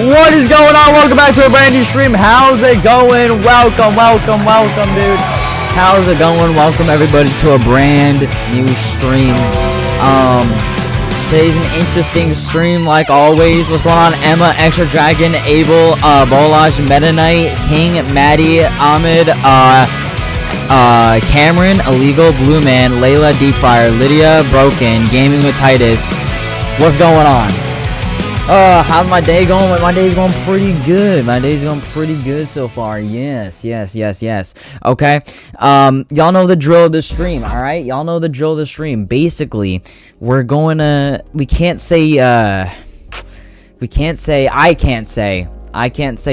What is going on? Welcome back to a brand new stream. How's it going? Welcome, dude. How's it going? Welcome everybody to a brand new stream. Today's an interesting stream like always. What's going on? Emma, Extra Dragon, Abel, Bolaj, Meta Knight, King, Maddie, Ahmed, Cameron, Illegal, Blue Man, Layla, Deep Fryer, Lydia, Broken, Gaming with Titus. What's going on? How's my day going? My day's going pretty good. My day's going pretty good so far. Yes. Okay. Y'all know the drill of the stream, alright? Y'all know the drill of the stream. Basically, I can't say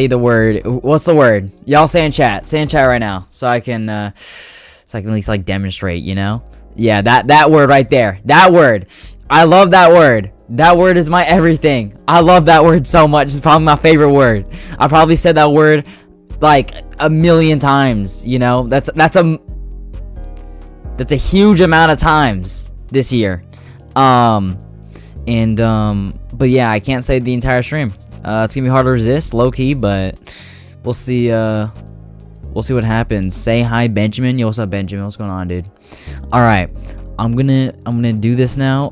the word. What's the word? Y'all say in chat. Say in chat right now. So I can at least like demonstrate, you know? Yeah, that word right there. That word. I love that word. That word is my everything. I love that word so much. It's probably my favorite word. I probably said that word like a million times, you know? That's a huge amount of times this year. But yeah, I can't say the entire stream. It's gonna be hard to resist, low key, but we'll see what happens. Say hi, Benjamin. Yo, what's up, Benjamin? What's going on, dude? All right. I'm gonna do this now.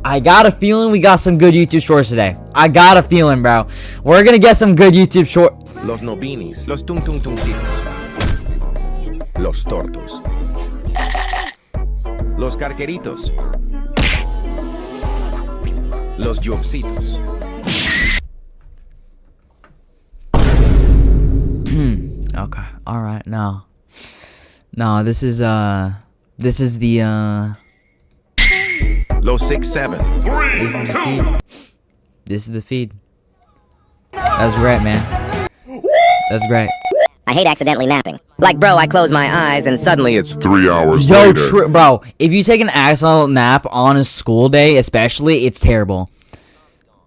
I got a feeling we got some good YouTube shorts today. I got a feeling, bro. We're gonna get some good YouTube short. Los nobinis, los tung tung tungcitos, los tortos, los carqueritos, los jobcitos. Okay. All right. No. This is the Los 6-7. This is the feed. That's great, man. That's great. I hate accidentally napping. Like, bro, I close my eyes and suddenly it's 3 hours later. Yo, bro, if you take an accidental nap on a school day, especially, it's terrible.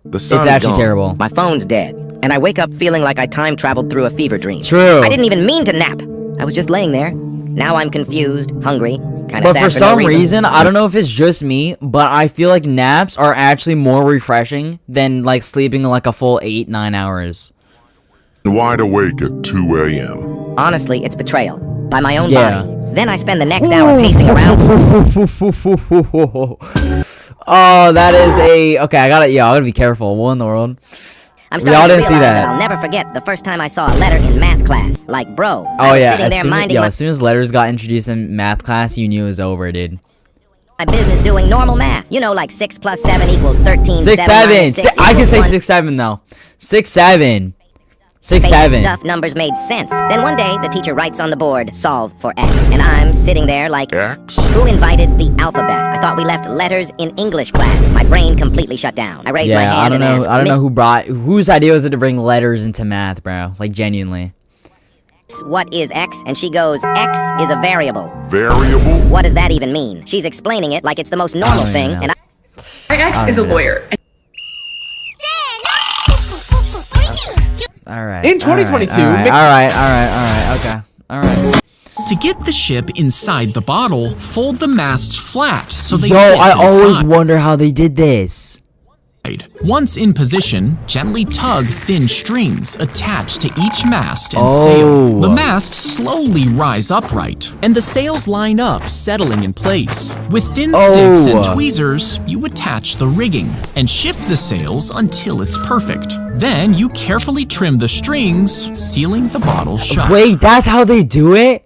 It's actually terrible. My phone's dead, and I wake up feeling like I time traveled through a fever dream. True. I didn't even mean to nap. I was just laying there. Now I'm confused, hungry, kind of sad for some no reason, I don't know if it's just me, but I feel like naps are actually more refreshing than like sleeping like a full 8-9 hours. Wide awake at 2 a.m. Honestly, it's betrayal by my own body. Then I spend the next hour pacing around. Oh, that is okay. I gotta be careful. What in the world? I'm starting to realize that I'll never forget the first time I saw a letter in math class. Like, bro, I was sitting there minding as soon as letters got introduced in math class, you knew it was over, dude. My business doing normal math. You know, like 6 + 7 = 13. 6, 7. I can say 6, 7 though. 6, 7. 6, 7. Stuff numbers made sense. Then one day, the teacher writes on the board, solve for X. And I'm sitting there like, X? Who invited the alphabet? I thought we left letters in English class. My brain completely shut down. I raised my hand and asked, I don't know whose idea was it to bring letters into math, bro. Like, genuinely. What is X? And she goes, X is a variable. Variable? What does that even mean? She's explaining it like it's the most normal thing, and my ex is a lawyer. All right. In 2022, All right. Okay. All right. To get the ship inside the bottle, fold the masts flat so they Yo, fit I to the always side. wonder how they did this. Once in position, gently tug thin strings attached to each mast and Oh. sail. The masts slowly rise upright, and the sails line up, settling in place. With thin sticks and tweezers, you attach the rigging and shift the sails until it's perfect. Then you carefully trim the strings, sealing the bottle shut. Wait, that's how they do it?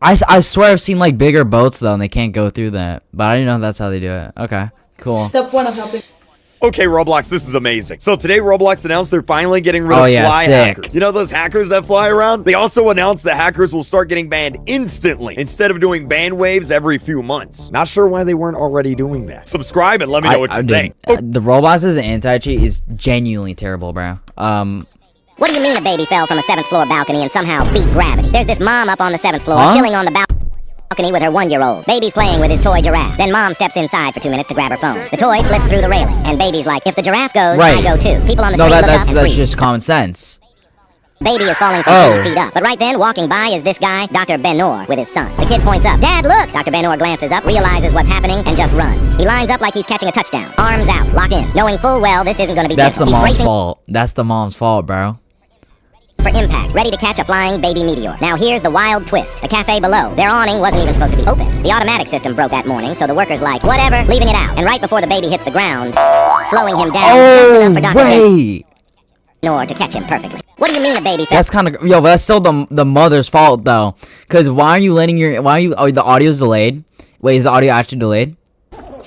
I swear I've seen like bigger boats though, and they can't go through that. But I didn't know that's how they do it. Okay, cool. Step 1 of helping. Okay, Roblox, this is amazing. So today, Roblox announced they're finally getting rid of fly hackers. You know those hackers that fly around? They also announced that hackers will start getting banned instantly instead of doing ban waves every few months. Not sure why they weren't already doing that. Subscribe and let me know what you think. The Roblox's anti-cheat is genuinely terrible, bro. What do you mean a baby fell from a 7th floor balcony and somehow beat gravity? There's this mom up on the 7th floor chilling on the balcony with her 1-year-old. Baby's playing with his toy giraffe. Then mom steps inside for 2 minutes to grab her phone. The toy slips through the railing, and baby's like, if the giraffe goes, I go too. People on the street look up and that's freeze. just common sense. Baby is falling from 80 feet up. But right then, walking by is this guy, Dr. Ben-Noor, with his son. The kid points up. Dad, look! Dr. Ben-Noor glances up, realizes what's happening, and just runs. He lines up like he's catching a touchdown. Arms out, locked in, knowing full well this isn't gonna be That's the gentle. mom's fault. That's the mom's fault, bro. For impact, ready to catch a flying baby meteor. Now here's the wild twist. The cafe below, their awning wasn't even supposed to be open. The automatic system broke that morning, so the workers like, whatever, leaving it out. And right before the baby hits the ground, slowing him down just enough for Dr. Ben-Noor to catch him perfectly. What do you mean a baby fell? That's kind of but that's still the mother's fault though. Cause why are you letting the audio's delayed? Wait, is the audio actually delayed?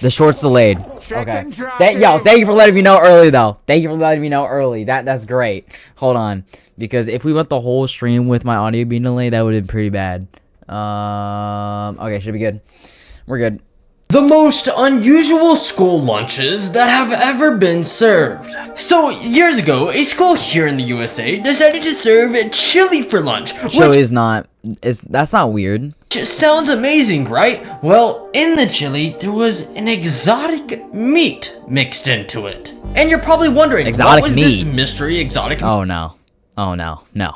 The short's delayed. Okay. Thank you for letting me know early though. Thank you for letting me know early. That's great. Hold on, because if we went the whole stream with my audio being delayed, that would have been pretty bad. Okay, should be good. We're good. The most unusual school lunches that have ever been served. So, years ago, a school here in the USA decided to serve chili for lunch. Chili is not. That's not weird. Sounds amazing, right? Well, in the chili, there was an exotic meat mixed into it. And you're probably wondering, Exotic what was meat? this mystery exotic meat? Oh no. No.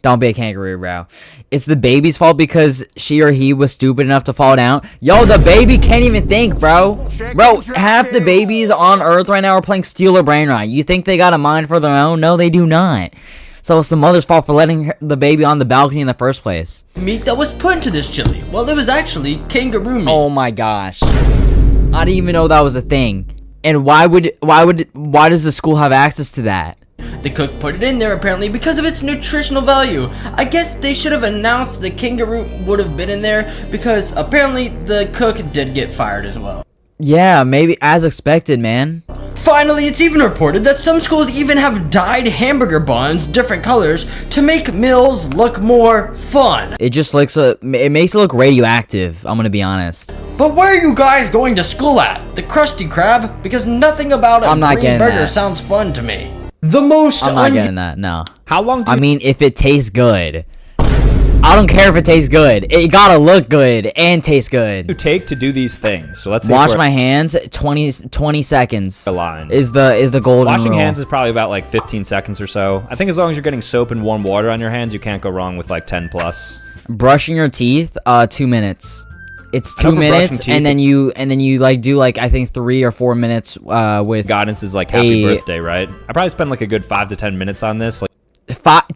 Don't be a kangaroo, bro. It's the baby's fault because she or he was stupid enough to fall down. Yo, the baby can't even think, bro. Bro, half the babies on Earth right now are playing Steal or Brain Rot. You think they got a mind for their own? No, they do not. So it's the mother's fault for letting the baby on the balcony in the first place. Meat that was put into this chili. Well, it was actually kangaroo meat. Oh my gosh. I didn't even know that was a thing. And why does the school have access to that? The cook put it in there apparently because of its nutritional value. I guess they should have announced the kangaroo would have been in there because apparently the cook did get fired as well. Yeah, maybe as expected, man. Finally, it's even reported that some schools even have dyed hamburger buns different colors to make meals look more fun. It just looks it makes it look radioactive, I'm gonna be honest. But where are you guys going to school at? The Krusty Krab? Because nothing about a green burger sounds fun to me. The most I'm not getting that, no. How long do I mean, if it tastes good. I don't care if it tastes good. It gotta look good and taste good. You take to do these things. So let's say wash my hands 20 seconds. Line. Is the golden Washing rule. hands is probably about like 15 seconds or so. I think as long as you're getting soap and warm water on your hands, you can't go wrong with like 10 plus. Brushing your teeth 2 minutes. It's 2 minutes and then you like do like I think 3 or 4 minutes with guidance is like happy birthday, right? I probably spend like a good 5 to 10 minutes on this. Like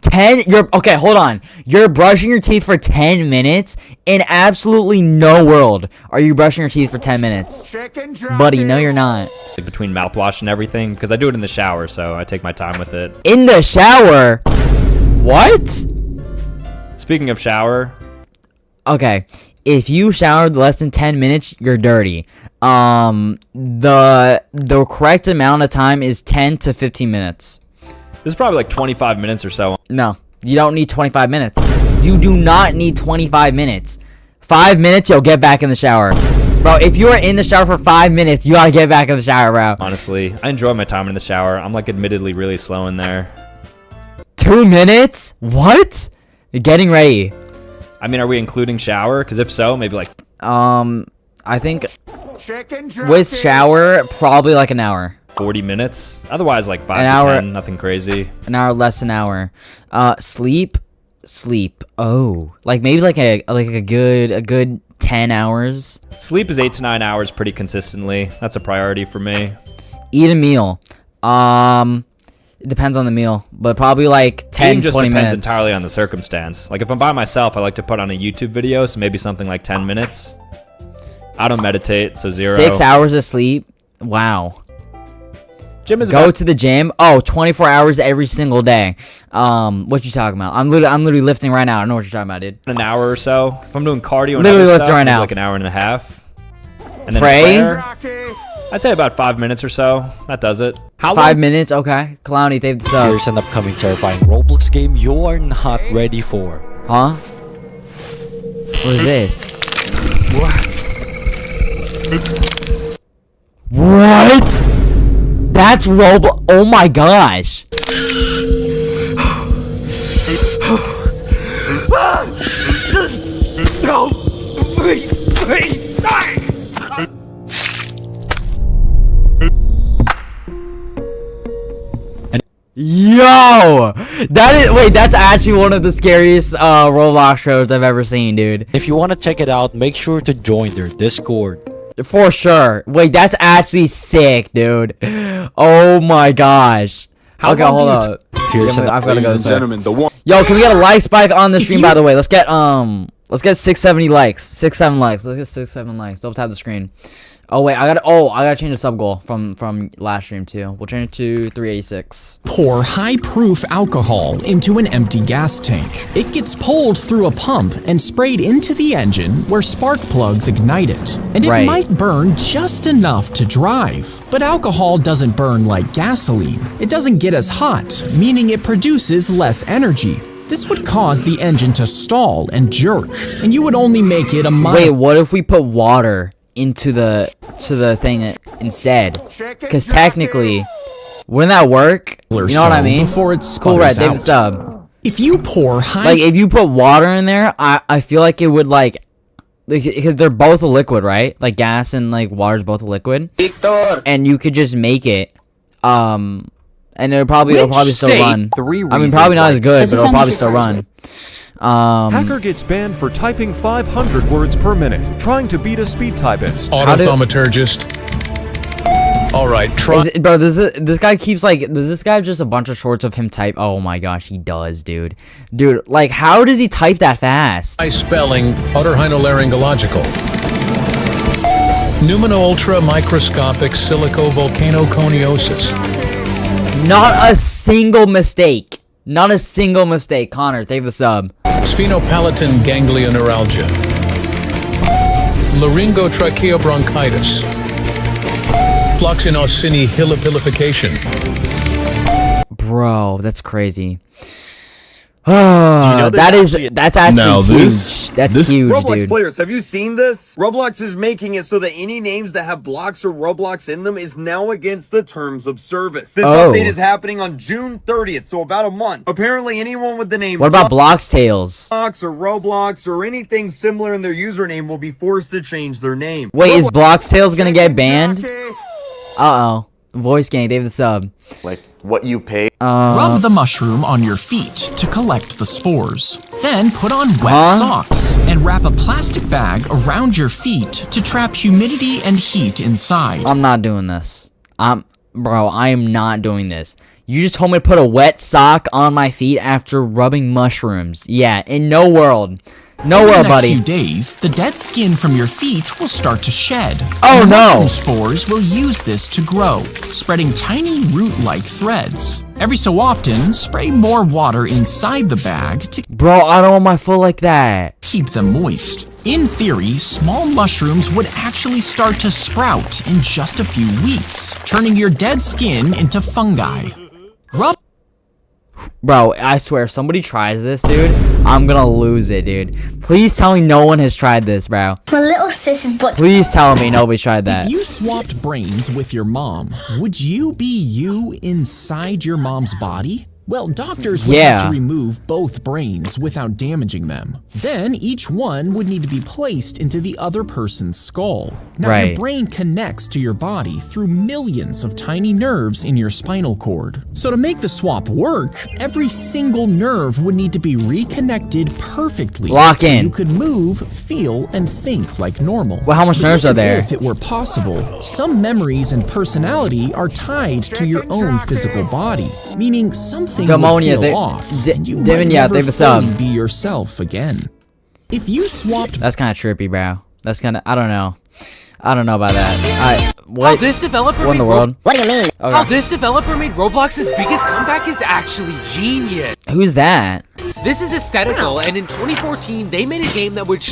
10. Okay, hold on. You're brushing your teeth for 10 minutes. In absolutely no world are you brushing your teeth for 10 minutes, buddy. No, you're not. Between mouthwash and everything, because I do it in the shower, so I take my time with it. In the shower? What? Speaking of shower, okay, if you showered less than 10 minutes, you're dirty. The correct amount of time is 10 to 15 minutes. this is probably like 25 minutes or so. No, you don't need 25 minutes. You do not need 25 minutes. 5 minutes, you'll get back in the shower. Bro, if you are in the shower for 5 minutes, you gotta get back in the shower, bro. Honestly, I enjoy my time in the shower. I'm like admittedly really slow in there. 2 minutes? What? Getting ready. I mean, are we including shower? Because if so, maybe like... I think with shower, probably like an hour. 40 minutes. Otherwise, like 5 An to hour. 10, nothing crazy. An hour, less an hour. Sleep. Oh, like maybe like a good 10 hours. Sleep is 8 to 9 hours pretty consistently. That's a priority for me. Eat a meal. It depends on the meal, but probably like 10, Eating just 20 depends minutes. entirely on the circumstance. Like if I'm by myself, I like to put on a YouTube video, so maybe something like 10 minutes. I don't meditate, so 0. 6 hours of sleep. Wow. Gym is Go to the gym. Oh, 24 hours every single day. What you talking about? I'm literally lifting right now. I don't know what you're talking about, dude. an hour or so. If I'm doing cardio and Literally other lifting stuff, right maybe now. like an hour and a half. And then Pray? prayer, I'd say about 5 minutes or so. That does it. How 5 long? minutes. Okay. Clowny, thank the sub. Here's an upcoming terrifying Roblox game you are not ready for. Huh? What is this? What? That's Roblox. Oh my gosh. Yo, that's actually one of the scariest Roblox shows I've ever seen, dude. If you want to check it out, make sure to join their Discord. For sure. Wait, that's actually sick, dude. Oh my gosh. Okay, hold up. Here's an I've got to go this way. Gentlemen, the one. Yo, can we get a like spike on the stream, by the way? Let's get 670 likes. 6-7 likes. Let's get 6-7 likes. Double tap the screen. Oh wait, I gotta change the sub goal from last stream too. We'll change it to 386. Pour high-proof alcohol into an empty gas tank. It gets pulled through a pump and sprayed into the engine where spark plugs ignite it. And it Right. might burn just enough to drive. But alcohol doesn't burn like gasoline. It doesn't get as hot, meaning it produces less energy. This would cause the engine to stall and jerk, and you would only make it a mile. Wait, what if we put water into the thing instead? Because technically, wouldn't that work? You know what I mean? Before it Cool, right? sputters David out. sub. If you pour high Like if you put water in there, I feel like it would like because they're both a liquid, right? Like gas and like water's both a liquid. And you could just make it, and it'll probably still run. I mean, probably not as good, but it'll probably still run. Hacker gets banned for typing 500 words per minute, trying to beat a speed typist. Autothaumaturgist. All right, try. Bro, this guy keeps like, does this guy have just a bunch of shorts of him type? Oh my gosh, he does, dude. Dude, like, how does he type that fast? Spelling otorhinolaryngological. Pneumono-ultra microscopic silicovolcanoconiosis. Not a single mistake. Not a single mistake. Connor, thank you for the sub. Sphenopalatine ganglioneuralgia. Laryngotracheobronchitis. Fluxinocini hilipilification. Bro, that's crazy. That's actually huge. That's huge, Roblox dude. players, have you seen this? Roblox is making it so that any names that have blocks or Roblox in them is now against the terms of service. This update is happening on June 30th, so about a month. Apparently, anyone with the name What about Blox Tales? Roblox or Roblox or anything similar in their username will be forced to change their name. Wait, is Blox Tales gonna get banned? Uh-oh. Voice gang, David the sub. Like what you pay. Rub the mushroom on your feet to collect the spores. Then put on wet socks and wrap a plastic bag around your feet to trap humidity and heat inside. I'm not doing this. Bro, I am not doing this. You just told me to put a wet sock on my feet after rubbing mushrooms. Yeah, in no world. Nowhere, buddy. In the next few days, the dead skin from your feet will start to shed. Oh, no. Mushroom spores will use this to grow, spreading tiny root-like threads. Every so often, spray more water inside the bag to Bro, I don't want my foot like that. keep them moist. In theory, small mushrooms would actually start to sprout in just a few weeks, turning your dead skin into fungi. Rub Bro, I swear, if somebody tries this, dude, I'm gonna lose it, dude. Please tell me no one has tried this, bro. My little sis is but. Please tell me nobody's tried that. If you swapped brains with your mom, would you be you inside your mom's body? Well, doctors would have to remove both brains without damaging them. Then each one would need to be placed into the other person's skull. Now your brain connects to your body through millions of tiny nerves in your spinal cord. So to make the swap work, every single nerve would need to be reconnected perfectly. Lock in. So you could move, feel, and think like normal. Well, how much nerves are there? If it were possible, some memories and personality are tied to your own physical body, meaning something would feel off, and you might never fully be yourself again. If you swapped... That's kind of trippy, bro. That's kind of... I don't know. I don't know about that. What? How this developer what in the world? What do you mean? Okay. How this developer made Roblox's biggest comeback is actually genius. Who's that? This is aesthetical, and in 2014, they made a game that would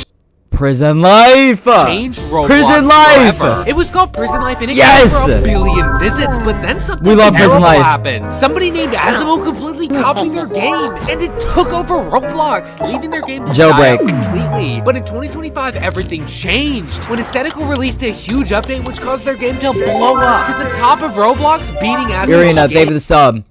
Prison Life! Change Roblox Prison Life! forever. It was called Prison Life, and it yes! got over 1 billion visits, but then something Prison Life. happened. Somebody named Asimo completely copied their game, and it took over Roblox, leaving their game to die out completely. But in 2025, everything changed when Aesthetical released a huge update which caused their game to blow up to the top of Roblox, beating Asimo's Irina, game. thank you for the sub.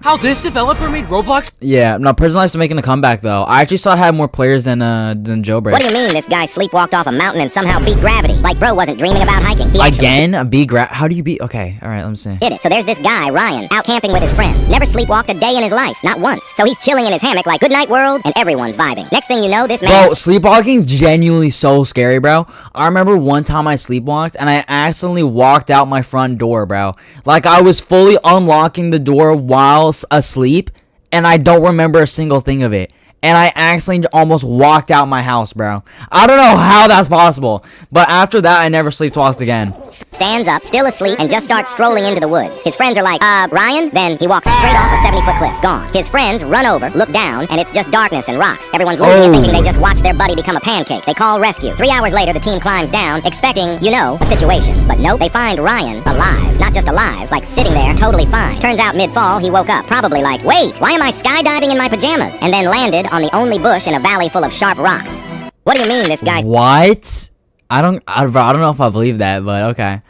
How this developer made Roblox? Yeah, no, Prison Life's making a comeback though. I actually saw it had more players than Jailbreak. What do you mean this guy sleepwalked off a mountain and somehow beat gravity? Like bro wasn't dreaming about hiking. He Again? How do you beat? Okay, alright, let me see. Did it. So there's this guy, Ryan, out camping with his friends. Never sleepwalked a day in his life. Not once. So he's chilling in his hammock like good night world, and everyone's vibing. Next thing you know, this man... Bro, sleepwalking's genuinely so scary, bro. I remember one time I sleepwalked, and I accidentally walked out my front door, bro. Like, I was fully unlocking the door while asleep, and I don't remember a single thing of it. And I accidentally almost walked out my house, bro. I don't know how that's possible, but after that, I never sleepwalked again. Stands up, still asleep, and just starts strolling into the woods. His friends are like, Ryan? Then he walks straight off a 70-foot cliff. Gone. His friends run over, look down, and it's just darkness and rocks. Everyone's losing it, thinking they just watched their buddy become a pancake. They call rescue. 3 hours later, the team climbs down, expecting, you know, a situation. But nope, they find Ryan alive. Not just alive, like sitting there, totally fine. Turns out mid-fall, he woke up, probably like, wait, why am I skydiving in my pajamas? And then landed on the only bush in a valley full of sharp rocks. What do you mean this guy... What? I don't know if I believe that, but okay.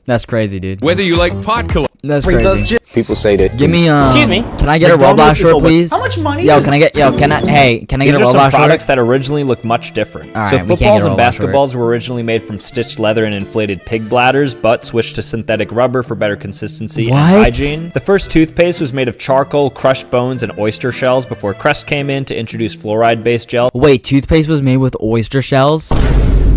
That's crazy, dude. Whether you like pot collection. That's crazy. People say that. Give me Excuse me. Can I get a Roblox short, please? How much money? Can I get a Roblox some products short? that originally look much different. All So right, we can't footballs get and Roblox short. basketballs were originally made from stitched leather and inflated pig bladders, but switched to synthetic rubber for better consistency and hygiene. The first toothpaste was made of charcoal, crushed bones, and oyster shells before Crest came in to introduce fluoride-based gel. Wait, toothpaste was made with oyster shells?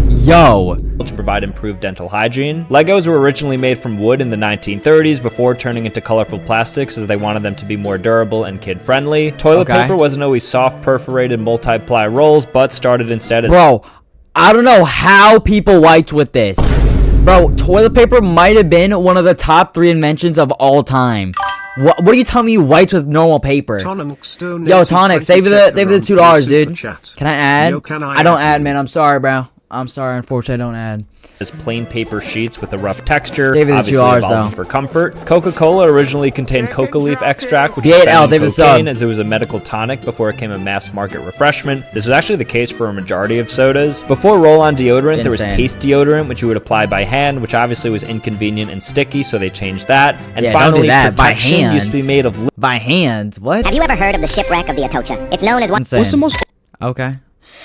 Yo! To provide improved dental hygiene. Legos were originally made from wood in the 1930s before turning into colorful plastics as they wanted them to be more durable and kid-friendly. Toilet paper wasn't always soft, perforated, multi-ply rolls, but started instead as... Bro, I don't know how people wiped with this. Bro, toilet paper might have been one of the top 3 inventions of all time. What are you telling me you wiped with normal paper? Yo, Tonics, they have the $2, dude. Can I add? I don't add, man. I'm sorry, bro. I'm sorry, unfortunately, I don't add. As plain paper sheets with a rough texture, David, obviously evolving for comfort. Coca-Cola originally contained coca leaf extract, which is cocaine, as it was a medical tonic before it became a mass-market refreshment. This was actually the case for a majority of sodas. Before roll-on deodorant, there was paste deodorant, which you would apply by hand, which obviously was inconvenient and sticky, so they changed that. And finally, protection used to be made of... By hand? What? Have you ever heard of the shipwreck of the Atocha? It's known as one... What's the most... Okay.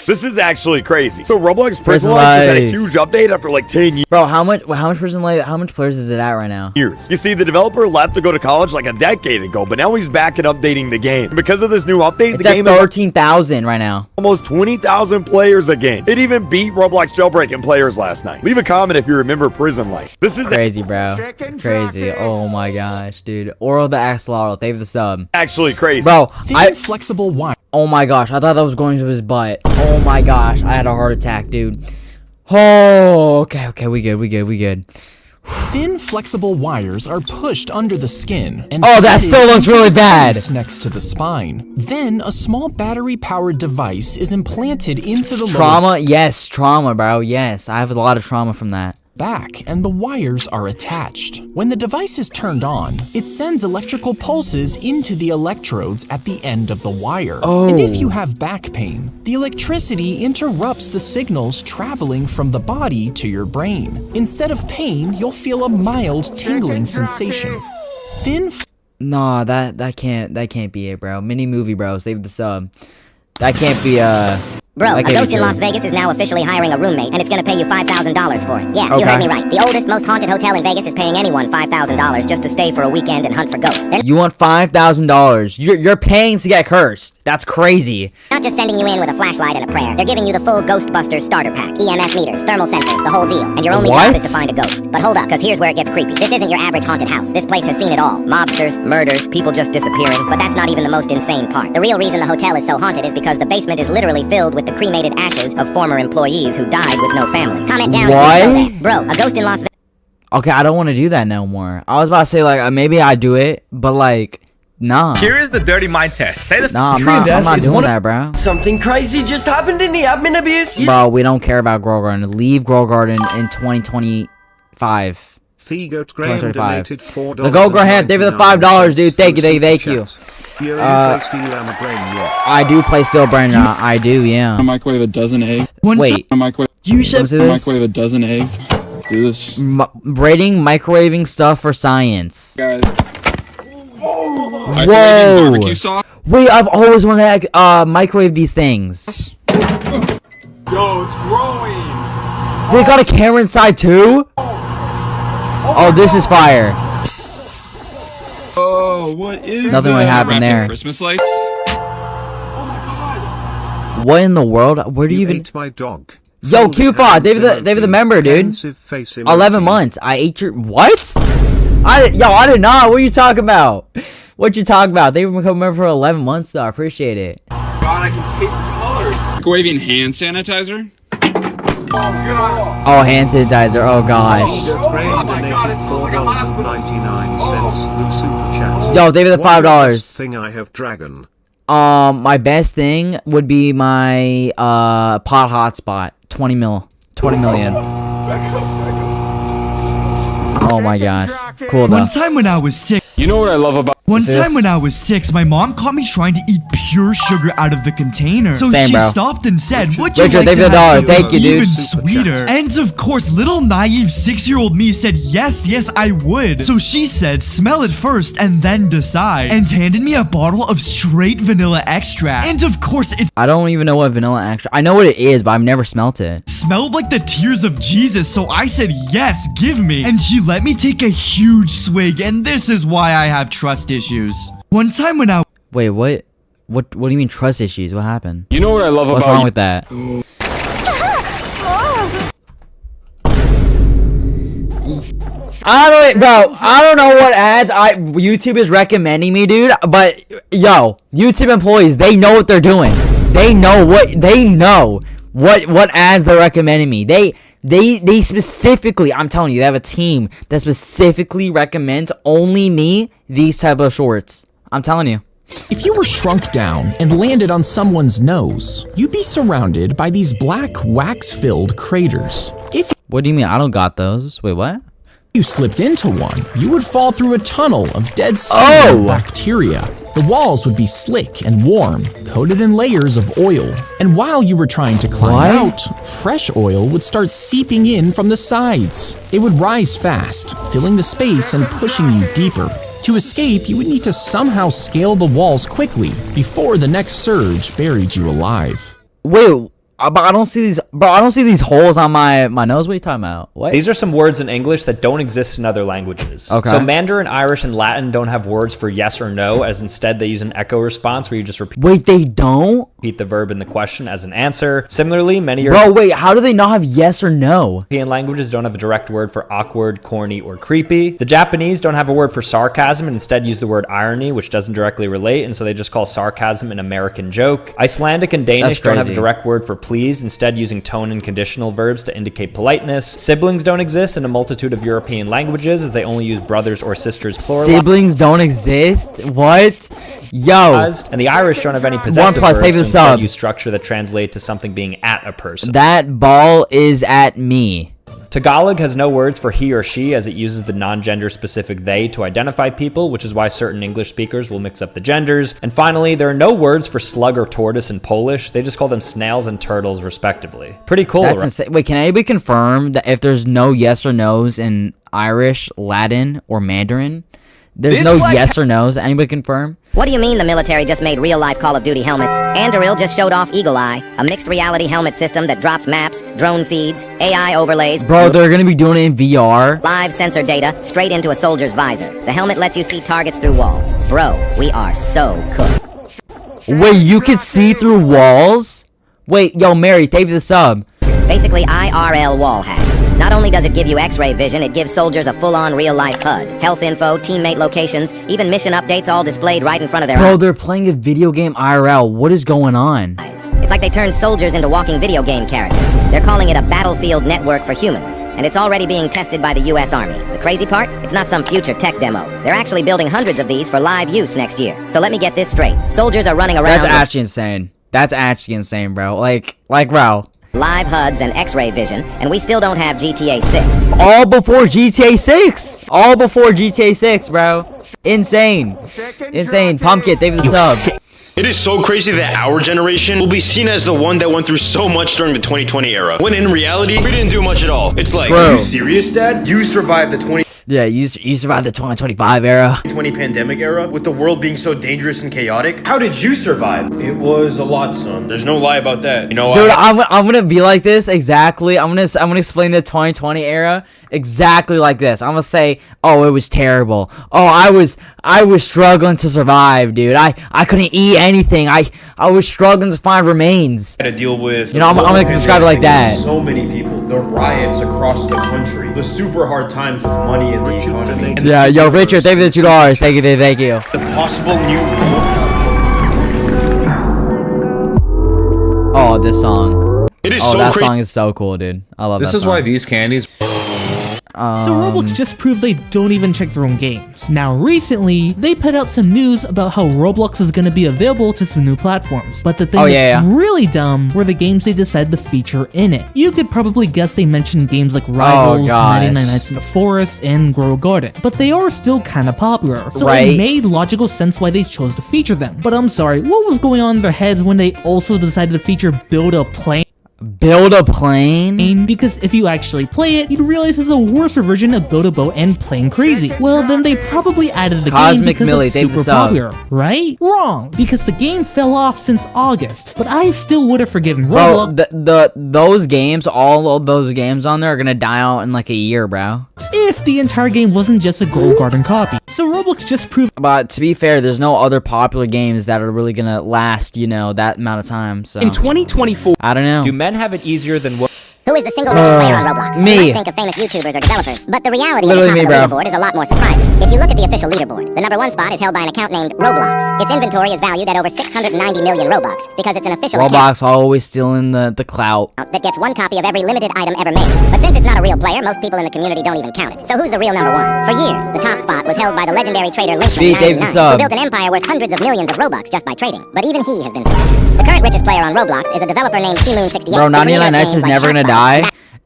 This is actually crazy. So Roblox Prison Life just had a huge update after like 10 years. Bro, how much Prison Life, how much players is it at right now? You see, the developer left to go to college like a decade ago, but now he's back and updating the game. And because of this new update, It's the game at is 13,000 right now. almost 20,000 players again. It even beat Roblox jailbreaking players last night. Leave a comment if you remember Prison Life. This is crazy, bro. Crazy. Oh my gosh, dude. Oral the Axolotl, they have the sub. Actually crazy. Bro, flexible wire. Oh my gosh, I thought that was going to his butt. Oh my gosh, I had a heart attack, dude. Oh, okay, we good. Thin, flexible wires are pushed under the skin and that still looks really bad. Next to the spine. Then a small battery-powered device is implanted into the trauma. Yes, trauma, bro. Yes, I have a lot of trauma from that. Back, and the wires are attached. When the device is turned on, it sends electrical pulses into the electrodes at the end of the wire. And if you have back pain, the electricity interrupts the signals traveling from the body to your brain. Instead of pain, you'll feel a mild tingling sensation. Nah, that can't be it, bro. Mini movie bros, save the sub. That can't be Bro, a ghost in Las Vegas is now officially hiring a roommate, and it's gonna pay you $5,000 for it. Yeah, you heard me right. The oldest, most haunted hotel in Vegas is paying anyone $5,000 just to stay for a weekend and hunt for ghosts. You want $5,000? You're paying to get cursed. That's crazy. Not just sending you in with a flashlight and a prayer. They're giving you the full Ghostbusters starter pack. EMF meters, thermal sensors, the whole deal. And your only job is to find a ghost. But hold up, because here's where it gets creepy. This isn't your average haunted house. This place has seen it all. Mobsters, murders, people just disappearing. But that's not even the most insane part. The real reason the hotel is so haunted is because the basement is literally filled with the cremated ashes of former employees who died with no family. Comment down if you know that. Bro, a ghost in Las Vegas. Okay, I don't want to do that no more. I was about to say, like, maybe I do it, but, like, nah. Here is the dirty mind test. Say the I'm not doing that, bro. Something crazy just happened in the admin abuse. Bro, we don't care about Grow Garden. Leave Grow Garden in 2025. The Go Graham, David the $5, dude. Thank you. I do play Steel Brain. I do, yeah. Microwave a dozen eggs. Wait, you said microwave a dozen eggs. Do this. Rating microwaving stuff for science. Guys. Whoa! Wait, I've always wanted to microwave these things. Yo, it's growing. They got a camera inside too? Oh, this is fire. Oh, what is Nothing would happen there. Christmas lights? Oh my god. What in the world? Where do you even... my dog. Yo, Q5, David the member, dude. 11 months. I ate your... What? I did not. What are you talking about? What you talking about? They were become a member for 11 months, though. I appreciate it. God, I can taste the colors. Microwaving hand sanitizer? Oh, hand sanitizer. Oh, gosh. Yo, David the $5. Thing I have dragon. My best thing would be my pot hotspot. 20 million. Oh my gosh. Cool though. One time when I was sick. You know what I love about One time when I was 6, my mom caught me trying to eat pure sugar out of the container. So Same, she bro. stopped and said, would you Richard, like to have something thank you, dude. even sweeter? And of course, little naive 6-year-old me said, yes, I would. So she said, smell it first and then decide. And handed me a bottle of straight vanilla extract. And of course, it I don't even know what vanilla extract. I know what it is, but I've never smelt it. smelled like the tears of Jesus. So I said, yes, give me. And she let me take a huge swig. And this is why I have trust issues. One time when I... Wait, what? What do you mean trust issues? What happened? You know what I love What's about wrong with that? I don't know what ads YouTube is recommending me, dude. But yo, YouTube employees, they know what they're doing. They know what ads they're recommending me. They specifically, I'm telling you, they have a team that specifically recommends only me these type of shorts. I'm telling you. If you were shrunk down and landed on someone's nose, you'd be surrounded by these black wax-filled craters. If What do you mean? I don't got those. Wait, what? you slipped into one, you would fall through a tunnel of dead skin and bacteria. The walls would be slick and warm, coated in layers of oil. And while you were trying to climb out, fresh oil would start seeping in from the sides. It would rise fast, filling the space and pushing you deeper. To escape, you would need to somehow scale the walls quickly before the next surge buried you alive. Wait, but I don't see these. Bro, I don't see these holes on my nose. What are you talking about? What? These are some words in English that don't exist in other languages. Okay. So Mandarin, Irish, and Latin don't have words for yes or no, as instead they use an echo response where you just repeat. Wait, they don't? Repeat the verb in the question as an answer. Similarly, many Bro, wait, how do they not have yes or no? European languages don't have a direct word for awkward, corny, or creepy. The Japanese don't have a word for sarcasm and instead use the word irony, which doesn't directly relate, and so they just call sarcasm an American joke. Icelandic and Danish don't have a direct word for please, instead using tone and conditional verbs to indicate politeness. Siblings don't exist in a multitude of European languages as they only use brothers or sisters plural. Siblings don't exist? What? Yo. And the Irish don't have any possessive verbs, so instead use structure that translate to something being at a person. That ball is at me. Tagalog has no words for he or she as it uses the non-gender specific they to identify people, which is why certain English speakers will mix up the genders. And finally, there are no words for slug or tortoise in Polish. They just call them snails and turtles respectively. Pretty cool. That's insane. Wait, can anybody confirm that if there's no yes or no's in Irish, Latin, or Mandarin, There's no yes or no's. Anybody confirm? What do you mean the military just made real-life Call of Duty helmets? Anduril just showed off Eagle Eye, a mixed reality helmet system that drops maps, drone feeds, AI overlays... Bro, they're gonna be doing it in VR? ...live sensor data straight into a soldier's visor. The helmet lets you see targets through walls. Bro, we are so cooked. Wait, you can see through walls? Wait, yo, Mary, thank you for the sub. Basically IRL wall hacks. Not only does it give you X-ray vision, it gives soldiers a full-on real-life HUD. Health info, teammate locations, even mission updates all displayed right in front of their eyes. Bro, they're playing a video game IRL. What is going on? It's like they turned soldiers into walking video game characters. They're calling it a battlefield network for humans, and it's already being tested by the US Army. The crazy part? It's not some future tech demo. They're actually building hundreds of these for live use next year. So let me get this straight. Soldiers are running around... That's actually insane. That's actually insane, bro. Like, bro. Live HUDs and X-ray vision, and we still don't have GTA 6. All before GTA 6! All before GTA 6, bro. Insane. Insane. Pumpkin, thank you for the sub. It is so crazy that our generation will be seen as the one that went through so much during the 2020 era, when in reality, we didn't do much at all. It's like, are you serious, Dad? You survived the 2020 Yeah, you survived the 2025 era. pandemic era with the world being so dangerous and chaotic. How did you survive? It was a lot, son. There's no lie about that. You know, dude, I'm gonna be like this exactly. I'm gonna explain the 2020 era exactly like this. I'm gonna say, oh, it was terrible. Oh, I was struggling to survive, dude. I couldn't eat anything. I was struggling to find remains. To deal with, you know, I'm gonna describe it like that. So many people, the riots across the country, the super hard times with money in the economy. Yeah, yo, Richard, thank you for the $2. Thank you. The possible new Oh, this song. It is oh, so that crazy. song is so cool, dude. I love that song. This is why these candies... So Roblox just proved they don't even check their own games. Now recently, they put out some news about how Roblox is going to be available to some new platforms. But the thing that's really dumb were the games they decided to feature in it. You could probably guess they mentioned games like Rivals, 99 Nights in the Forest, and Grow a Garden. But they are still kind of popular. So it made logical sense why they chose to feature them. But I'm sorry, what was going on in their heads when they also decided to feature Build a Plane? Build a plane? Because if you actually play it, you'd realize it's a worse version of Build a Boat and Plane Crazy. Well, then they probably added the game because it's super popular, right? Wrong, because the game fell off since August. But I still would have forgiven Roblox. Bro, those games, all of those games on there are gonna die out in like a year, bro. If the entire game wasn't just a Grow Garden copy. So Roblox just proved... But to be fair, there's no other popular games that are really gonna last, you know, that amount of time, so... In 2024... I don't know. Do men have it easier than what? Who is the single richest player on Roblox? Me. You might think of famous YouTubers or developers, but the reality Literally at the top of the leaderboard is a lot more surprising. If you look at the official leaderboard, the #1 spot is held by an account named Roblox. Its inventory is valued at over 690 million Robux because it's an official Roblox always stealing the clout. That gets one copy of every limited item ever made. But since it's not a real player, most people in the community don't even count it. So who's the real #1? For years, the top spot was held by the legendary trader Lynchman99, who built an empire worth hundreds of millions of Robux just by trading. But even he has been surpassed. The current richest player on Roblox is a developer named Simoon68. Bro, 99 Nights is never gonna die.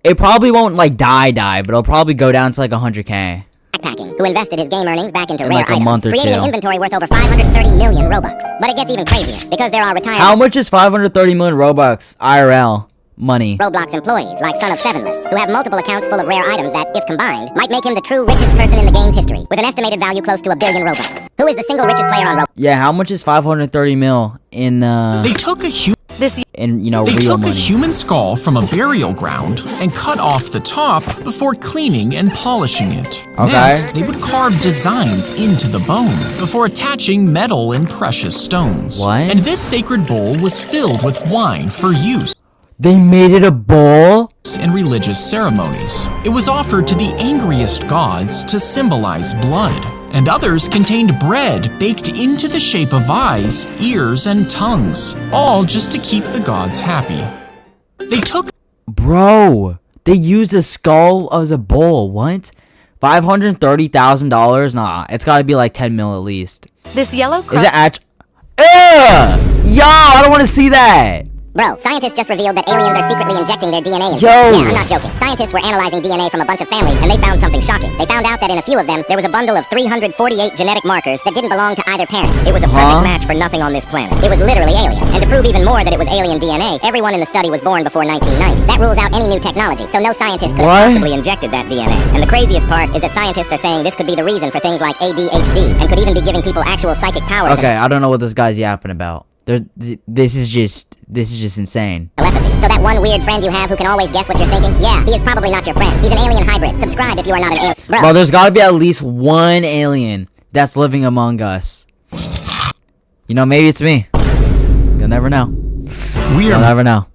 It probably won't like die, but it'll probably go down to like 100k. Backpacking, who invested his game earnings back into rare like a items, month or creating two. an inventory worth over 530 million Robux. But it gets even crazier, because there are retired... How much is 530 million Robux IRL money? Roblox employees, like Son of Sevenless, who have multiple accounts full of rare items that, if combined, might make him the true richest person in the game's history, with an estimated value close to 1 billion Robux. Who is the single richest player on Roblox? Yeah, how much is 530 mil in They took a real money? Human skull from a burial ground and cut off the top before cleaning and polishing it. Okay. Next, they would carve designs into the bone before attaching metal and precious stones. What? And this sacred bowl was filled with wine for use. They made it a bowl? In religious ceremonies. It was offered to the angriest gods to symbolize blood. And others contained bread baked into the shape of eyes, ears, and tongues, all just to keep the gods happy. They took... Bro, they used a skull as a bowl. What? $530,000? Nah, it's gotta be like 10 mil at least. This yellow Is it actually... Ugh! Yo, I don't want to see that. Bro, scientists just revealed that aliens are secretly injecting their DNA into Yo! Yeah, I'm not joking. Scientists were analyzing DNA from a bunch of families, and they found something shocking. They found out that in a few of them, there was a bundle of 348 genetic markers that didn't belong to either parent. It was a perfect match for nothing on this planet. It was literally alien. And to prove even more that it was alien DNA, everyone in the study was born before 1990. That rules out any new technology, so no scientist could have possibly injected that DNA. And the craziest part is that scientists are saying this could be the reason for things like ADHD, and could even be giving people actual psychic powers. Okay, I don't know what this guy's yapping about. This is just insane. Telepathy. So that one weird friend you have who can always guess what you're thinking? Yeah, he is probably not your friend. He's an alien hybrid. Subscribe if you are not an alien. Bro, there's gotta be at least one alien that's living among us. You know, maybe it's me. You'll never know. You'll never know.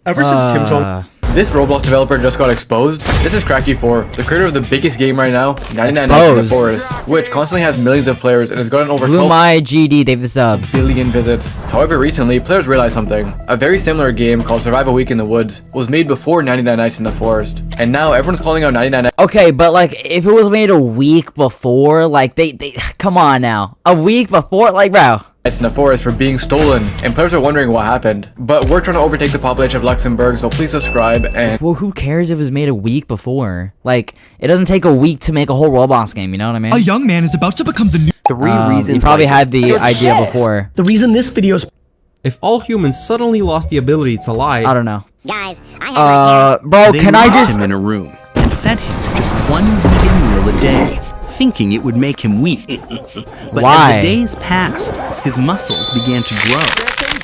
Ever since Kim Jong... This Roblox developer just got exposed. This is Cracky4, the creator of the biggest game right now, 99 Nights in the Forest, which constantly has millions of players and has gotten over 12 billion visits. However, recently, players realized something. A very similar game called Survive a Week in the Woods was made before 99 Nights in the Forest, and now everyone's calling out 99 Nights. Okay, but like, if it was made a week before, like, they come on now. A week before? Like, bro. Nights in the Forest for being stolen, and players are wondering what happened. But we're trying to overtake the population of Luxembourg, so please subscribe and... Well, who cares if it was made a week before? Like, it doesn't take a week to make a whole Roblox game, you know what I mean? A young man is about to become the new... You probably had the idea before. The reason this video's... If all humans suddenly lost the ability to lie... I don't know. Guys, I have bro, can I just... him in a room and fed him just one vegan meal a day, thinking it would make him weak. But Why? as the days passed, his muscles began to grow,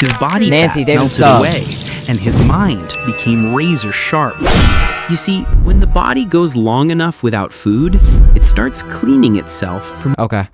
his body Nancy, fat melted away, and his mind became razor sharp. You see, when the body goes long enough without food, it starts cleaning itself from... Okay.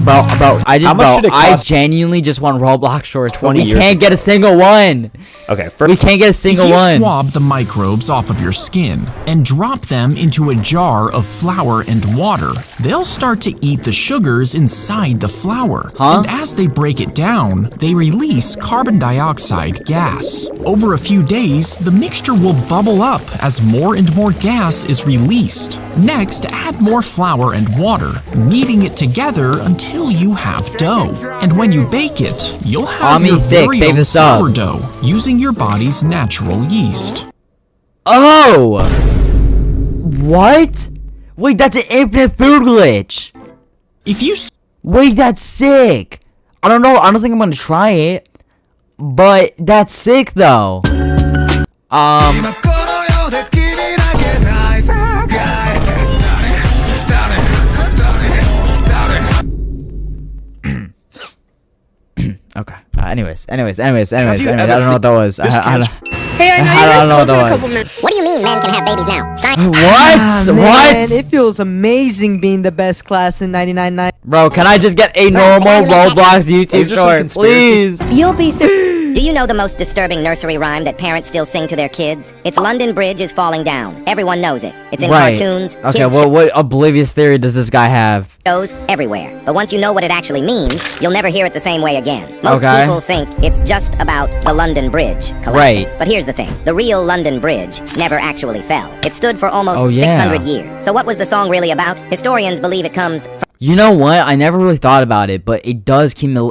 Bro, I genuinely just want Roblox shorts. 20 We years can't get a single one. Okay, we can't get a single one. If you swab the microbes off of your skin and drop them into a jar of flour and water, they'll start to eat the sugars inside the flour. And as they break it down, they release carbon dioxide gas. Over a few days, the mixture will bubble up as more and more gas is released. Next, add more flour and water, kneading it together until you have dough. And when you bake it, you'll have your very own sourdough using your body's natural yeast. Oh! What? Wait, that's an infinite food glitch. If you... Wait, that's sick. I don't know. I don't think I'm gonna try it. But that's sick, though. Okay. Anyways. I don't know what that was. Hey, I don't know what that was. What do you mean men can have babies now? What? Man, it feels amazing being the best class in 99 Nights. Bro, can I just get a normal Roblox YouTube short, please? You'll be Do you know the most disturbing nursery rhyme that parents still sing to their kids? It's London Bridge is falling down. Everyone knows it. It's in cartoons. Okay, well, what oblivious theory does this guy have? Shows everywhere. But once you know what it actually means, you'll never hear it the same way again. Most people think it's just about the London Bridge collapsing. But here's the thing. The real London Bridge never actually fell. It stood for almost 600 years. So what was the song really about? Historians believe it comes from... You know what? I never really thought about it, but it does seem a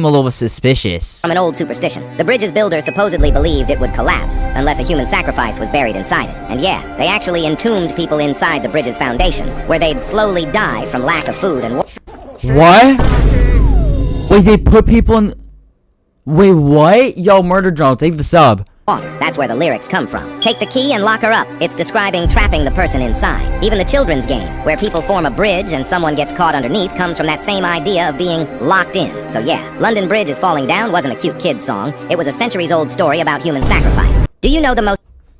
little suspicious. From an old superstition. The bridge's builder supposedly believed it would collapse unless a human sacrifice was buried inside it. And yeah, they actually entombed people inside the bridge's foundation, where they'd slowly die from lack of food and water. What? Wait, they put people in... Wait, what? Yo, Murder Drone, take the sub. That's where the lyrics come from. Take the key and lock her up. It's describing trapping the person inside. Even the children's game, where people form a bridge and someone gets caught underneath, comes from that same idea of being locked in. So yeah, London Bridge is Falling Down wasn't a cute kid's song. It was a centuries-old story about human sacrifice. Do you know the most...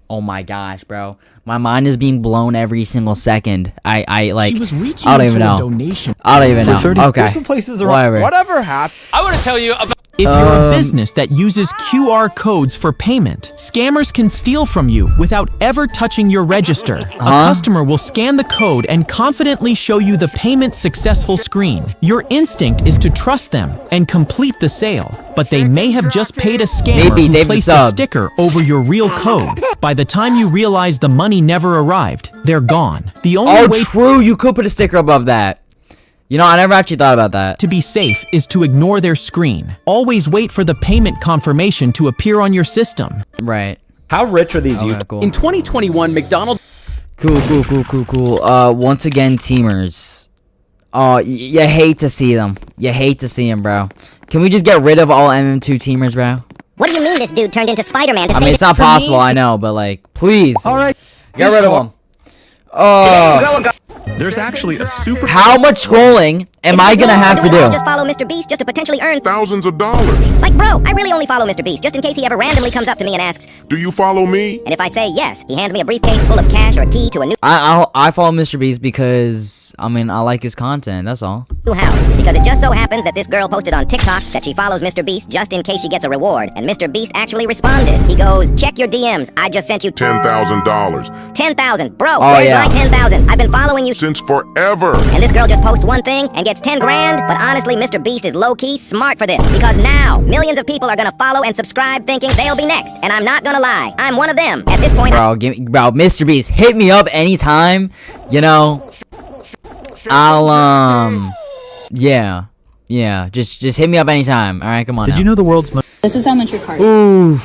Oh my gosh, bro. My mind is being blown every single second. I like... She was reaching I don't even know. A donation. I don't even know. 30, okay. There's some places around. Whatever happened? I want to tell you about... If you're a business that uses QR codes for payment, scammers can steal from you without ever touching your register. A customer will scan the code and confidently show you the payment successful screen. Your instinct is to trust them and complete the sale, but they may have just paid a scammer who placed a sticker over your real code. By the time you realize the money never arrived, they're gone. The only way true, you could put a sticker above that. You know, I never actually thought about that. To be safe is to ignore their screen. Always wait for the payment confirmation to appear on your system. Right. How rich are these youth? Cool. In 2021, McDonald's... Cool. Once again, teamers. Oh, you hate to see them. You hate to see them, bro. Can we just get rid of all MM2 teamers, bro? What do you mean this dude turned into Spider-Man to I mean, it's not possible, I know, but like, please. Alright. Get rid of them. Oh. There's actually a super... How much scrolling am I gonna have to do? Just follow Mr. Beast just to potentially earn thousands of dollars. Like, bro, I really only follow Mr. Beast just in case he ever randomly comes up to me and asks, do you follow me? And if I say yes, he hands me a briefcase full of cash or a key to a new I follow Mr. Beast because, I mean, I like his content, that's all. house. Because it just so happens that this girl posted on TikTok that she follows Mr. Beast just in case she gets a reward. And Mr. Beast actually responded. He goes, check your DMs. I just sent you $10,000. 10,000. Bro, oh, where's yeah. my 10,000? I've been following you since forever. And this girl just posts one thing and gets 10 grand. But honestly, Mr. Beast is low-key smart for this. Because now, millions of people are gonna follow and subscribe thinking they'll be next. And I'm not gonna lie, I'm one of them. At this point, bro, Mr. Beast, hit me up anytime. You know, I'll, yeah, just hit me up anytime. All right, come on. Did you know the world's most... This is how much your card. Ooh,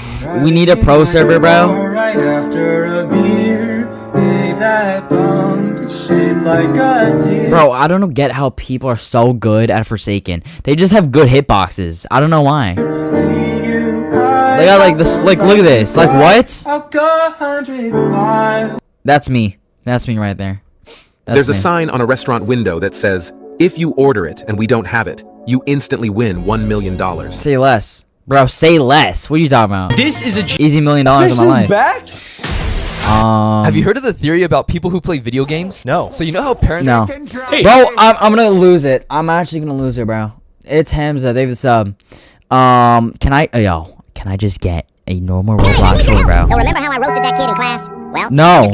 we need a pro server, bro. Right after a beer, that bump shaped like a deer. Bro, I don't get how people are so good at Forsaken. They just have good hitboxes. I don't know why. They got like this, like look at this. Like what? That's me. That's me right there. There's a sign on a restaurant window that says, if you order it and we don't have it, you instantly win $1 million. Say less. Bro, say less. What are you talking about? This is a easy $1 million in my life. back? Have you heard of the theory about people who play video games? No. So you know how parents... No. Hey. Bro, I'm gonna lose it. I'm actually gonna lose it, bro. It's Hamza. They have the sub. Can I just get a normal Roblox tour, bro? So remember how I roasted that kid in class? Well, no.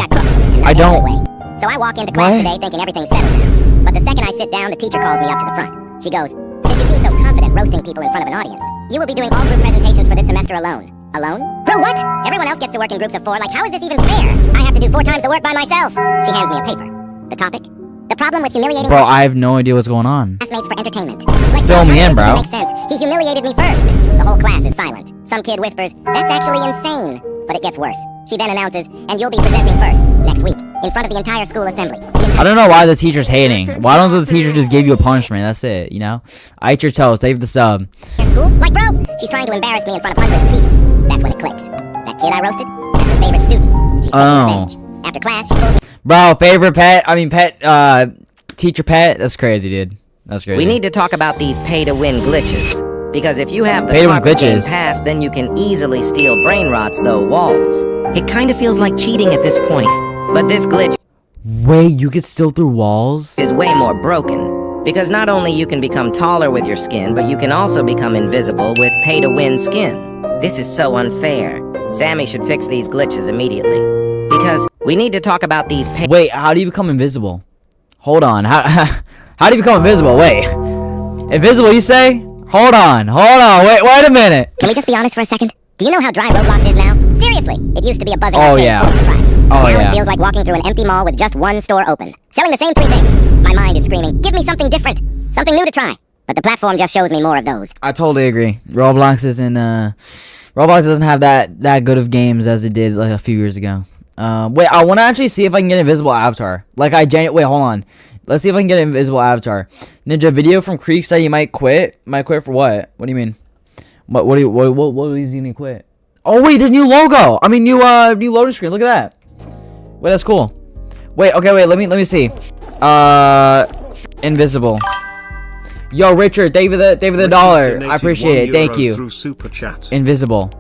I don't. So I walk into class today thinking everything's settled now. But the second I sit down, the teacher calls me up to the front. She goes, since you seem so confident roasting people in front of an audience, you will be doing all group presentations for this semester alone. Alone? Bro, what? Everyone else gets to work in groups of 4. Like, how is this even fair? I have to do 4 times the work by myself. She hands me a paper. The topic? The problem with humiliating... Bro, I have no idea what's going on. ...classmates for entertainment. Like, fill me in, bro. Makes sense. He humiliated me first. The whole class is silent. Some kid whispers, that's actually insane. But it gets worse. She then announces, and you'll be presenting first, next week, in front of the entire school assembly. I don't know why the teacher's hating. Why don't the teacher just give you a punishment? That's it, you know? I ate your toast. Save the sub. School? Like, bro, she's trying to embarrass me in front of hundreds of people. That's when it clicks. That kid I roasted, that's her favorite student. She's taking revenge. After class, she pulls me... Bro, favorite teacher pet? That's crazy, dude. That's crazy. We need to talk about these pay-to-win glitches. Because if you have the pay-to-win proper game glitches pass, then you can easily steal brain rots, though walls. It kind of feels like cheating at this point. But this glitch... Wait, you get still through walls? ...is way more broken. Because not only you can become taller with your skin, but you can also become invisible with pay-to-win skin. This is so unfair. Sammy should fix these glitches immediately. Because we need to talk about these Wait, how do you become invisible? Hold on. How do you become invisible? Wait. Invisible, you say? Hold on. Wait a minute. Can we just be honest for a second? Do you know how dry Roblox is now? Seriously, it used to be a buzzing Oh, arcade yeah. full of surprises. Oh, now yeah. it feels like walking through an empty mall with just one store open, selling the same 3 things. My mind is screaming, give me something different, something new to try. But the platform just shows me more of those. I totally agree. Roblox doesn't have that good of games as it did like a few years ago. Wait, I want to actually see if I can get invisible avatar. Like wait, hold on. Let's see if I can get an invisible avatar. Ninja, video from Creek said you might quit. Might quit for what? What do you mean? What is he gonna quit? Oh wait, there's new logo. I mean new loading screen. Look at that. Wait, that's cool. Wait, okay, wait. Let me see. Invisible. Yo, Richard, thank you for the dollar. I appreciate it. Thank you. Invisible.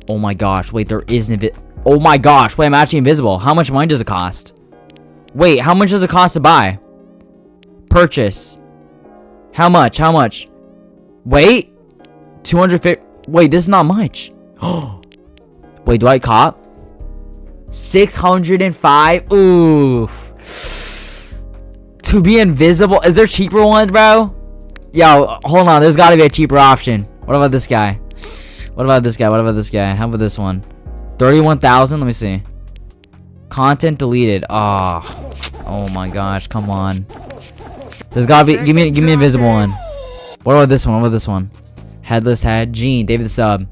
Oh my gosh. Wait, there is oh my gosh. Wait, I'm actually invisible. How much money does it cost? Wait, how much does it cost to buy? Purchase. How much? Wait. 250. Wait, this is not much. Wait, do I cop? 605. Oof. To be invisible. Is there cheaper ones, bro? Yo, hold on. There's got to be a cheaper option. What about this guy? How about this one? 31,000. Let me see. Content deleted. Oh my gosh. Come on. There's gotta be. Give me an invisible one. What about this one? What about this one? Headless head. Gene. David the sub.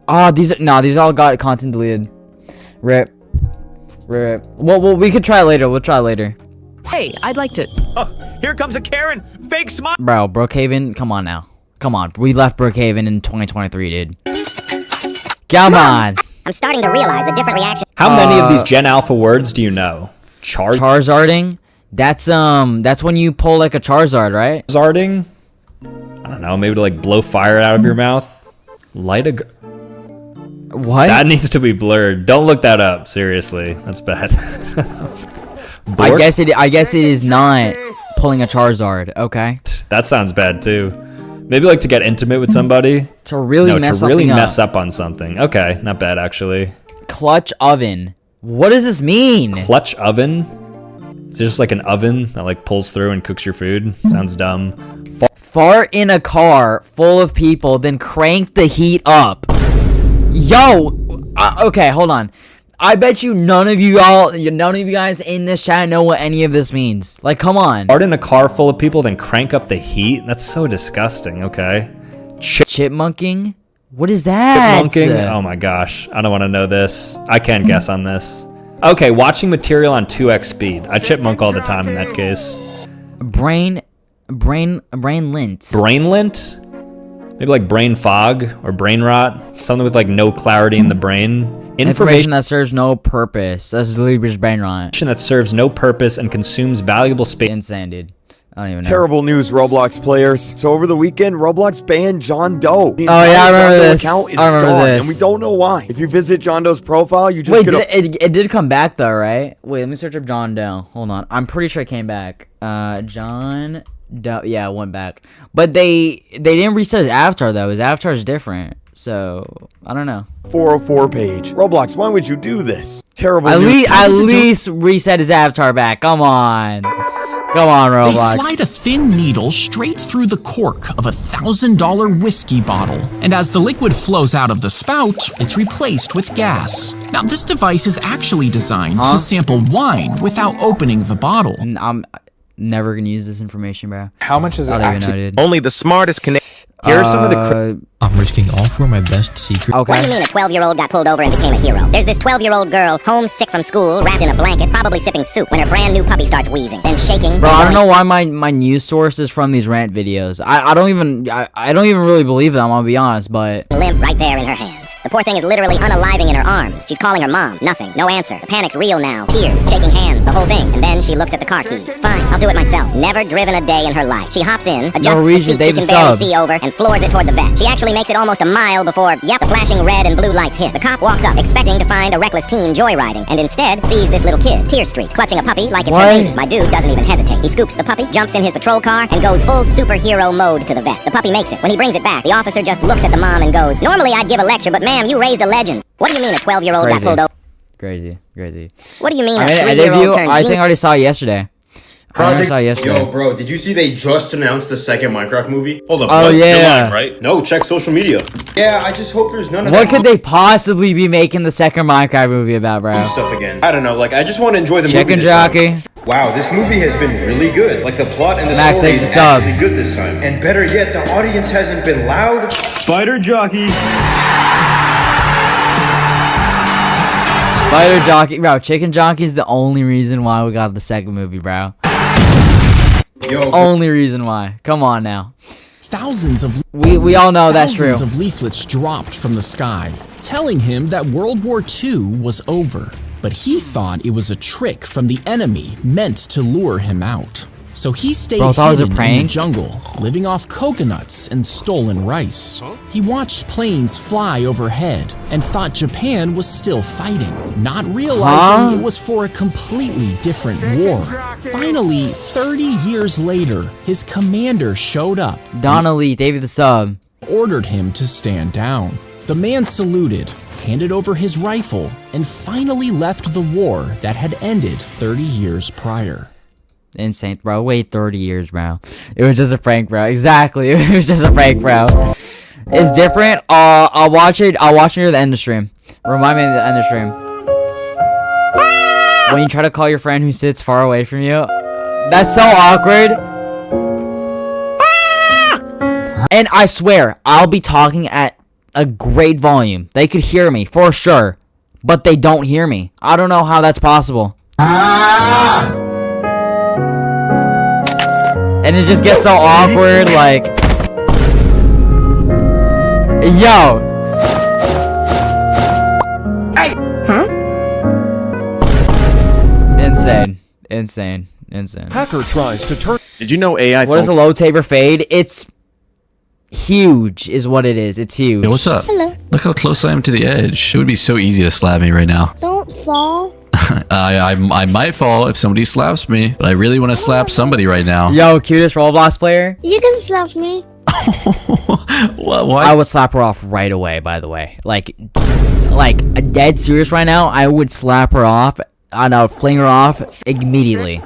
Oh, these all got content deleted. Rip. Well, we could try later. We'll try later. Hey, I'd like to. Oh, here comes a Karen. Fake smile. Bro, Brookhaven, come on now. Come on. We left Brookhaven in 2023, dude. Come on. I'm starting to realize the different reaction. How many of these Gen Alpha words do you know? Charizarding? That's when you pull like a Charizard, right? Charizarding? I don't know, maybe to like blow fire out of your mouth? Light a... What? That needs to be blurred. Don't look that up, seriously. That's bad. I guess it is not pulling a Charizard, okay? That sounds bad too. Maybe like to get intimate with somebody. To really mess up on something. Okay, not bad actually. Clutch oven. What does this mean? Clutch oven? It's just like an oven that like pulls through and cooks your food. Sounds dumb. Fart in a car full of people, then crank the heat up. Yo, okay, hold on. I bet you none of you guys in this chat know what any of this means. Like, come on. Fart in a car full of people, then crank up the heat? That's so disgusting, okay. Chipmunking? What is that? Chipmunking? Oh my gosh. I don't want to know this. I can't guess on this. Okay, watching material on 2x speed. I chipmunk all the time in that case. Brain lint. Brain lint? Maybe like brain fog or brain rot. Something with like no clarity in the brain. Information that serves no purpose. That's literally just brain rot. That serves no purpose and consumes valuable space. Insane, dude. I don't even know. Terrible news, Roblox players. So over the weekend, Roblox banned John Doe. The entire I remember John Doe this. Account is gone, and we don't know why. If you visit John Doe's profile, you just it did come back though, right? Wait, let me search up John Doe. Hold on. I'm pretty sure it came back. John Doe. Yeah, it went back. But they didn't reset his avatar though. His avatar is different. So I don't know. 404 page. Roblox, why would you do this? Terrible. At least reset his avatar back. Come on. Come on, Roblox. They slide a thin needle straight through the cork of a $1,000 whiskey bottle, and as the liquid flows out of the spout, it's replaced with gas. Now, this device is actually designed to sample wine without opening the bottle. I'm never gonna use this information, bro. How much is it actually? Only the smartest can... Here are some of the... I'm risking all for my best secret. Okay. What do you mean a 12-year-old got pulled over and became a hero? There's this 12-year-old girl, homesick from school, wrapped in a blanket, probably sipping soup, when her brand new puppy starts wheezing, then shaking. Bro, I don't know why my news source is from these rant videos. I don't even really believe them, I'll be honest, but... Limp right there in her hands. The poor thing is literally unaliving in her arms. She's calling her mom. Nothing. No answer. The panic's real now. Tears, shaking hands, the whole thing. And then she looks at the car keys. Fine, I'll do it myself. Never driven a day in her life. She hops in, adjusts the seat she can barely see over, and floors it toward the vet. She actually makes it almost a mile before, the flashing red and blue lights hit. The cop walks up, expecting to find a reckless teen joyriding, and instead sees this little kid, tear streaked, clutching a puppy like it's her baby. My dude doesn't even hesitate. He scoops the puppy, jumps in his patrol car, and goes full superhero mode to the vet. The puppy makes it. When he brings it back, the officer just looks at the mom and goes, "Normally I'd give a lecture, but ma'am, you raised a legend." What do you mean a 12-year-old got pulled over? Crazy. What do you mean a 3-year-old turned I think I already saw it yesterday. Yo, bro, did you see they just announced the second Minecraft movie? Hold up. Oh, what? yeah. You're lying, right? No, check social media. Yeah, I just hope there's none of that. What could they possibly be making the second Minecraft movie about, bro? Stuff again. I don't know. Like, I just want to enjoy the movie. Chicken jockey. Wow, this movie has been really good. Like, the plot and the Max, story is actually good this time. And better yet, the audience hasn't been loud. Spider jockey. Spider jockey, bro. Chicken jockey is the only reason why we got the second movie, bro. Only reason why. Come on now. Thousands of we all know that's true. Thousands of leaflets dropped from the sky, telling him that World War II was over. But he thought it was a trick from the enemy meant to lure him out. So he stayed hidden in the jungle, living off coconuts and stolen rice. He watched planes fly overhead and thought Japan was still fighting, not realizing it was for a completely different war. Finally, 30 years later, his commander showed up. Donnelly, David the Sub. Ordered him to stand down. The man saluted, handed over his rifle, and finally left the war that had ended 30 years prior. Insane, bro. Wait 30 years, bro. It was just a prank, bro. Exactly. It was just a prank, bro. It's different. I'll watch it near the end of stream. Remind me at the end of stream. When you try to call your friend who sits far away from you, That's so awkward. And I swear, I'll be talking at a great volume. They could hear me, for sure. But they don't hear me. I don't know how that's possible. And it just gets so awkward, like... Yo! Hey! Huh? Insane. Hacker tries to turn... Did you know AI... What is a low taper fade? It's... huge is what it is. It's huge. Yo, what's up? Hello. Look how close I am to the edge. It would be so easy to slap me right now. Don't fall. I might fall if somebody slaps me, but I really want to slap somebody right now. Yo, cutest Roblox player. You can slap me. What? I would slap her off right away, by the way. Like dead serious right now, I would slap her off. I know, fling her off immediately.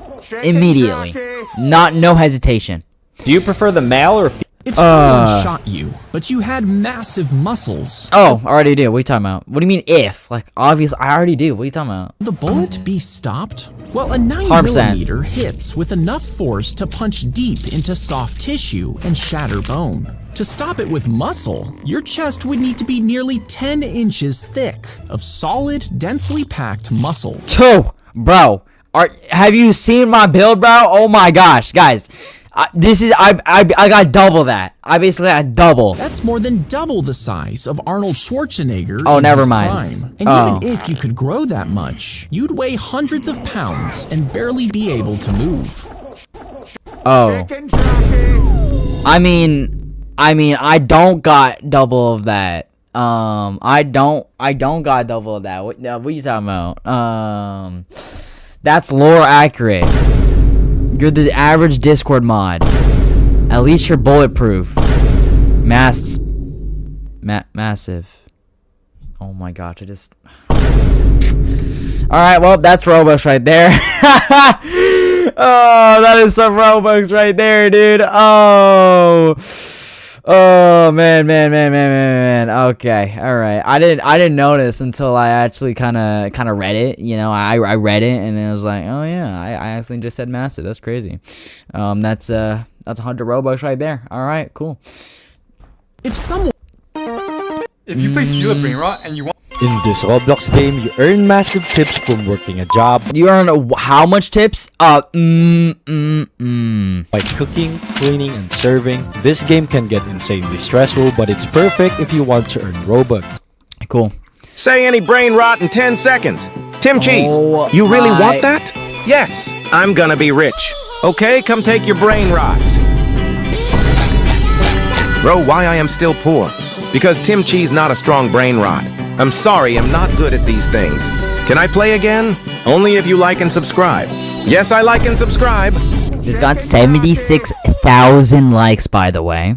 No hesitation. Do you prefer the male or female? If someone shot you, but you had massive muscles... Oh, I already do. What are you talking about? What do you mean if? Like, obviously, I already do. What are you talking about? The bullet be stopped? Well, a 9 100%. millimeter hits with enough force to punch deep into soft tissue and shatter bone. To stop it with muscle, your chest would need to be nearly 10 inches thick of solid, densely packed muscle. Bro, have you seen my build, bro? Oh my gosh, guys. I got double that. I basically got double. That's more than double the size of Arnold Schwarzenegger. Oh, in never his mind. Prime. And even if you could grow that much, you'd weigh hundreds of pounds and barely be able to move. Oh. I mean, I don't got double of that. I don't got double of that. What are you talking about? That's lore accurate. You're the average Discord mod. At least you're bulletproof. Massive. Oh my gosh, I just... Alright, well, that's Robux right there. Oh, that is some Robux right there, dude. Oh, man. Okay, alright. I didn't notice until I actually kind of read it. You know, I read it and then I was like, oh yeah, I actually just said massive. That's crazy. That's 100 Robux right there. Alright, cool. If you play Steal a Brain Rot and you want... In this Roblox game, you earn massive tips from working a job. You earn how much tips? By cooking, cleaning, and serving. This game can get insanely stressful, but it's perfect if you want to earn Robux. Cool. Say any brain rot in 10 seconds. Tim Cheese, you really want that? Yes, I'm gonna be rich. Okay, come take your brain rots. Bro, why I am still poor? Because Tim Cheese not a strong brain rot. I'm sorry, I'm not good at these things. Can I play again? Only if you like and subscribe. Yes, I like and subscribe. This got 76,000 likes, by the way.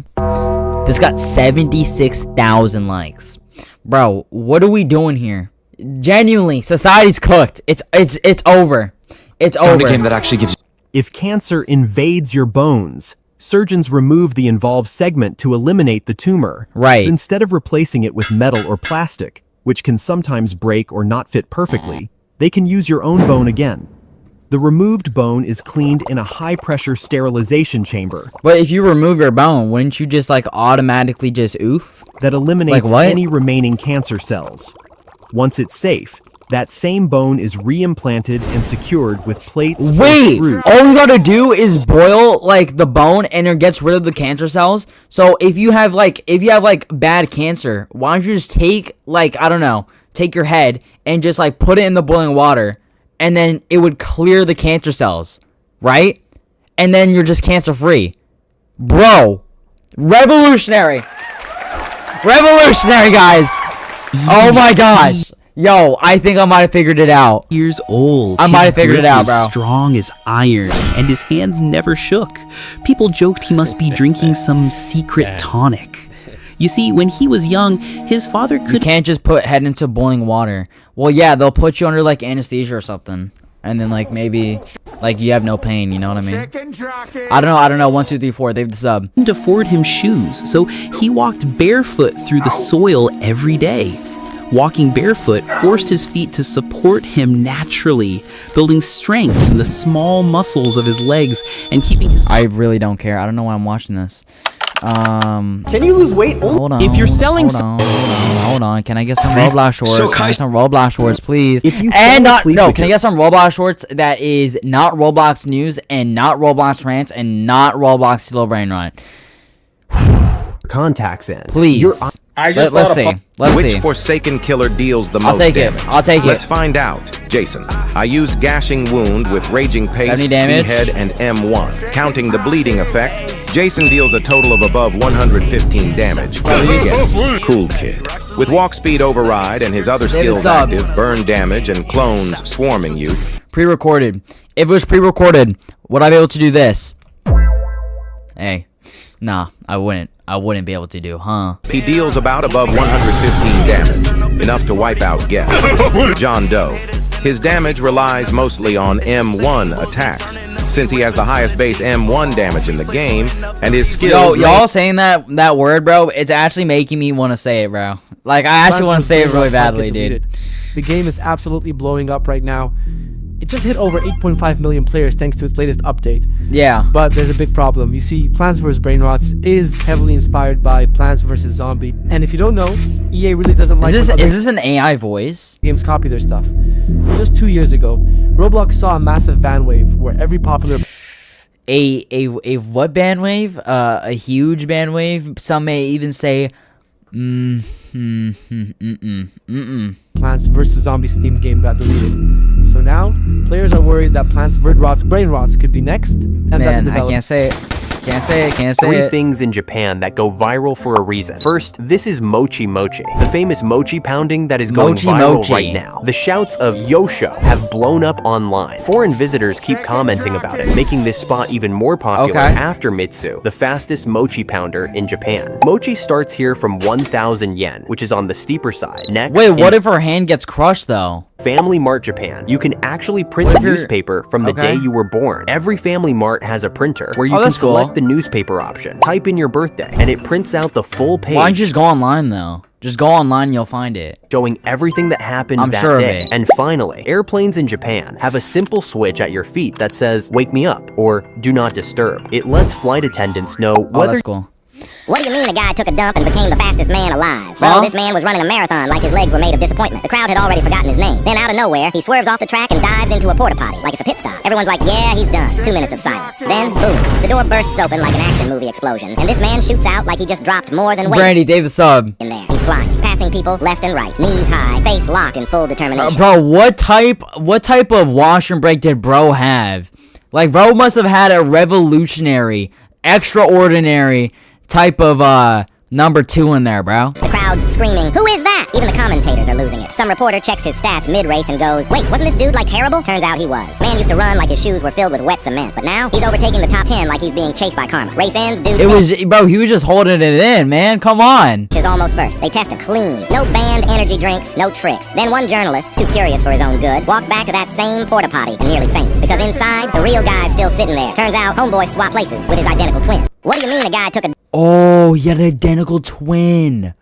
This got 76,000 likes. Bro, what are we doing here? Genuinely, society's cooked. It's over. It's over. A game that actually gives... If cancer invades your bones, surgeons remove the involved segment to eliminate the tumor. Right. Instead of replacing it with metal or plastic, which can sometimes break or not fit perfectly, they can use your own bone again. The removed bone is cleaned in a high-pressure sterilization chamber. But if you remove your bone, wouldn't you just like automatically just oof? That eliminates any remaining cancer cells. Once it's safe, that same bone is re-implanted and secured with plates. Wait, all you gotta do is boil like the bone and it gets rid of the cancer cells. So if you have like bad cancer, why don't you just take like, I don't know, take your head and just like put it in the boiling water and then it would clear the cancer cells, right? And then you're just cancer free. Bro, revolutionary, guys. Oh my gosh. Yo, I think I might have figured it out. Years old. I might have figured it out, bro. Strong as iron, and his hands never shook. People joked he must be drinking some secret tonic. You see, when he was young, his father could... You can't just put head into boiling water. Well, yeah, they'll put you under like anesthesia or something, and then like maybe like you have no pain. You know what I mean? I don't know. 1, 2, 3, 4. They've the sub. Couldn't afford him shoes, so he walked barefoot through the soil every day. Walking barefoot forced his feet to support him naturally, building strength in the small muscles of his legs and keeping his... I really don't care. I don't know why I'm watching this. Can you lose weight? Hold on. If you're selling hold on. Can I get some Roblox shorts? Can I get some Roblox shorts, please? If you and fall not asleep no, with can I your- get some Roblox shorts that is not Roblox news and not Roblox rants and not Roblox slow brain run? Contacts in. Please. Let's see. Which Forsaken killer deals the I'll most take it. damage? I'll take it. Let's find out. Jason, I used Gashing Wound with Raging Pace, 70 damage. Behead, and M1. Counting the bleeding effect, Jason deals a total of above 115 damage. Yes. Cool Kid. With Walk Speed Override and his other skills sub. active, burn damage, and clones swarming you. Pre-recorded. If it was pre-recorded, would I be able to do this? Hey. Nah, I wouldn't. I wouldn't be able to do, huh? He deals about above 115 damage, enough to wipe out Guess. John Doe. His damage relies mostly on M1 attacks, since he has the highest base M1 damage in the game, and his skills... Yo, y'all saying that word, bro, it's actually making me want to say it, bro. Like, I actually want to say it really badly, dude. The game is absolutely blowing up right now. It just hit over 8.5 million players thanks to its latest update. Yeah. But there's a big problem. You see, Plants vs. Brainrots is heavily inspired by Plants vs. Zombie. And if you don't know, EA really doesn't like... Is this an AI voice? Games copy their stuff. Just 2 years ago, Roblox saw a massive ban wave where every popular... A what ban wave? A huge ban wave? Some may even say... Plants vs. Zombies themed game got deleted. So now, players are worried that Plants vs. Brainrots could be next. And Man, I can't say it. Can't say it. Three things in Japan that go viral for a reason. First, this is mochi mochi, the famous mochi pounding that is going viral right now. The shouts of Yosho have blown up online. Foreign visitors keep commenting about it, making this spot even more popular after Mitsu, the fastest mochi pounder in Japan. Mochi starts here from 1,000 yen, which is on the steeper side. Next, wait, what if her hand gets crushed though? Family Mart Japan, you can actually print the newspaper from the day you were born. Every Family Mart has a printer where you can select the newspaper option, type in your birthday, and it prints out the full page. Why don't you just go online though? Just go online and you'll find it. Showing everything that happened that day. And finally, airplanes in Japan have a simple switch at your feet that says, wake me up, or do not disturb. It lets flight attendants know whether... that's cool. What do you mean a guy took a dump and became the fastest man alive? Bro, this man was running a marathon like his legs were made of disappointment. The crowd had already forgotten his name. Then out of nowhere, he swerves off the track and dives into a porta potty like it's a pit stop. Everyone's like, yeah, he's done. 2 minutes of silence. Then, boom, the door bursts open like an action movie explosion, and this man shoots out like he just dropped more than weight. Brandy, Dave the sub. In there, he's flying, passing people left and right, knees high, face locked in full determination. Bro, what type of wash and break did bro have? Like, bro must have had a revolutionary, extraordinary type of number 2 in there, bro. The crowd's screaming, who is that? Even the commentators are losing it. Some reporter checks his stats mid-race and goes, wait, wasn't this dude like terrible? Turns out he was. Man used to run like his shoes were filled with wet cement, but now he's overtaking the top 10 like he's being chased by karma. Race ends, dude. Bro, he was just holding it in, man. Come on. Is almost first. They test him clean. No banned energy drinks, no tricks. Then one journalist, too curious for his own good, walks back to that same porta potty and nearly faints because inside, the real guy's still sitting there. Turns out, homeboy swapped places with his identical twin. What do you mean a guy took a... Oh, you had an identical twin.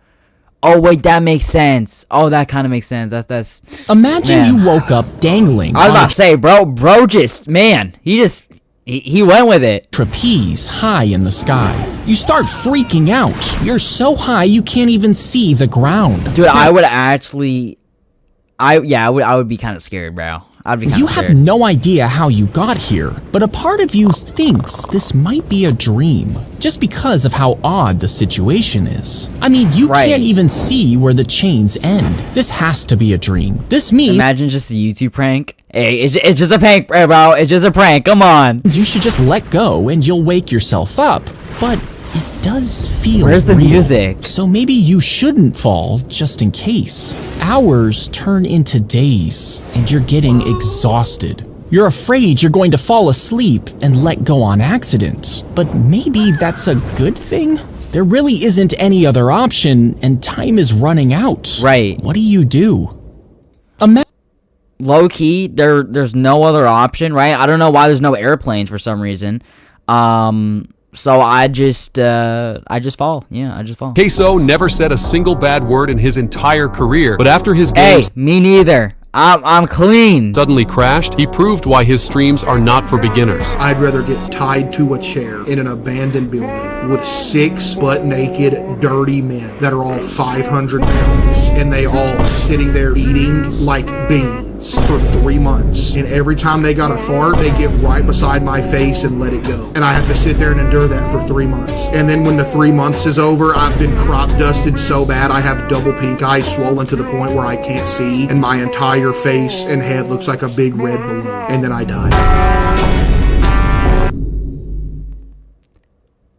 Oh, wait, that makes sense. Oh, that kind of makes sense. That's... Imagine you woke up dangling. I was about to say, bro just, man, he went with it. Trapeze high in the sky. You start freaking out. You're so high you can't even see the ground. Dude, I would actually... I would be kind of scared, bro. I'd be kind of scared. You have no idea how you got here, but a part of you thinks this might be a dream, just because of how odd the situation is. I mean, you can't even see where the chains end. This has to be a dream. Imagine just a YouTube prank. Hey, it's just a prank, bro. It's just a prank. Come on. You should just let go and you'll wake yourself up. But it does feel Where's the real. music? So maybe you shouldn't fall just in case. Hours turn into days and you're getting exhausted. You're afraid you're going to fall asleep and let go on accident. But maybe that's a good thing? There really isn't any other option and time is running out. Right. What do you do? Low key, there's no other option, right? I don't know why there's no airplanes for some reason. So I just fall. Yeah, I just fall. Queso never said a single bad word in his entire career, but after his Hey, games me neither. I'm clean. suddenly crashed, he proved why his streams are not for beginners. I'd rather get tied to a chair in an abandoned building with 6 butt-naked, dirty men that are all 500 pounds, and they all sitting there eating like beans for 3 months. And every time they got a fart, they get right beside my face and let it go. And I have to sit there and endure that for 3 months. And then when the 3 months is over, I've been crop dusted so bad I have double pink eyes swollen to the point where I can't see, and my entire face and head looks like a big red balloon. And then I die.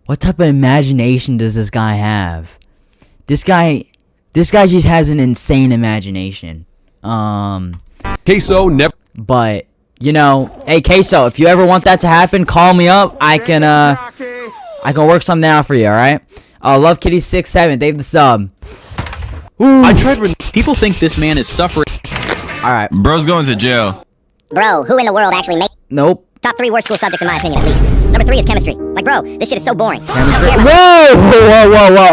What type of imagination does this guy have? This guy just has an insane imagination. Queso never. But you know, hey Queso, if you ever want that to happen, call me up. I can work something out for you. All right. Love Kitty 67. Dave the sub. Ooh. I tried. People think this man is suffering. All right. Bro's going to jail. Bro, who in the world actually made? Nope. Top 3 worst school subjects in my opinion, at least. Number 3 is chemistry. Like, bro, this shit is so boring. Whoa,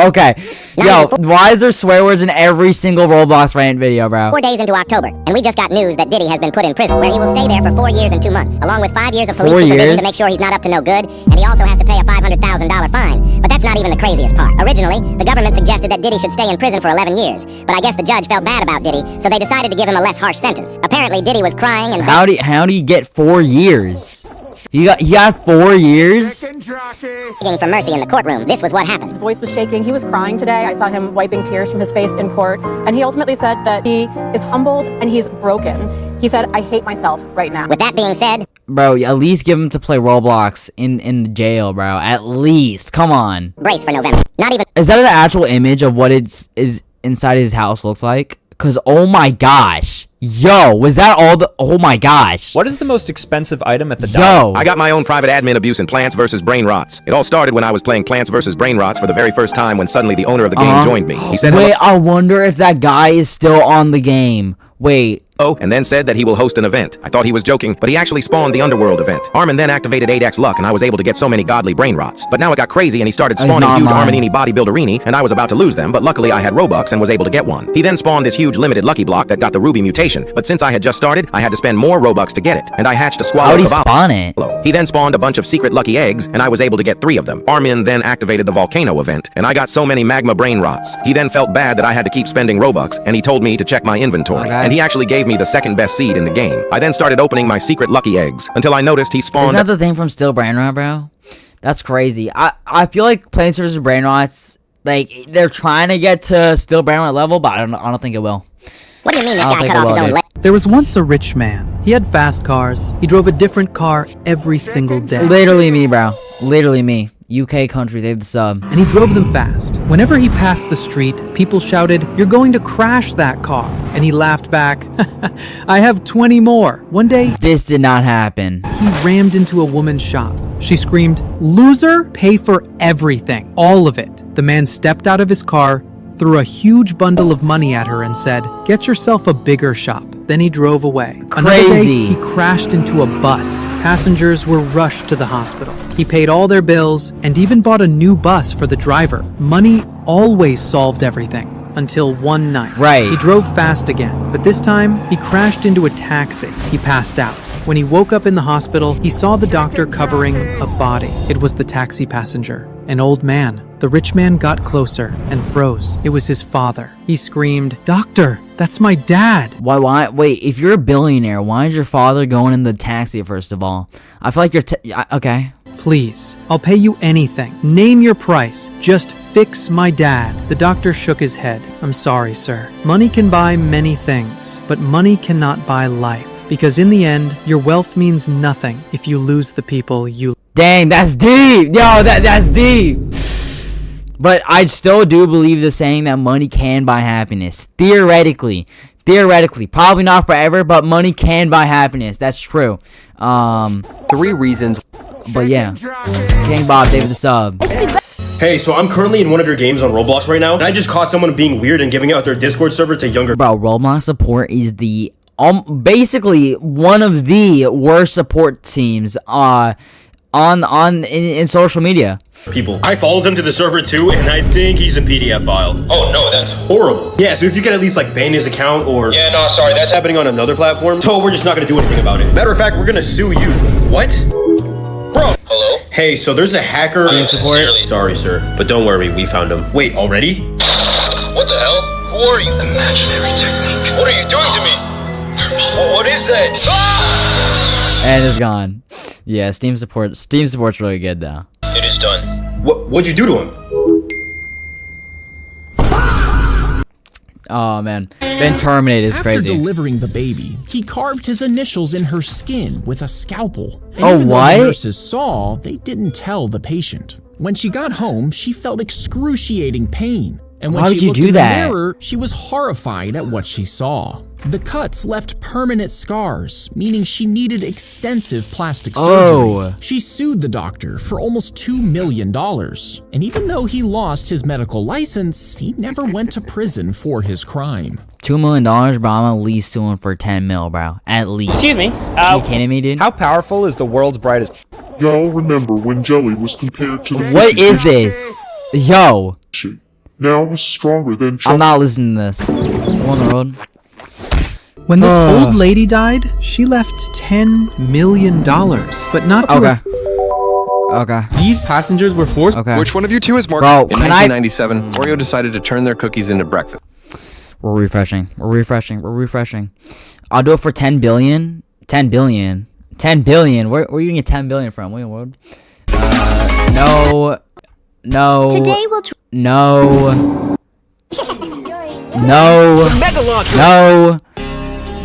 okay. Yo, why is there swear words in every single Roblox rant video, bro? 4 days into October, and we just got news that Diddy has been put in prison, where he will stay there for 4 years and 2 months, along with 5 years of police supervision to make sure he's not up to no good, and he also has to pay a $500,000 fine. But that's not even the craziest part. Originally, the government suggested that Diddy should stay in prison for 11 years, but I guess the judge felt bad about Diddy, so they decided to give him a less harsh sentence. Apparently, Diddy was crying and how do you get 4 years? He got 4 years? begging for mercy in the courtroom. This was what happened. His voice was shaking. He was crying today. I saw him wiping tears from his face in court. And he ultimately said that he is humbled and he's broken. He said, I hate myself right now. With that being said... Bro, at least give him to play Roblox in the jail, bro. At least. Come on. Brace for November. Not even... Is that an actual image of what is inside his house looks like? Because, oh my gosh. Yo, was that all the... Oh my gosh. What is the most expensive item at the Yo. I got my own private admin abuse in Plants vs. Brain Rots. It all started when I was playing Plants vs. Brain Rots for the very first time when suddenly the owner of the game joined me. He said... Wait, I wonder if that guy is still on the game. Wait. Oh, and then said that he will host an event. I thought he was joking, but he actually spawned the Underworld event. Armin then activated 8x luck, and I was able to get so many godly brain rots. But now it got crazy, and he started spawning huge Arminini bodybuilderini, and I was about to lose them, but luckily I had Robux and was able to get one. He then spawned this huge limited lucky block that got the ruby mutation, but since I had just started, I had to spend more Robux to get it, and I hatched a squad. How'd he spawn it? He then spawned a bunch of secret lucky eggs, and I was able to get 3 of them. Armin then activated the volcano event, and I got so many magma brain rots. He then felt bad that I had to keep spending Robux, and he told me to check my inventory, and he actually gave me the second best seed in the game. I then started opening my secret lucky eggs until I noticed he spawned. Isn't that the thing from Still Brain Rot, bro? That's crazy. I feel like Plants vs. Brain Rots, like they're trying to get to Still Brain Rot level, but I don't think it will. What do you mean this guy cut off his own leg? There was once a rich man. He had fast cars. He drove a different car every single day. Literally me, bro. Literally me. UK country, they have the sub. And he drove them fast. Whenever he passed the street, people shouted, "You're going to crash that car." And he laughed back, "I have 20 more." One day, this did not happen. He rammed into a woman's shop. She screamed, "Loser, pay for everything, all of it." The man stepped out of his car, threw a huge bundle of money at her and said, "Get yourself a bigger shop." Then he drove away. Crazy. Another day, he crashed into a bus. Passengers were rushed to the hospital. He paid all their bills and even bought a new bus for the driver. Money always solved everything. Until one night. Right. He drove fast again, but this time, he crashed into a taxi. He passed out. When he woke up in the hospital, he saw the doctor covering a body. It was the taxi passenger, an old man. The rich man got closer and froze. It was his father. He screamed, "Doctor, that's my dad." Why? Wait, if you're a billionaire, why is your father going in the taxi, first of all? I feel like you're... okay. "Please, I'll pay you anything. Name your price. Just fix my dad." The doctor shook his head. "I'm sorry, sir. Money can buy many things, but money cannot buy life. Because in the end, your wealth means nothing if you lose the people you..." Dang, that's deep! Yo, that's deep! But I still do believe the saying that money can buy happiness. Theoretically. Probably not forever, but money can buy happiness. That's true. 3 reasons. But yeah. King Bob, David the sub. Hey, so I'm currently in one of your games on Roblox right now, and I just caught someone being weird and giving out their Discord server to younger... Bro, Roblox support is the... basically one of the worst support teams on in social media. People. I followed him to the server too, and I think he's a PDF file. Oh no, that's horrible. Yeah, so if you could at least like ban his account or... Yeah, no, sorry, that's happening on another platform. So we're just not gonna do anything about it. Matter of fact, we're gonna sue you. What? Bro. Hello? Hey, so there's a hacker... Sincerely. Sorry, sir, but don't worry, we found him. Wait, already? What the hell? Who are you? Imaginary technique. What are you doing to me? What is that? And it's gone. Yeah, Steam support's really good though. It is done. What'd you do to him? Oh man, been terminated is crazy. After delivering the baby, he carved his initials in her skin with a scalpel. And oh, even what? Though the nurses saw, they didn't tell the patient. When she got home, she felt excruciating pain. And when Why she would you looked do in that? the mirror, she was horrified at what she saw. The cuts left permanent scars, meaning she needed extensive plastic surgery. She sued the doctor for almost $2 million. And even though he lost his medical license, he never went to prison for his crime. $2 million, bro. I'm at least suing for 10 mil, bro. At least. Excuse me. Are you kidding me, dude? How powerful is the world's brightest? Y'all remember when Jelly was compared to the... What is this? Yo. Now it was stronger than... I'm not listening to this. I'm on the road. When this old lady died, she left $10 million, but not to her. Okay. These passengers were forced... Okay. Which one of you two is more... Bro, in 1997, Oreo decided to turn their cookies into breakfast. We're refreshing. I'll do it for 10 billion. 10 billion. 10 billion. Where are you gonna get 10 billion from? Wait, what? No. Today we'll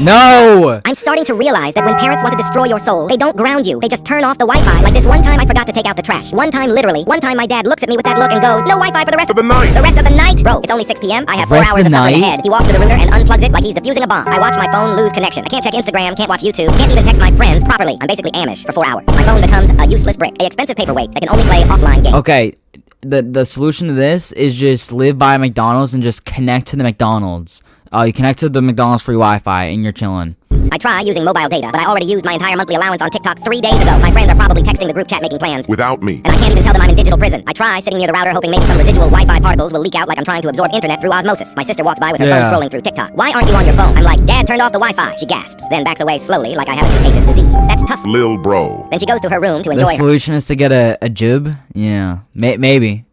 No. I'm starting to realize that when parents want to destroy your soul, they don't ground you. They just turn off the Wi-Fi. Like this one time I forgot to take out the trash. One time my dad looks at me with that look and goes, "No Wi-Fi for the rest of the night." The rest of the night? Bro, it's only 6 p.m. I have 4 hours of suffering ahead. He walks to the router and unplugs it like he's defusing a bomb. I watch my phone lose connection. I can't check Instagram, can't watch YouTube, can't even text my friends properly. I'm basically Amish for 4 hours. My phone becomes a useless brick, a expensive paperweight that can only play offline games. Okay. The solution to this is just live by McDonald's and just connect to the McDonald's. You connect to the McDonald's free Wi-Fi and you're chilling. I try using mobile data, but I already used my entire monthly allowance on TikTok 3 days ago. My friends are probably texting the group chat making plans. Without me. And I can't even tell them I'm in digital prison. I try sitting near the router hoping maybe some residual Wi-Fi particles will leak out like I'm trying to absorb internet through osmosis. My sister walks by with her phone scrolling through TikTok. "Why aren't you on your phone?" I'm like, "Dad turned off the Wi-Fi." She gasps, then backs away slowly like I have a contagious disease. That's tough. Lil bro. Then she goes to her room to enjoy The solution is to get a jib? Yeah. Maybe.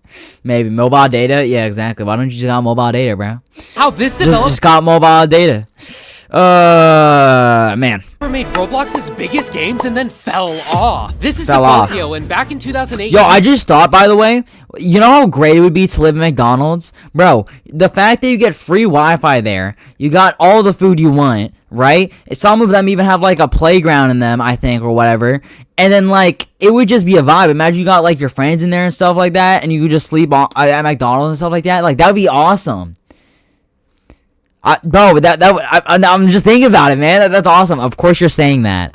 Mobile data? Yeah, exactly. Why don't you just got mobile data, bro? How this developed? Just got mobile data. Man. Made Roblox's biggest games and then fell off. This is Fell off. Defaultio, and back in 2008. Yo, I just thought, by the way, you know how great it would be to live in McDonald's? Bro, the fact that you get free Wi-Fi there, you got all the food you want, right? Some of them even have, like, a playground in them, I think, or whatever. And then, like, it would just be a vibe. Imagine you got, like, your friends in there and stuff like that, and you could just sleep at McDonald's and stuff like that. Like, that would be awesome. Bro, I'm just thinking about it, man. That's awesome. Of course you're saying that.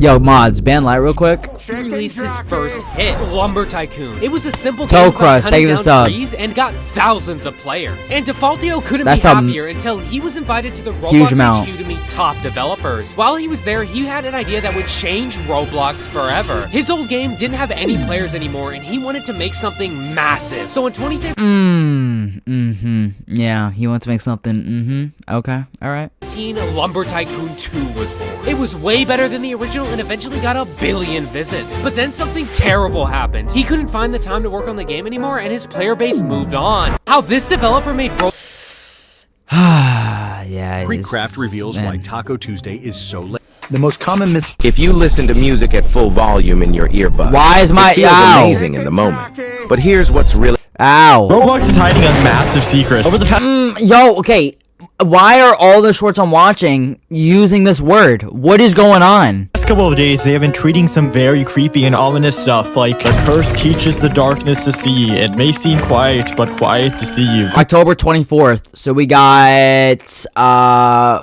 Yo, mods, ban light real quick. He released his first hit, Lumber Tycoon. It was a simple Toe game Crust, about cutting thank you for down the sub. trees and got thousands of players. And Defaultio couldn't That's be a happier until he was invited to the huge Roblox amount. HQ to meet top developers. While he was there, he had an idea that would change Roblox forever. His old game didn't have any players anymore, and he wanted to make something massive. So in 2015, Yeah, he wants to make something. Okay, alright. Lumber Tycoon 2 was born. It was way better than the original and eventually got 1 billion visits. But then something terrible happened. He couldn't find the time to work on the game anymore and his player base moved on. How this developer made Yeah, Creekcraft reveals why Taco Tuesday is so late. The most common if you listen to music at full volume in your earbuds, why is my it feels amazing in the moment. But here's what's really Roblox is hiding a massive secret. Over the past yo, okay. Why are all the shorts I'm watching using this word? What is going on? Last couple of days, they have been treating some very creepy and ominous stuff, like the curse teaches the darkness to see. It may seem quiet, but quiet deceives. October 24th. So we got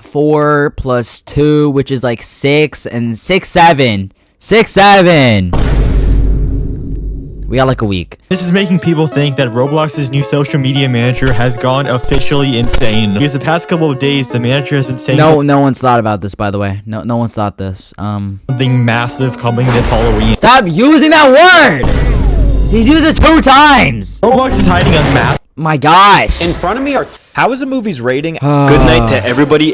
4 plus 2, which is like 6, and 6, 7. 6, 7. We got like a week. This is making people think that Roblox's new social media manager has gone officially insane. Because the past couple of days, the manager has been saying no one's thought about this, by the way. No one's thought this. Something massive coming this Halloween. Stop using that word! He's used it 2 times! Roblox is hiding a massive... My gosh. In front of me are... How is the movie's rating? Good night to everybody.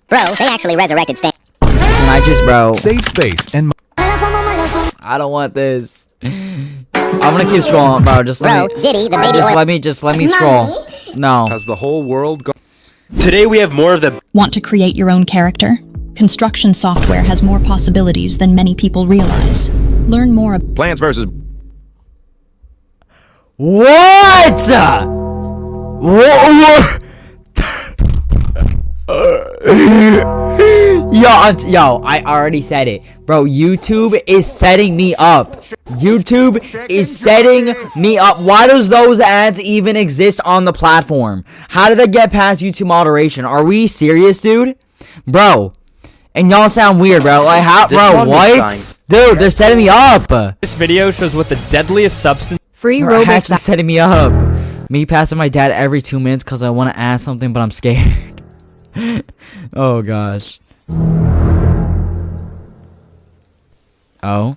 Bro, they actually resurrected Stan. Can I just, bro? Save space and... I don't want this. I'm gonna keep scrolling, bro. Just let me... Diddy, the baby Just let me scroll. No. Has the whole world gone? Today we have more of the... Want to create your own character? Construction software has more possibilities than many people realize. Learn more. Plants vs. What? What? Yo, I already said it. Bro, YouTube is setting me up. YouTube is setting me up. Why does those ads even exist on the platform? How did they get past YouTube moderation? Are we serious, dude? Bro. And y'all sound weird, bro. Like, how, bro, what? Dude, they're setting me up. This video shows what the deadliest substance... Free Robux Robux. actually setting me up. Me passing my dad every 2 minutes because I want to ask something, but I'm scared. Oh, gosh. Oh.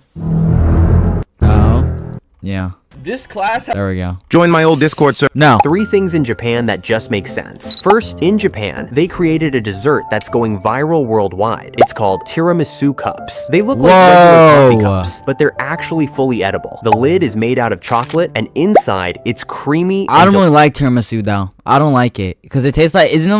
Yeah. This class... There we go. Join my old Discord server. No. 3 things in Japan that just make sense. First, in Japan, they created a dessert that's going viral worldwide. It's called tiramisu cups. They look like regular coffee cups, but they're actually fully edible. The lid is made out of chocolate, and inside, it's creamy. I don't really like tiramisu, though. I don't like it because it tastes like, isn't it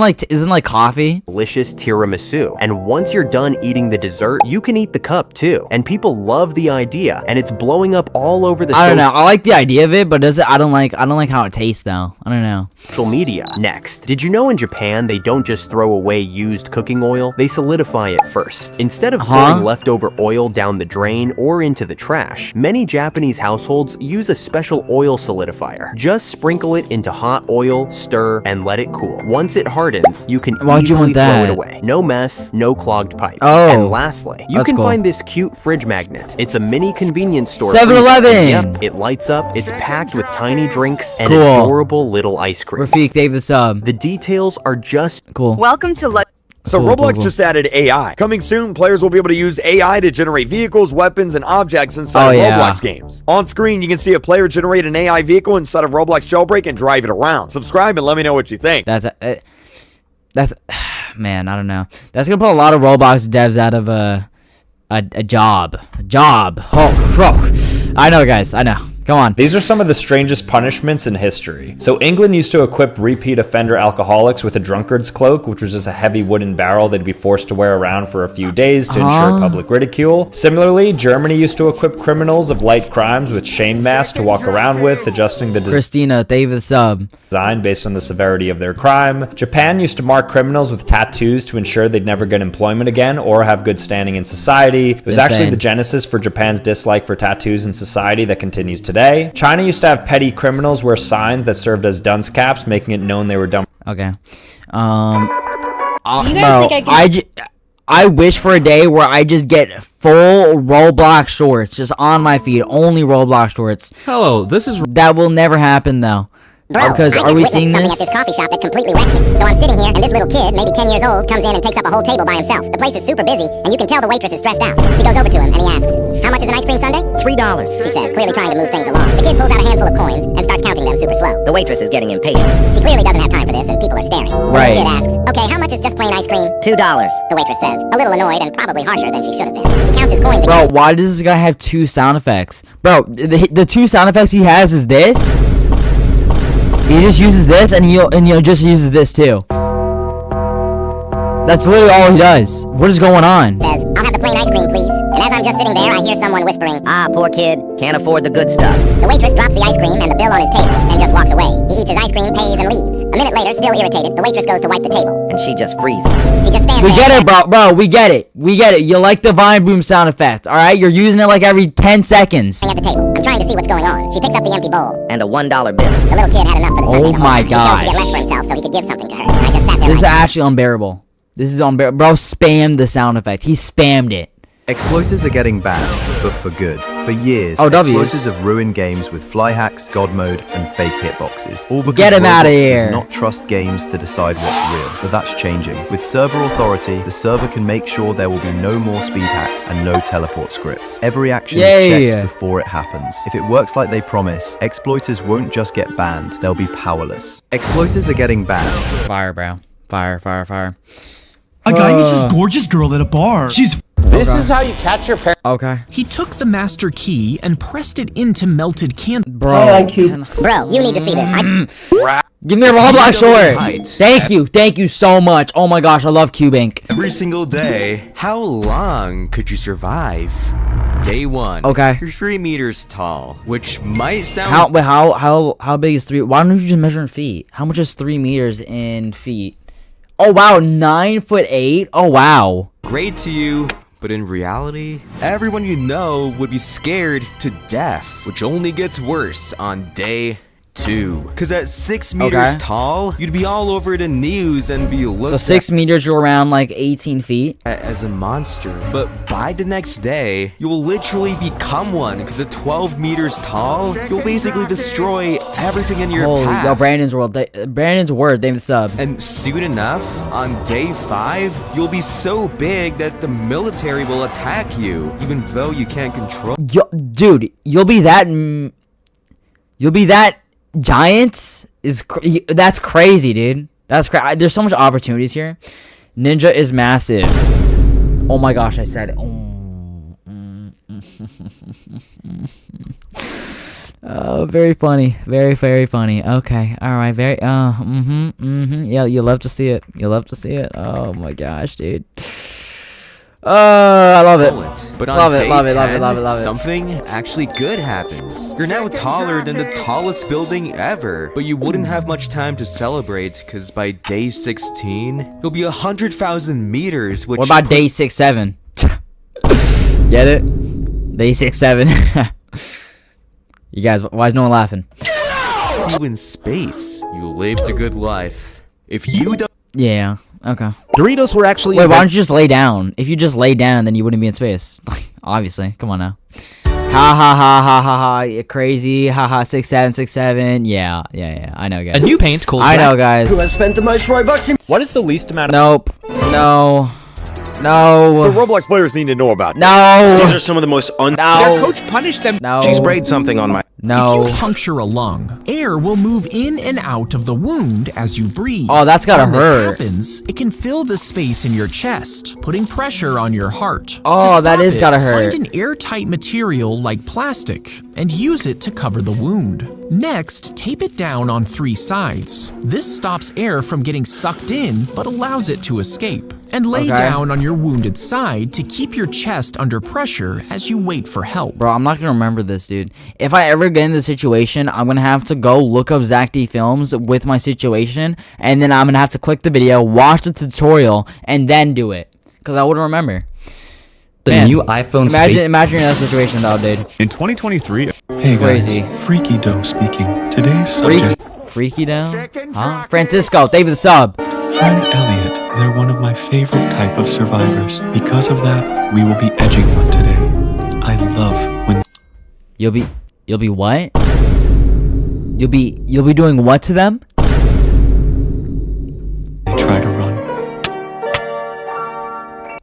like coffee? Delicious tiramisu. And once you're done eating the dessert, you can eat the cup too. And people love the idea, and it's blowing up all over the I don't know. I like the idea of it, but I don't like how it tastes though. I don't know. Social media. Next, did you know in Japan they don't just throw away used cooking oil? They solidify it first. Instead of throwing leftover oil down the drain or into the trash, many Japanese households use a special oil solidifier. Just sprinkle it into hot oil, stir, and let it cool. Once it hardens, you can easily throw it away. No mess, no clogged pipes. And lastly, you can find this cute fridge magnet. It's a mini convenience store. 7-Eleven! Yep, it lights up, it's packed with tiny drinks and adorable little ice creams. Rafik, Dave the sub. The details are just cool. Welcome to So Roblox just added AI. Coming soon, players will be able to use AI to generate vehicles, weapons, and objects inside Roblox games. On screen, you can see a player generate an AI vehicle inside of Roblox Jailbreak and drive it around. Subscribe and let me know what you think. That's man, I don't know. That's gonna put a lot of Roblox devs out of a job. Oh, I know, guys. I know. Come on. These are some of the strangest punishments in history. So England used to equip repeat offender alcoholics with a drunkard's cloak, which was just a heavy wooden barrel they'd be forced to wear around for a few days to ensure public ridicule. Similarly, Germany used to equip criminals of light crimes with shame masks to walk around with, adjusting the Christina, David sub design based on the severity of their crime. Japan used to mark criminals with tattoos to ensure they'd never get employment again or have good standing in society. It was actually the genesis for Japan's dislike for tattoos in society that continues today. China used to have petty criminals wear signs that served as dunce caps, making it known they were dumb. Okay. I wish for a day where I just get full Roblox shorts just on my feed, only Roblox shorts. Hello, this is... That will never happen though. Bro, because are we seeing something at this coffee shop that completely wrecked me. So I'm sitting here, and this little kid, maybe 10 years old, comes in and takes up a whole table by himself. The place is super busy, and you can tell the waitress is stressed out. She goes over to him, and he asks, "How much is an ice cream sundae?" $3, she says, clearly trying to move things along. The kid pulls out a handful of coins and starts counting them super slow. The waitress is getting impatient. She clearly doesn't have time for this, and people are staring. Right. The kid asks, "Okay, how much is just plain ice cream?" $2, the waitress says, a little annoyed and probably harsher than she should have been. He counts his coins again. Bro, why does this guy have 2 sound effects? Bro, the 2 sound effects he has is this. He just uses this, and he'll just uses this too. That's literally all he does. What is going on? Says, "I'll have the plain ice cream, please." And as I'm just sitting there, I hear someone whispering, "Ah, poor kid, can't afford the good stuff." The waitress drops the ice cream and the bill on his table and just walks away. He eats his ice cream, pays, and leaves. A minute later, still irritated, the waitress goes to wipe the table. And she just freezes. She just stands there. We get it, bro. We get it. You like the Vine Boom sound effect, alright? You're using it like every 10 seconds. At the table. I'm trying to see what's going on. She picks up the empty bowl. And a $1 bill. The little kid had enough for the Sunday. Oh my gosh. He chose to get less for himself so he could give something to her. I just sat there. This is actually unbearable. This is unbearable. Bro, spammed the sound effect. He spammed it. Exploiters are getting bad, but for good. For years, exploiters have ruined games with fly hacks, god mode, and fake hitboxes. All because Get him out of Roblox here. does not trust games to decide what's real. But that's changing. With server authority, the server can make sure there will be no more speed hacks and no teleport scripts. Every action is checked before it happens. If it works like they promise, exploiters won't just get banned, they'll be powerless. Exploiters are getting banned. Fire, bro. Fire, fire, fire. A guy meets this gorgeous girl at a bar. She's... This is how you catch your parents. Okay. He took the master key and pressed it into melted can. Bro. Bro, you need to see this. Give me a Roblox short. Thank you so much. Oh my gosh, I love Cubank. Every single day. How long could you survive? Day 1. Okay. You're 3 meters tall, which might sound... How big is 3? Why don't you just measure in feet? How much is 3 meters in feet? Oh wow, 9'8". Oh wow. great to you, but in reality, everyone you know would be scared to death, which only gets worse on day 2. Cause at 6 meters tall, you'd be all over the news and be looked So 6 meters, you're around like 18 feet? As a monster. But by the next day, you'll literally become one, because at 12 meters tall, you'll basically destroy everything in your path. Yo, Brandon's word, David sub. And soon enough, on day 5, you'll be so big that the military will attack you, even though you can't control. Yo, dude, you'll be that giant that's crazy, dude. That's crazy. There's so much opportunities here. Ninja is massive. Oh my gosh, I said it. Oh, very funny. Very, very funny. Okay. All right. Very, yeah, you love to see it. You love to see it. Oh my gosh, dude. I love it. But on love day it, love it, 10, love it. something actually good happens. You're now taller than the tallest building ever, but you wouldn't have much time to celebrate, because by day 16, you'll be 100,000 meters, which... What about day 6, 7? Get it? Day 6, 7. You guys, why is no one laughing? See you in space. You lived a good life. If you don't... Yeah. Okay. Doritos were actually... Wait, why don't you just lay down? If you just lay down, then you wouldn't be in space. Obviously. Come on now. Ha ha ha ha ha ha. You're crazy. Ha ha. 6, 7, 6, 7. Yeah. I know, guys. A new paint called I know, guys. Who has spent the most Robux in... What is the least amount of... Nope. No. No. So Roblox players need to know about No. These are some of the most Their coach punished them. No. She sprayed something on my... No. If you puncture a lung, air will move in and out of the wound as you breathe. Oh, that's gotta when hurt. This happens, it can fill the space in your chest, putting pressure on your heart. Oh, To that stop is it, gotta hurt. Find an airtight material like plastic and use it to cover the wound. Next, tape it down on 3 sides. This stops air from getting sucked in, but allows it to escape. And lay down on your wounded side to keep your chest under pressure as you wait for help. Bro, I'm not gonna remember this, dude. If I ever get in this situation, I'm gonna have to go look up Zach D Films with my situation, and then I'm gonna have to click the video, watch the tutorial, and then do it, because I wouldn't remember. The new iPhone's imagine you're in that situation though, dude. In 2023, hey Crazy. guys, Freaky Doe speaking. Today's subject. Freaky Doe? Huh? Francisco, David the sub. Friend Elliot, they're one of my favorite type of survivors. Because of that, we will be edging one today. I love when You'll be what? You'll be doing what to them? they try to run.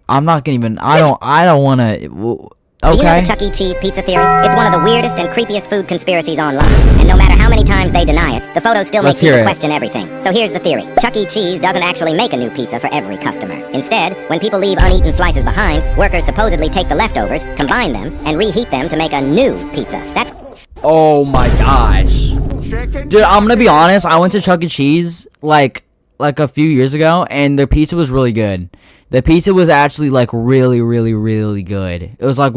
I'm not gonna even. I don't wanna. Do you know the Chuck E. Cheese pizza theory? It's one of the weirdest and creepiest food conspiracies online. And no matter how many times they deny it, the photos still make people question everything. So here's the theory. Chuck E. Cheese doesn't actually make a new pizza for every customer. Instead, when people leave uneaten slices behind, workers supposedly take the leftovers, combine them, and reheat them to make a new pizza. That's... Oh my gosh. Dude, I'm gonna be honest. I went to Chuck E. Cheese like a few years ago, and their pizza was really good. The pizza was actually like really, really, really good. It was like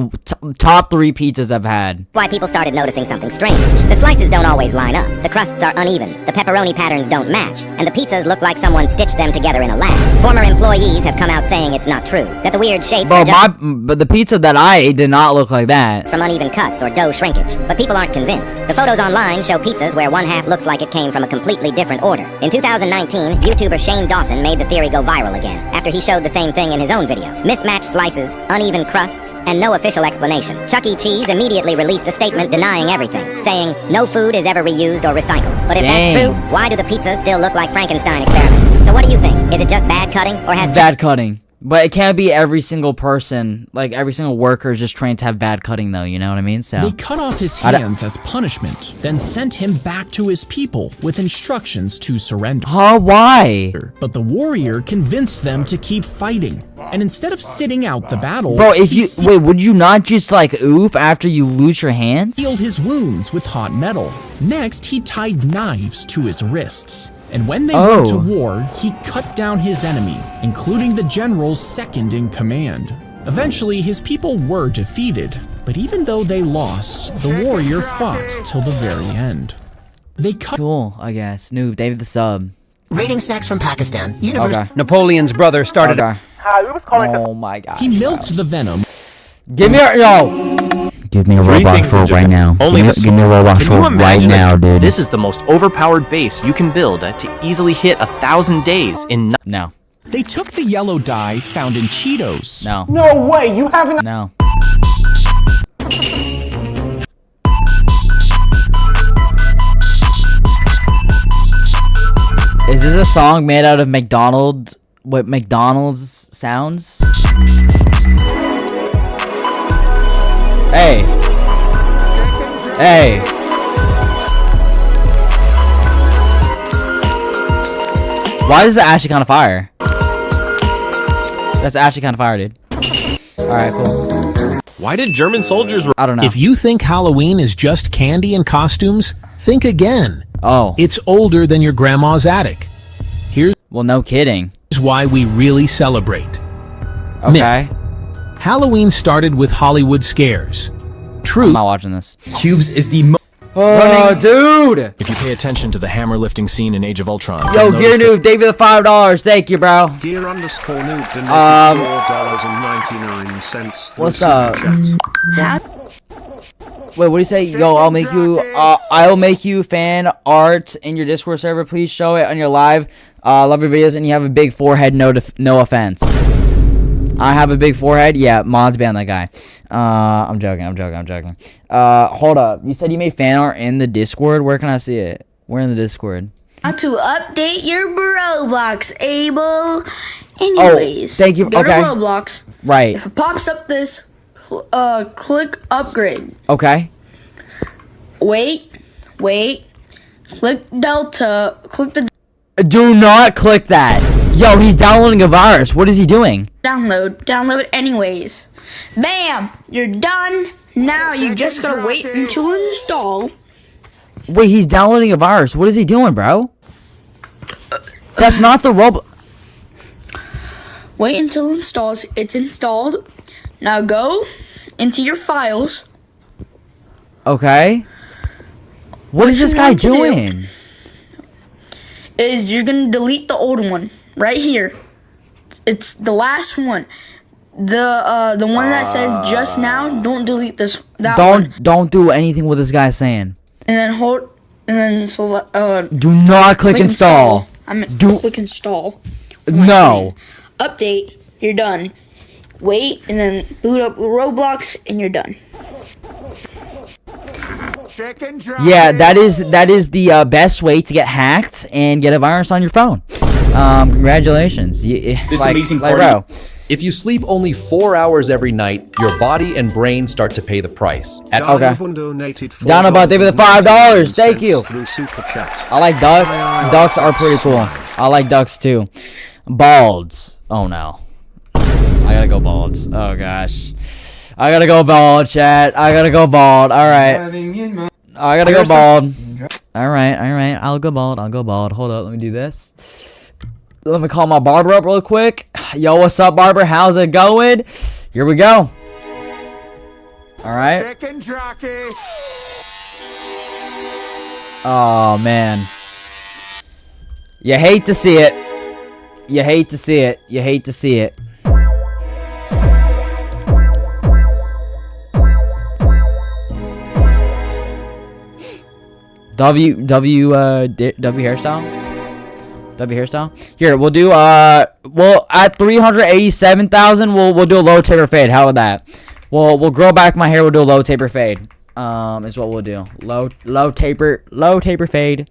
top 3 pizzas I've had. Why people started noticing something strange. The slices don't always line up, the crusts are uneven, the pepperoni patterns don't match, and the pizzas look like someone stitched them together in a lab. Former employees have come out saying it's not true, that the weird shapes are just... But the pizza that I ate did not look like that. From uneven cuts or dough shrinkage, but people aren't convinced. The photos online show pizzas where one half looks like it came from a completely different order. In 2019, YouTuber Shane Dawson made the theory go viral again, after he showed the same same thing in his own video. Mismatched slices, uneven crusts, and no official explanation. Chuck E. Cheese immediately released a statement denying everything, saying no food is ever reused or recycled. But if that's true, why do the pizzas still look like Frankenstein experiments? So what do you think? Is it just bad cutting, or has it's bad cutting? But it can't be every single person, like every single worker is just trained to have bad cutting though, you know what I mean? So they cut off his hands as punishment, then sent him back to his people with instructions to surrender. Huh, why? But the warrior convinced them to keep fighting. And instead of sitting out the battle, bro, if you wait, would you not just like oof after you lose your hands? Healed his wounds with hot metal. Next, he tied knives to his wrists. And when they went to war, he cut down his enemy, including the general's second in command. Eventually, his people were defeated, but even though they lost, the warrior fought till the very end. They cut— Cool, I guess. Noob, David the Sub. Raiding snacks from Pakistan. Okay. Napoleon's brother started— Oh my god. He milked the venom. Give me a— Give me a Roblox roll right now. Give me a Roblox roll right now, dude. This is the most overpowered base you can build to easily hit 1,000 days in— No. They took the yellow dye found in Cheetos. No. No way, you haven't— No. Is this a song made out of McDonald's sounds? Hey. Hey. Why is it actually kind of fire? That's actually kind of fire, dude. Alright, cool. Why did German soldiers— I don't know. If you think Halloween is just candy and costumes, think again. Oh. It's older than your grandma's attic. Well, no kidding. Here's why we really celebrate. Okay. Myth. Halloween started with Hollywood scares. True. I'm not watching this. Cubes is the Oh, dude! If you pay attention to the hammer lifting scene in Age of Ultron. Yo, Gear Noob, David the $5. Thank you, bro. Gear underscore noob donated $4.99. What's up? Wait, what do you say? Yo, I'll make you fan art in your Discord server. Please show it on your live. Love your videos, and you have a big forehead. No offense. I have a big forehead. Yeah, mods ban that guy. I'm joking. Hold up. You said you made fan art in the Discord. Where can I see it? Where in the Discord? How to update your Roblox, Abel. Anyways, thank you. Go to Roblox. Right. If it pops up this, click upgrade. Okay. Wait. Click Delta. Click the. Do not click that. Yo, he's downloading a virus. What is he doing? Download anyways. Bam! You're done. Now you just gotta wait until install. Wait, he's downloading a virus. What is he doing, bro? That's not the Roblox. Wait until it installs. It's installed. Now go into your files. Okay. What is this guy doing? Is you're gonna delete the old one right here. It's the last one. The one that says just now. Don't delete this. Don't do anything with this guy saying. And then hold. And then select. Do not click install. Click install. No. Update. You're done. Wait, and then boot up Roblox, and you're done. Yeah, that is the best way to get hacked and get a virus on your phone. Congratulations. This amazing party. Bro. If you sleep only 4 hours every night, your body and brain start to pay the price. Okay. Down about David the $5. Thank you. I like ducks. Ducks are pretty cool. I like ducks too. Balds. Oh no. I gotta go balds. Oh gosh. I gotta go bald, chat. I gotta go bald. Alright. I gotta go bald. Alright. I'll go bald. Hold up. Let me do this. Let me call my barber up real quick. Yo, what's up, barber? How's it going? Here we go. Alright. Oh, man. You hate to see it. You hate to see it. W hairstyle? Do I have a hairstyle? Here, we'll do well at 387,000. We'll do a low taper fade. How about that? We'll grow back my hair. We'll do a low taper fade. Is what we'll do. Low taper fade. Low taper fade.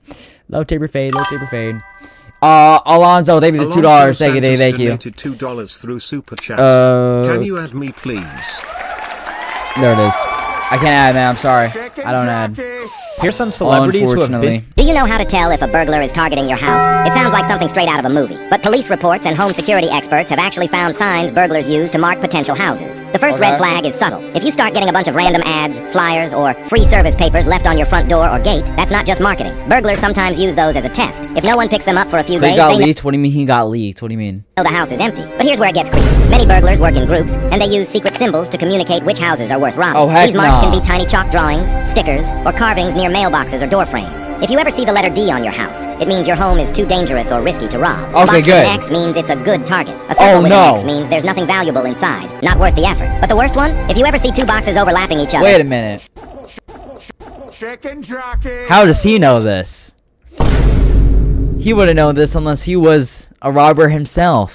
Alonzo, thank you the $2. Thank you. $2 through super chat. Can you add me, please? There it is. I can't add, man. I'm sorry. I don't add. Here's some celebrities who have been... Do you know how to tell if a burglar is targeting your house? It sounds like something straight out of a movie. But police reports and home security experts have actually found signs burglars use to mark potential houses. The first red flag is subtle. If you start getting a bunch of random ads, flyers, or free service papers left on your front door or gate, that's not just marketing. Burglars sometimes use those as a test. If no one picks them up for a few days, they got leaked? What do you mean he got leaked? What do you mean? The house is empty. But here's where it gets creepy. Many burglars work in groups, and they use secret symbols to communicate which houses are worth robbing. Oh, heck These marks can be tiny chalk drawings, stickers, or carvings near mailboxes or door frames. If you ever see the letter D on your house, it means your home is too dangerous or risky to rob. Okay, Box good. with an X means it's a good target. A circle with an X means there's nothing valuable inside, not worth the effort. But the worst one? If you ever see two boxes overlapping each other... Wait a minute. How does he know this? He wouldn't know this unless he was a robber himself.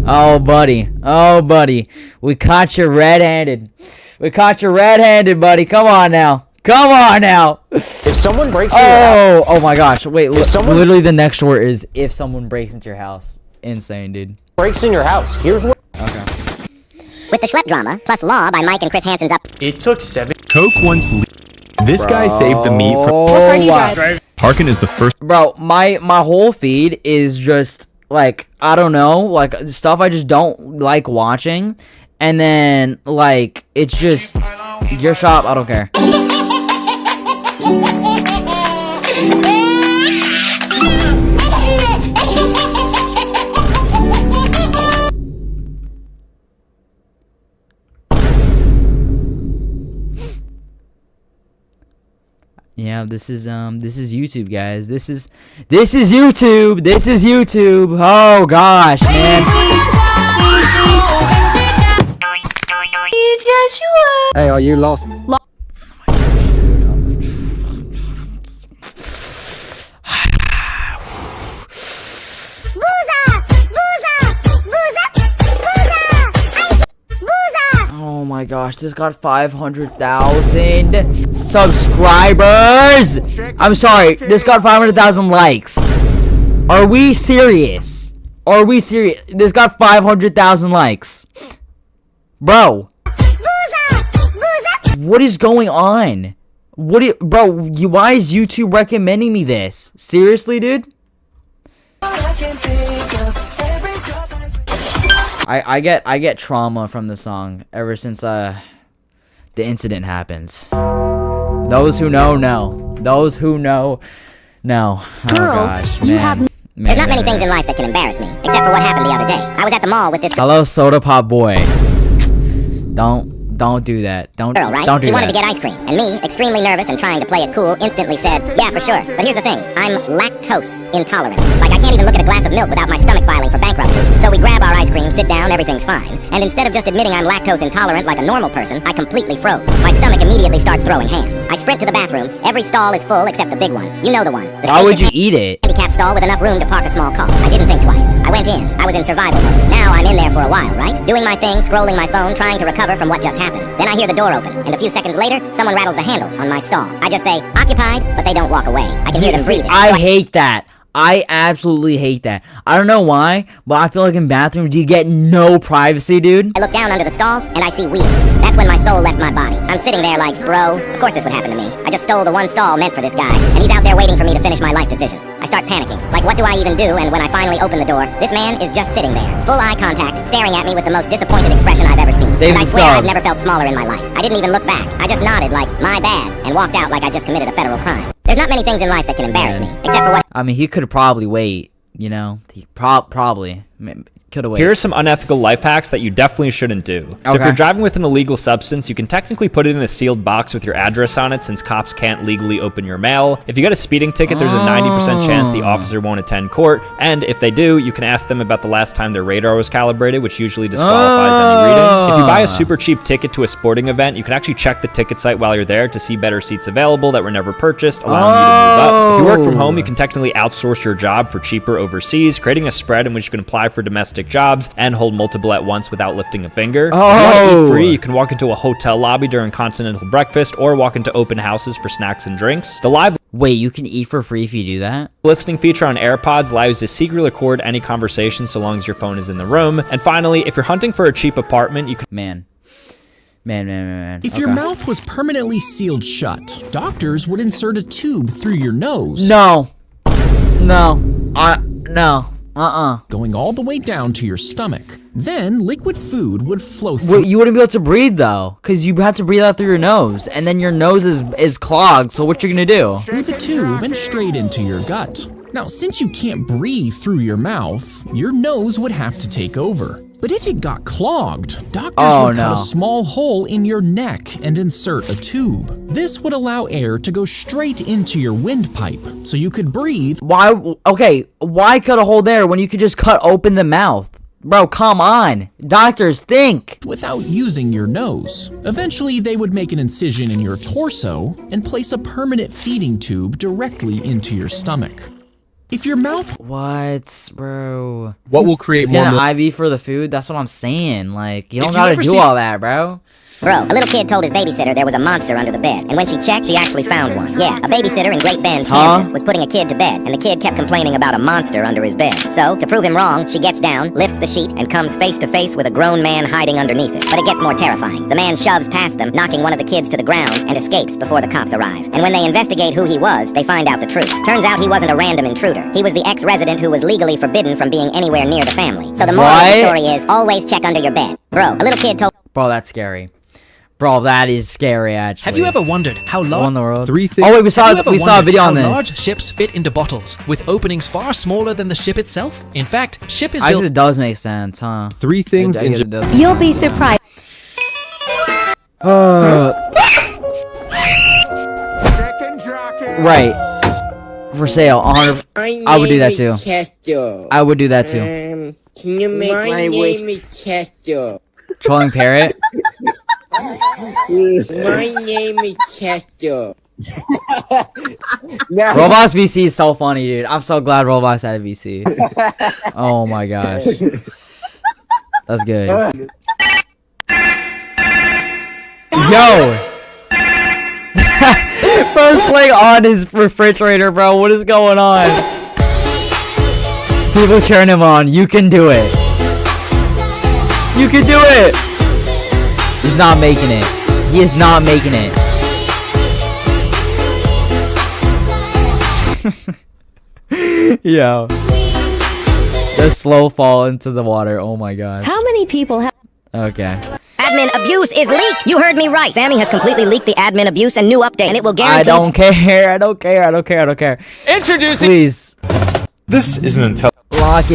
Oh, buddy. Oh, buddy. We caught you red-handed. We caught you red-handed, buddy. Come on now. Come on now. If someone breaks into your house... Oh my gosh. Wait, literally the next word is if someone breaks into your house. Insane, dude. Breaks in your house. Here's what... Okay. With the Schlep drama, plus Law by Mike and Chris Hansen's up... It took 7... Coke once... This guy saved the meat from... What car do you drive? Harkin is the first... Bro, my whole feed is just, like, I don't know, like, stuff I just don't like watching. And then, like, it's just... Your shop, I don't care. Yeah, this is YouTube, guys. This is YouTube. This is YouTube. Oh gosh, man. Hey, are you lost? Oh my gosh, this got 500,000 subscribers. I'm sorry, this got 500,000 likes. Are we serious? Are we serious? This got 500,000 likes. Bro. What is going on? Bro, why is YouTube recommending me this? Seriously, dude? I get trauma from the song ever since the incident happens. Those who know know. Those who know know. Oh gosh, man. There's not many things in life that can embarrass me, except for what happened the other day. I was at the mall with this Hello, Soda Pop Boy. Don't do that. Don't do that. She wanted to get ice cream, and me, extremely nervous and trying to play it cool, instantly said, yeah, for sure. But here's the thing, I'm lactose intolerant. Like, I can't even look at a glass of milk without my stomach filing for bankruptcy. So we grab our ice cream, sit down, everything's fine. And instead of just admitting I'm lactose intolerant like a normal person, I completely froze. My stomach immediately starts throwing hands. I sprint to the bathroom. Every stall is full except the big one. You know the one. Why would you eat it? Handicap stall with enough room to park a small car. I didn't think twice. I went in. I was in survival mode. Now I'm in there for a while, right? Doing my thing, scrolling my phone, trying to recover from what just happened. Then I hear the door open, and a few seconds later, someone rattles the handle on my stall. I just say, occupied, but they don't walk away. I can hear them breathing. I hate that. I absolutely hate that. I don't know why, but I feel like in bathrooms you get no privacy, dude. I look down under the stall, and I see wheels. That's when my soul left my body. I'm sitting there like, bro, of course this would happen to me. I just stole the one stall meant for this guy, and he's out there waiting for me to finish my life decisions. I start panicking. Like, what do I even do? And when I finally open the door, this man is just sitting there. Full eye contact, staring at me with the most disappointed expression I've ever seen. And I swear I've never felt smaller in my life. I didn't even look back. I just nodded like, my bad, and walked out like I just committed a federal crime. There's not many things in life that can embarrass me, except for what... I mean, he could probably wait, you know? He probably Could've Here are some unethical life hacks that you definitely shouldn't do. So if you're driving with an illegal substance, you can technically put it in a sealed box with your address on it since cops can't legally open your mail. If you get a speeding ticket, there's a 90% chance the officer won't attend court. And if they do, you can ask them about the last time their radar was calibrated, which usually disqualifies any reading. If you buy a super cheap ticket to a sporting event, you can actually check the ticket site while you're there to see better seats available that were never purchased, allowing you to move up. If you work from home, you can technically outsource your job for cheaper overseas, creating a spread in which you can apply for domestic jobs and hold multiple at once without lifting a finger. If you want to eat free, you can walk into a hotel lobby during continental breakfast or walk into open houses for snacks and drinks. The live Wait, you can eat for free if you do that? listening feature on AirPods allows you to secretly record any conversation so long as your phone is in the room. And finally, if you're hunting for a cheap apartment, you can... Man. If your mouth was permanently sealed shut, doctors would insert a tube through your nose. No. Going all the way down to your stomach. Then liquid food would flow through. You wouldn't be able to breathe though, because you have to breathe out through your nose, and then your nose is clogged. So what you're gonna do? Through the tube and straight into your gut. Now, since you can't breathe through your mouth, your nose would have to take over. But if it got clogged, doctors would cut a small hole in your neck and insert a tube. This would allow air to go straight into your windpipe, so you could breathe. Why cut a hole there when you could just cut open the mouth? Bro, come on. Doctors, think. Without using your nose. Eventually, they would make an incision in your torso and place a permanent feeding tube directly into your stomach. If your mouth... What, bro? What will create more... Get an IV for the food? That's what I'm saying. Like, you don't gotta do all that, bro. Bro, a little kid told his babysitter there was a monster under the bed, and when she checked, she actually found one. Yeah, a babysitter in Great Bend, Kansas, was putting a kid to bed, and the kid kept complaining about a monster under his bed. So, to prove him wrong, she gets down, lifts the sheet, and comes face to face with a grown man hiding underneath it. But it gets more terrifying. The man shoves past them, knocking one of the kids to the ground, and escapes before the cops arrive. And when they investigate who he was, they find out the truth. Turns out he wasn't a random intruder. He was the ex-resident who was legally forbidden from being anywhere near the family. So the moral of the story is, always check under your bed. Bro, a little kid told... Bro, that's scary. Bro, that is scary, actually. Have you ever wondered how large... Three things. Oh wait, we saw a video on this. Large ships fit into bottles, with openings far smaller than the ship itself. In fact, ship is I built... guess it does make sense, huh? Three things in... You'll be surprised. Right. For sale, 100. I would do that too. I would do that too. Can you make my name is Chester? Trolling parrot. My name is Chester. Roblox VC is so funny, dude. I'm so glad Roblox had a VC. Oh my gosh. That's good. Yo! Bro's playing on his refrigerator, bro. What is going on? People cheering him on. You can do it. You can do it! He's not making it. He is not making it. Yo. The slow fall into the water. Oh my god. How many people have... Okay. Admin abuse is leaked! You heard me right! Sammy has completely leaked the admin abuse and new update, and it will guarantee... I don't care. Introducing... Please. This is an intelligent... Lock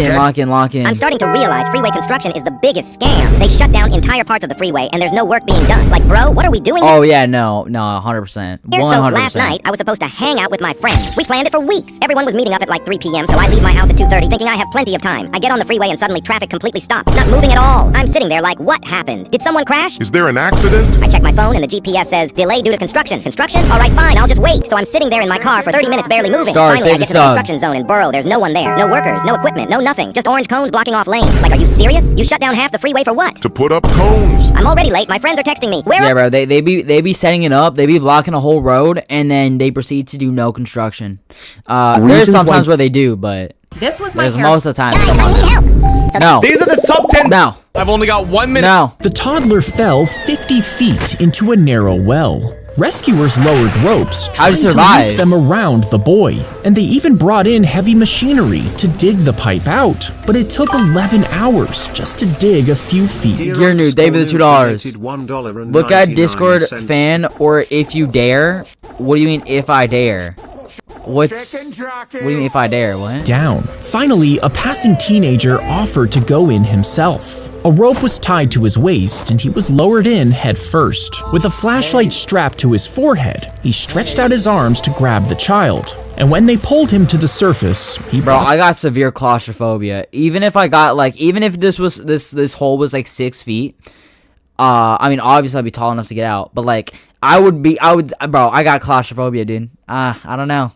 in. I'm starting to realize freeway construction is the biggest scam. They shut down entire parts of the freeway, and there's no work being done. Like, bro, what are we doing? Oh yeah, no, 100%. 100%. So last night, I was supposed to hang out with my friends. We planned it for weeks. Everyone was meeting up at like 3 p.m., so I leave my house at 2:30 thinking I have plenty of time. I get on the freeway and suddenly traffic completely stopped. Not moving at all. I'm sitting there like, what happened? Did someone crash? Is there an accident? I check my phone and the GPS says, delay due to construction. Construction? Alright, fine, I'll just wait. So I'm sitting there in my car for 30 minutes barely moving. Finally, I get to the construction zone and burrow. There's no one there. No workers, no equipment, no nothing. Just orange cones blocking off lanes. Like, are you serious? You shut down half the freeway for what? To put up cones. I'm already late. My friends are texting me. Where? Yeah, bro. They be setting it up. They be blocking a whole road, and then they proceed to do no construction. There's sometimes where they do, but this was my there's most of the time. Guys, I need help. So no. These are the top 10. No. I've only got 1 minute. No. The toddler fell 50 feet into a narrow well. Rescuers lowered ropes, trying to loop them around the boy, and they even brought in heavy machinery to dig the pipe out. But it took 11 hours just to dig a few feet. Gear New, David the $2. Look at Discord fan or if you dare. What do you mean if I dare? What do you mean if I dare? What? Down. Finally, a passing teenager offered to go in himself. A rope was tied to his waist and he was lowered in head first. With a flashlight strapped to his forehead, he stretched out his arms to grab the child. And when they pulled him to the surface, Bro, I got severe claustrophobia. Even if I got like, even if this hole was like 6 feet, I mean, obviously I'd be tall enough to get out, but like, bro, I got claustrophobia, dude. I don't know.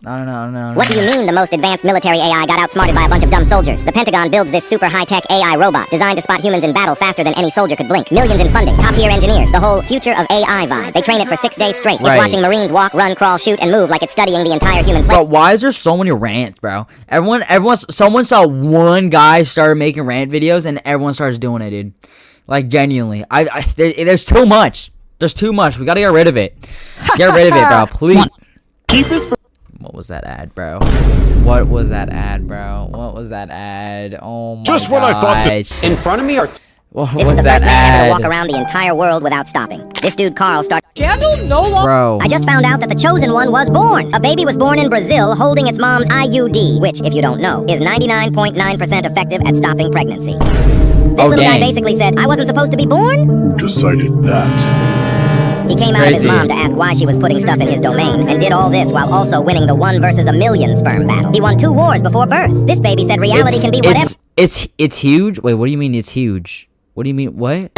What do you mean the most advanced military AI got outsmarted by a bunch of dumb soldiers? The Pentagon builds this super high-tech AI robot designed to spot humans in battle faster than any soldier could blink. Millions in funding, top-tier engineers, the whole future of AI vibe. They train it for 6 days straight. It's watching Marines walk, run, crawl, shoot, and move like it's studying the entire human planet. Bro, why is there so many rants, bro? Someone saw one guy started making rant videos and everyone starts doing it, dude. Like, genuinely. There's too much. There's too much. We gotta get rid of it. Get rid of it, bro. Please. Keep this for. What was that ad, bro? What was that ad, bro? What was that ad? Oh my Just when I thought that In front of me, or what This was is the that first man ever to ad? walk around the entire world without stopping. This dude Carl started. Bro. I just found out that the chosen one was born. A baby was born in Brazil holding its mom's IUD, which, if you don't know, is 99.9% effective at stopping pregnancy. This little guy basically said, I wasn't supposed to be born? decided that. He came out of his mom to ask why she was putting stuff in his domain, and did all this while also winning the 1 versus a million sperm battle. He won 2 wars before birth. This baby said reality can be whatever. It's huge? Wait, what do you mean it's huge? What do you mean, what?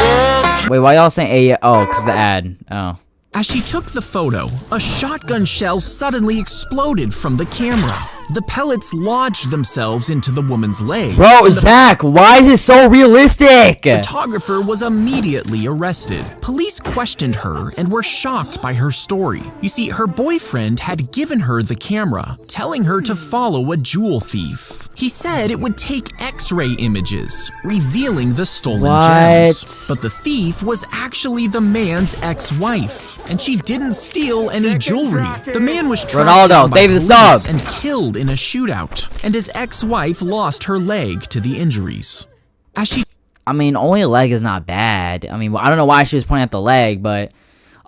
Wait, why y'all saying a? Oh, because the ad. Oh. As she took the photo, a shotgun shell suddenly exploded from the camera. The pellets lodged themselves into the woman's leg. Bro, Zach, why is it so realistic? The photographer was immediately arrested. Police questioned her and were shocked by her story. You see, her boyfriend had given her the camera, telling her to follow a jewel thief. He said it would take X-ray images, revealing the stolen gems. But the thief was actually the man's ex-wife, and she didn't steal any jewelry. The man was tracked down by police and killed in a shootout, and his ex-wife lost her leg to the injuries. I mean, only a leg is not bad. I mean, I don't know why she was pointing at the leg, but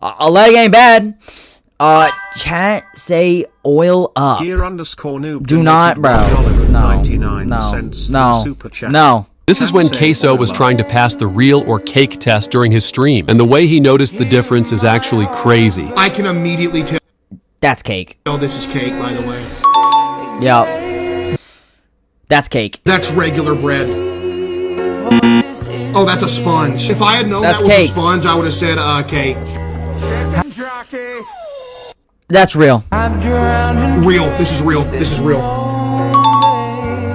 a leg ain't bad. Chat say oil up. Gear_noob Do not, bro. No. This is when Queso was trying to pass the real or cake test during his stream, and the way he noticed the difference is actually crazy. I can immediately tell. That's cake. Oh, this is cake, by the way. Yep. That's cake. That's regular bread. Oh, that's a sponge. If I had known That's that was cake. a sponge, I would have said cake. That's real. Real. This is real. This is real.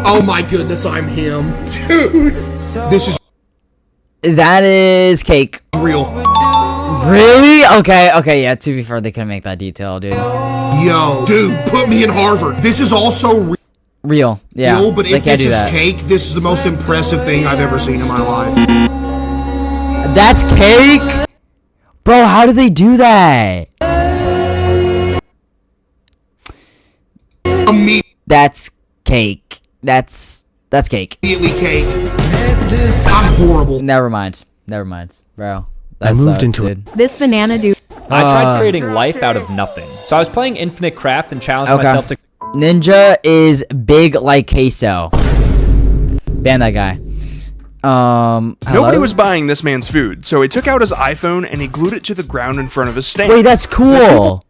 Oh my goodness, I'm him. Dude. That is cake. Real. Really? Okay, yeah, to be fair, they couldn't make that detail, dude. Yo, dude, put me in Harvard. This is also real. Yeah, real, but they if can't this do is that. cake, this is the most impressive thing I've ever seen in my life. That's cake? Bro, how do they do that? That's cake. That's cake. Immediately cake. I'm horrible. Never mind, bro. I moved into it. This banana dude. I tried creating life out of nothing. So I was playing Infinite Craft and challenged myself to... Ninja is big like queso. Ban that guy. Nobody was buying this man's food, so he took out his iPhone and he glued it to the ground in front of his stand. Wait, that's cool.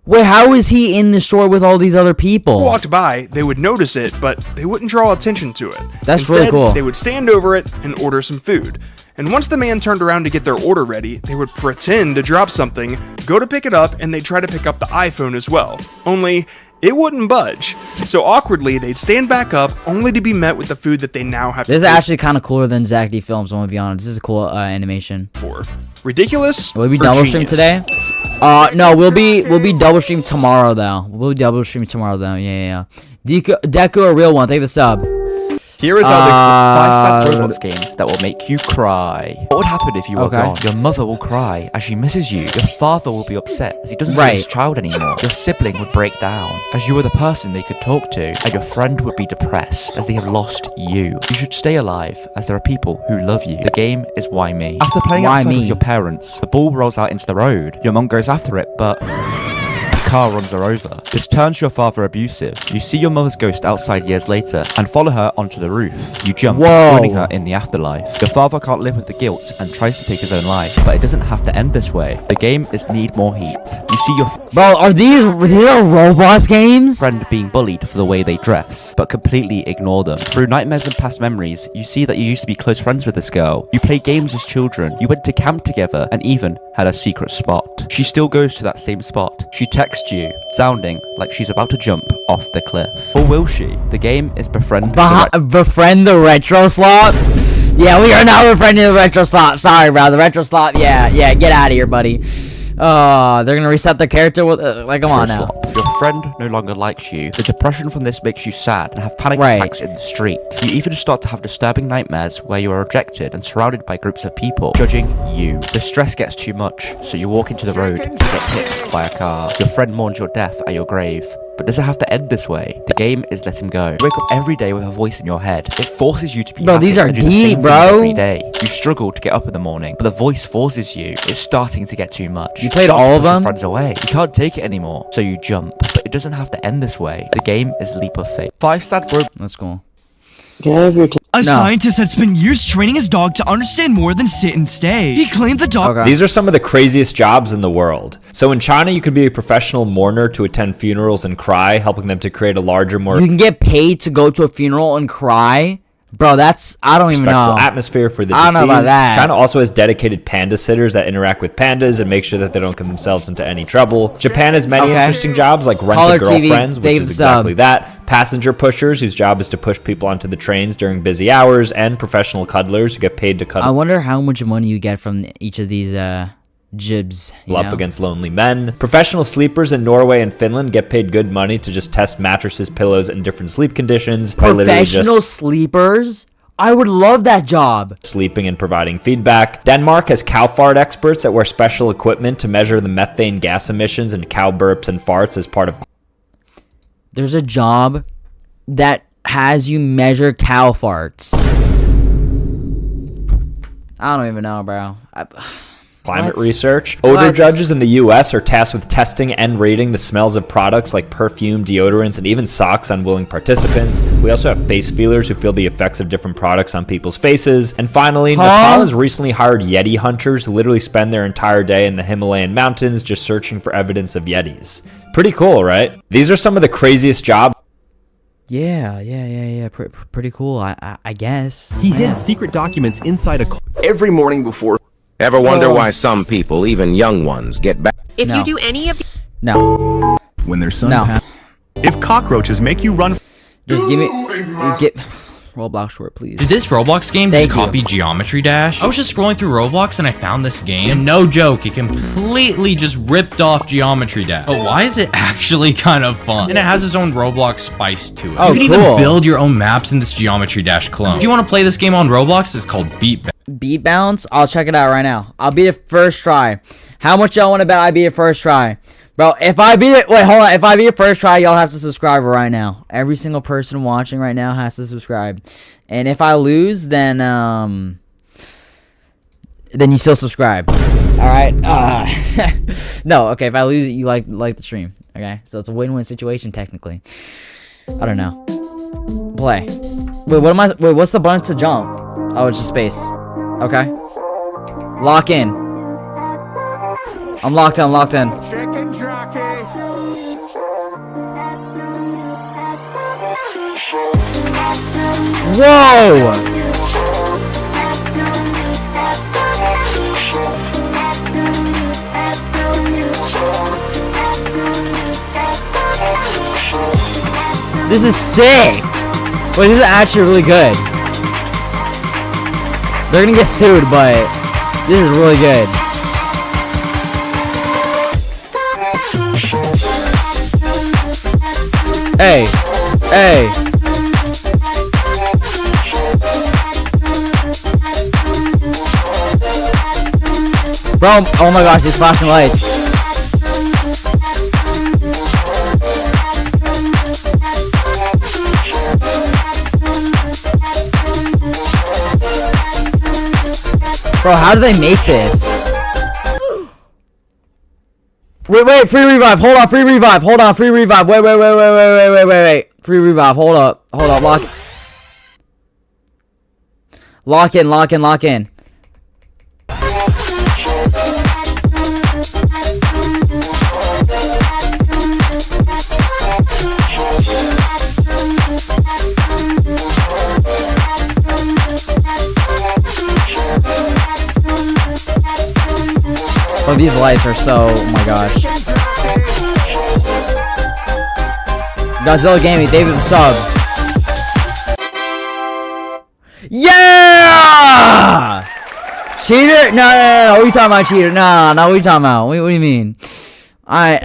Wait, how is he in the store with all these other people? People walked by, they would notice it, but they wouldn't draw attention to it. That's Instead, really cool. They would stand over it and order some food. And once the man turned around to get their order ready, they would pretend to drop something, go to pick it up, and they'd try to pick up the iPhone as well. Only, it wouldn't budge. So awkwardly, they'd stand back up, only to be met with the food that they now have to This is pay actually kind of cooler than Zach D Films, I'm gonna be honest. This is a cool animation. for. Ridiculous? Will we or double stream genius? today? No, we'll be double stream tomorrow though. We'll be double stream tomorrow though. Yeah. Deku a real one. Thank you for the sub. Here is how the 5 sad Roblox games that will make you cry. What would happen if you were gone? Your mother will cry as she misses you. Your father will be upset as he doesn't have his child anymore. Your sibling would break down as you were the person they could talk to. And your friend would be depressed as they have lost you. You should stay alive as there are people who love you. The game is Why Me. After playing outside with your parents, the ball rolls out into the road. Your mum goes after it, but car runs her over. This turns your father abusive. You see your mother's ghost outside years later and follow her onto the roof. You jump, joining her in the afterlife. Your father can't live with the guilt and tries to take his own life, but it doesn't have to end this way. The game is need more heat. You see your bro, are these Roblox games? Friend being bullied for the way they dress, but completely ignore them. Through nightmares and past memories, you see that you used to be close friends with this girl. You play games as children. You went to camp together and even had a secret spot. She still goes to that same spot. She texts you, sounding like she's about to jump off the cliff. Or will she? The game is befriend the retro slop? Yeah, we are now befriending the retro slop. Sorry, bro. The retro slop. Yeah, get out of here, buddy. They're gonna reset the character with like, come on now. Your friend no longer likes you. The depression from this makes you sad and have panic attacks in the street. You even start to have disturbing nightmares where you are rejected and surrounded by groups of people judging you. The stress gets too much, so you walk into the road and get hit by a car. Your friend mourns your death at your grave. But does it have to end this way? The game is let him go. You wake up every day with a voice in your head. It forces you to be bro, these are deep, bro. Every day. You struggle to get up in the morning, but the voice forces you. It's starting to get too much. You played all of them? Friends away. You can't take it anymore, so you jump. But it doesn't have to end this way. The game is leap of faith. 5 sad bro. Let's go. Can I have your A scientist had spent years training his dog to understand more than sit and stay. He claimed the dog... These are some of the craziest jobs in the world. So in China, you could be a professional mourner to attend funerals and cry, helping them to create a larger, more... You can get paid to go to a funeral and cry? Bro, that's... I don't even know. Atmosphere for the deceased. I don't know about that. China also has dedicated panda sitters that interact with pandas and make sure that they don't get themselves into any trouble. Japan has many interesting jobs like rent-a-girlfriends, which is exactly that. Passenger pushers, whose job is to push people onto the trains during busy hours. And professional cuddlers who get paid to cuddle. I wonder how much money you get from each of these jibs. Up against lonely men. Professional sleepers in Norway and Finland get paid good money to just test mattresses, pillows, and different sleep conditions. Professional sleepers? I would love that job. Sleeping and providing feedback. Denmark has cow fart experts that wear special equipment to measure the methane gas emissions and cow burps and farts as part of... There's a job that has you measure cow farts. I don't even know, bro. Climate research. Odor judges in the US are tasked with testing and rating the smells of products like perfume, deodorants, and even socks on willing participants. We also have face feelers who feel the effects of different products on people's faces. And finally, Nepal has recently hired Yeti hunters who literally spend their entire day in the Himalayan mountains just searching for evidence of Yetis. Pretty cool, right? These are some of the craziest jobs. Yeah. Pretty cool, I guess. He hid secret documents inside a... Every morning before... Ever wonder why some people, even young ones, get back? If you do any of... No. When their son... If cockroaches make you run... Just give me... Get... Roblox short, please. Did this Roblox game just copy Geometry Dash? I was just scrolling through Roblox and I found this game. And no joke, it completely just ripped off Geometry Dash. But why is it actually kind of fun? And it has its own Roblox spice to it. You can even build your own maps in this Geometry Dash clone. If you want to play this game on Roblox, it's called Beat Bounce? I'll check it out right now. I'll beat it first try. How much y'all want to bet I beat it first try? Bro, if I beat it... Wait, hold on. If I beat it first try, y'all have to subscribe right now. Every single person watching right now has to subscribe. And if I lose, then you still subscribe. Alright? No, okay. If I lose it, you like the stream. Okay? So it's a win-win situation, technically. I don't know. Play. Wait, what am I... Wait, what's the button to jump? Oh, it's just space. Okay. Lock in. I'm locked in. Chicken jockey. Whoa! This is sick! Wait, this is actually really good. They're gonna get sued, but this is really good. Hey. Bro, oh my gosh, these flashing lights. Bro, how do they make this? Wait, free revive. Hold on, free revive. Hold on, free revive. Wait. Free revive. Hold up. Lock in. Oh, these lights are so, oh my gosh. Godzilla Gaming, David the sub. Yeah! Cheater? No. What are you talking about, cheater? No, what are you talking about? What do you mean? Alright,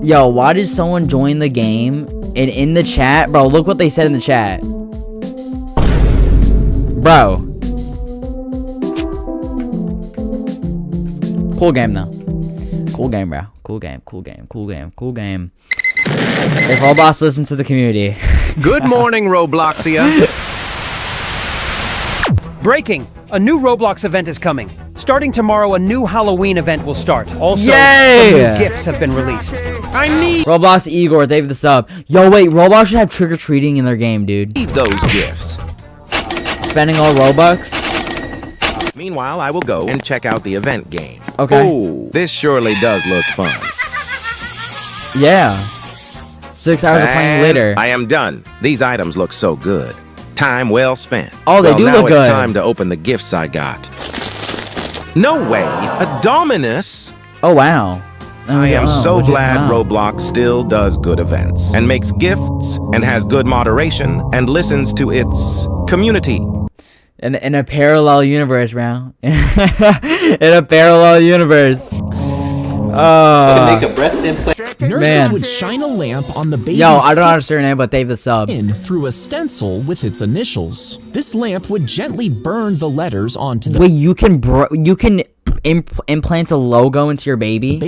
yo, why did someone join the game? And in the chat, bro, look what they said in the chat. Bro. Cool game though. Cool game, bro. Cool game. If Roblox listens to the community. Good morning, Robloxia. Breaking! A new Roblox event is coming. Starting tomorrow, a new Halloween event will start. Also, some new gifts have been released. I need Roblox Igor, David the sub. Yo, wait, Roblox should have trick-or-treating in their game, dude. Need those gifts. Spending all Robux. Meanwhile, I will go and check out the event game. Okay. Ooh, this surely does look fun. Yeah. 6 hours of playing later. I am done. These items look so good. Time well spent. Oh, they do look good. Now it's time to open the gifts I got. No way! A Dominus? Oh, wow. I am so glad Roblox still does good events and makes gifts and has good moderation and listens to its community. In a parallel universe, bro. In a parallel universe. Make a breast implant. Nurses would shine a lamp on the baby's Yo, I don't understand your name, but Dave the sub. Through a stencil with its initials. This lamp would gently burn the letters onto the Wait, you can implant a logo into your baby?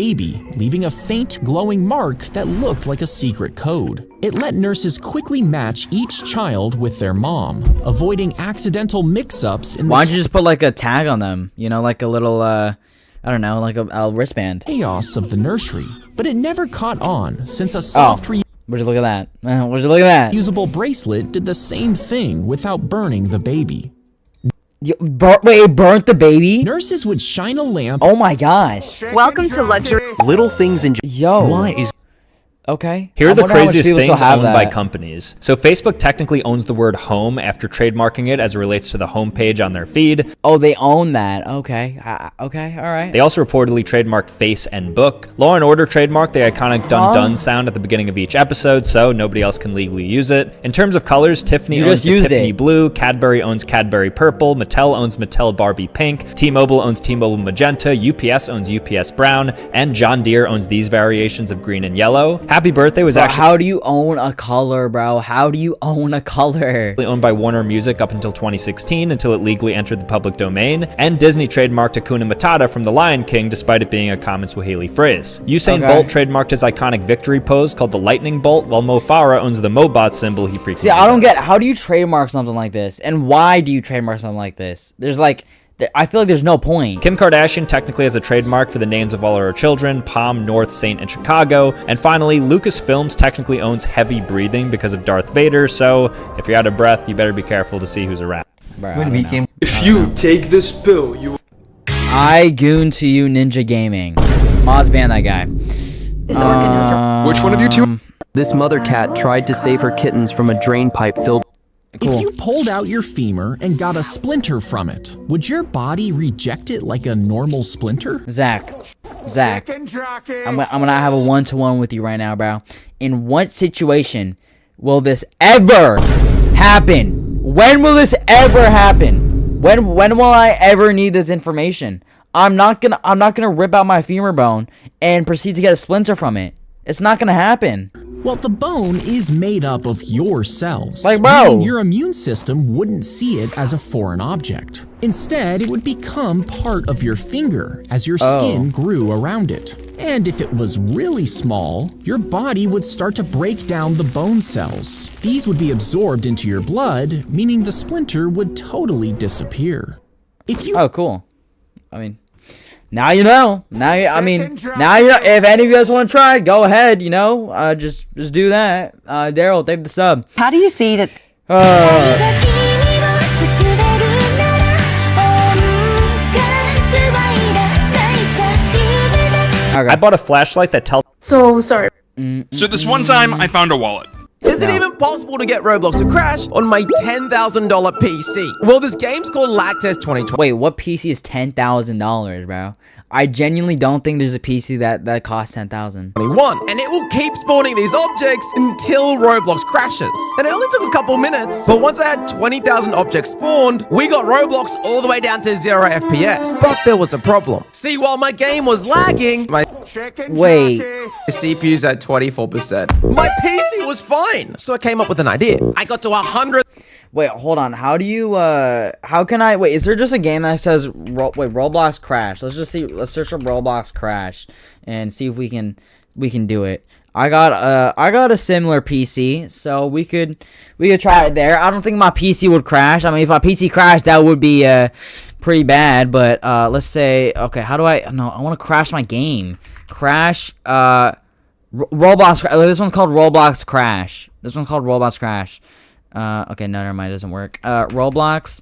Leaving a faint glowing mark that looked like a secret code. It let nurses quickly match each child with their mom, avoiding accidental mix-ups in Why don't you just put like a tag on them? You know, like a little I don't know, like a wristband. Chaos of the nursery, but it never caught on since a soft Would you look at that? Would you look at that? Reusable bracelet did the same thing without burning the baby. Wait, it burnt the baby? Nurses would shine a lamp. Oh my gosh. Welcome to luxury. little things in. Yo. Why is Okay. Here are the craziest things owned by companies. So Facebook technically owns the word home after trademarking it as it relates to the homepage on their feed. Oh, they own that. Okay. Okay, all right. They also reportedly trademarked face and book. Law & Order trademarked the iconic dun-dun sound at the beginning of each episode, so nobody else can legally use it. In terms of colors, Tiffany owns the Tiffany blue, Cadbury owns Cadbury purple, Mattel owns Mattel Barbie pink, T-Mobile owns T-Mobile magenta, UPS owns UPS brown, and John Deere owns these variations of green and yellow. Happy Birthday was actually... How do you own a color, bro? How do you own a color? Owned by Warner Music up until 2016, until it legally entered the public domain, and Disney trademarked Hakuna Matata from The Lion King, despite it being a common Swahili phrase. Usain Bolt trademarked his iconic victory pose called the Lightning Bolt, while Mo Farah owns the Mobot symbol he frequently I don't get, how do you trademark something like this? And why do you trademark something like this? There's like... I feel like there's no point. Kim Kardashian technically has a trademark for the names of all her children, Palm, North, Saint, and Chicago. And finally, Lucasfilms technically owns heavy breathing because of Darth Vader, so if you're out of breath, you better be careful to see who's around. If you take this pill, you... I goon to you, Ninjagaming. Mods ban that guy. This organizer. Which one of you two? This mother cat tried to save her kittens from a drain pipe filled. If you pulled out your femur and got a splinter from it, would your body reject it like a normal splinter? Zach, I'm gonna have a one-to-one with you right now, bro. In what situation will this ever happen? When will this ever happen? When will I ever need this information? I'm not gonna rip out my femur bone and proceed to get a splinter from it. It's not gonna happen. Well, the bone is made up of your cells. Like, bro. Meaning your immune system wouldn't see it as a foreign object. Instead, it would become part of your finger as your skin grew around it. And if it was really small, your body would start to break down the bone cells. These would be absorbed into your blood, meaning the splinter would totally disappear. If you Oh, cool. I mean, Now you know. Now you, I mean, now you know. If any of you guys want to try, go ahead. You know, just do that. Daryl, thank the sub. How do you see that? Okay. I bought a flashlight that tells. So sorry. So this one time, I found a wallet. Is it even possible to get Roblox to crash on my $10,000 PC? Well, this game's called Lag Test 2020. Wait, what PC is $10,000, bro? I genuinely don't think there's a PC that costs $10,000. And it will keep spawning these objects until Roblox crashes. And it only took a couple minutes, but once I had 20,000 objects spawned, we got Roblox all the way down to 0 FPS. But there was a problem. See, while my game was lagging, my CPU's at 24%. My PC was fine. So I came up with an idea. I got to 100. Wait, hold on. How do you, how can I, wait, is there just a game that says, Roblox crash? Let's just see, let's search up Roblox crash and see if we can do it. I got a similar PC, so we could try it there. I don't think my PC would crash. I mean, if my PC crashed, that would be, pretty bad, but, let's say, okay, how do I, no, I want to crash my game. Crash, Roblox, this one's called Roblox crash. This one's called Roblox crash. Okay, no, never mind, it doesn't work. Roblox,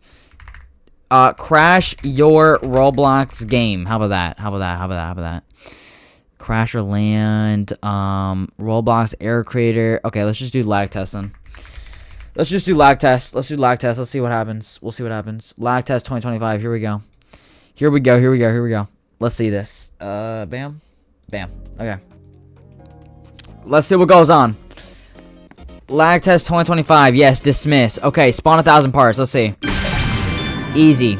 crash your Roblox game. How about that? Crash or land, Roblox error creator. Okay, let's just do lag test then. Let's just do lag test. Let's do lag test. Let's see what happens. We'll see what happens. Lag test 2025. Here we go. Here we go. Let's see this. Bam. Okay. Let's see what goes on. Lag test 2025. Yes, dismiss. Okay, spawn 1,000 parts. Let's see. Easy.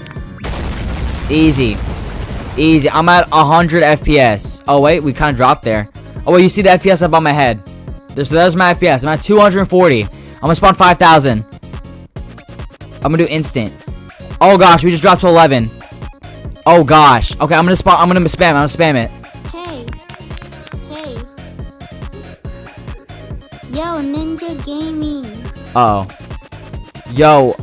I'm at 100 FPS. Oh, wait. We kind of dropped there. Oh, wait. You see the FPS above my head. There's my FPS. I'm at 240. I'm going to spawn 5,000. I'm going to do instant. Oh, gosh. We just dropped to 11. Oh, gosh. Okay, I'm going to spam it. Hey. Yo, Ninjagaming. Uh-oh. Yo,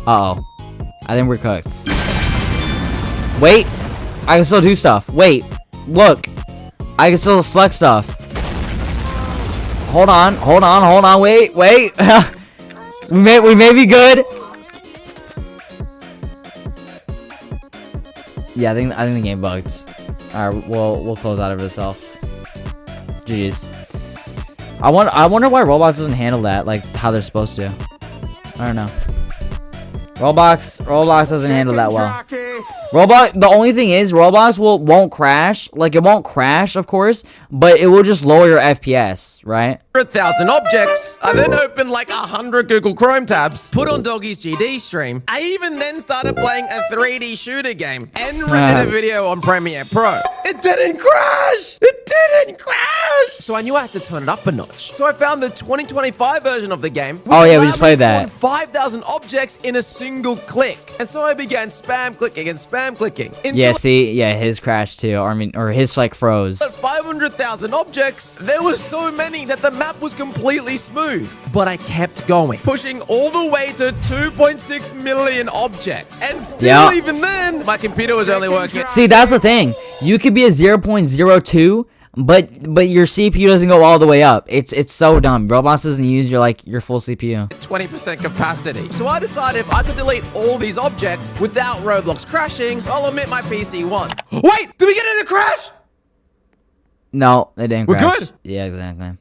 Uh-oh. I think we're cooked. Wait. I can still do stuff. Wait. Look. I can still select stuff. Hold on. Wait. we may be good. Yeah, I think the game bugged. Alright, we'll close out of itself. GG's. I wonder why Roblox doesn't handle that like how they're supposed to. I don't know. Roblox doesn't handle that well. The only thing is Roblox won't crash. Like, it won't crash, of course, but it will just lower your FPS, right? 100,000 objects. I then opened like 100 Google Chrome tabs, put on Doggy's GD stream. I even then started playing a 3D shooter game and rendered a video on Premiere Pro. It didn't crash! So I knew I had to turn it up a notch. So I found the 2025 version of the game. Oh yeah, we just played that. 5,000 objects in a single click. And so I began spam clicking. Yeah, see? Yeah, his crashed too. Or his like froze. 500,000 objects. There were so many that the map was completely smooth. But I kept going, pushing all the way to 2.6 million objects. And still, even then, my computer was only working. See, that's the thing. You could be a 0.02, but your CPU doesn't go all the way up. It's so dumb. Roblox doesn't use your full CPU. 20% capacity. So I decided if I could delete all these objects without Roblox crashing, I'll admit my PC won. Wait, did we get in a crash? No, it didn't crash. We're good? Yeah, exactly.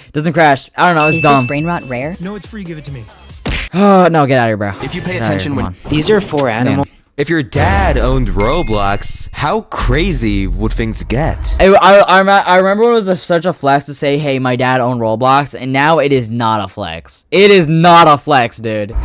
It doesn't crash. I don't know, it's dumb. Is this brain rot rare? No, it's free. Give it to me. Oh, no, get out of here, bro. If you pay attention when these are for animals. If your dad owned Roblox, how crazy would things get? I remember it was such a flex to say, hey, my dad owned Roblox, and now it is not a flex. It is not a flex, dude.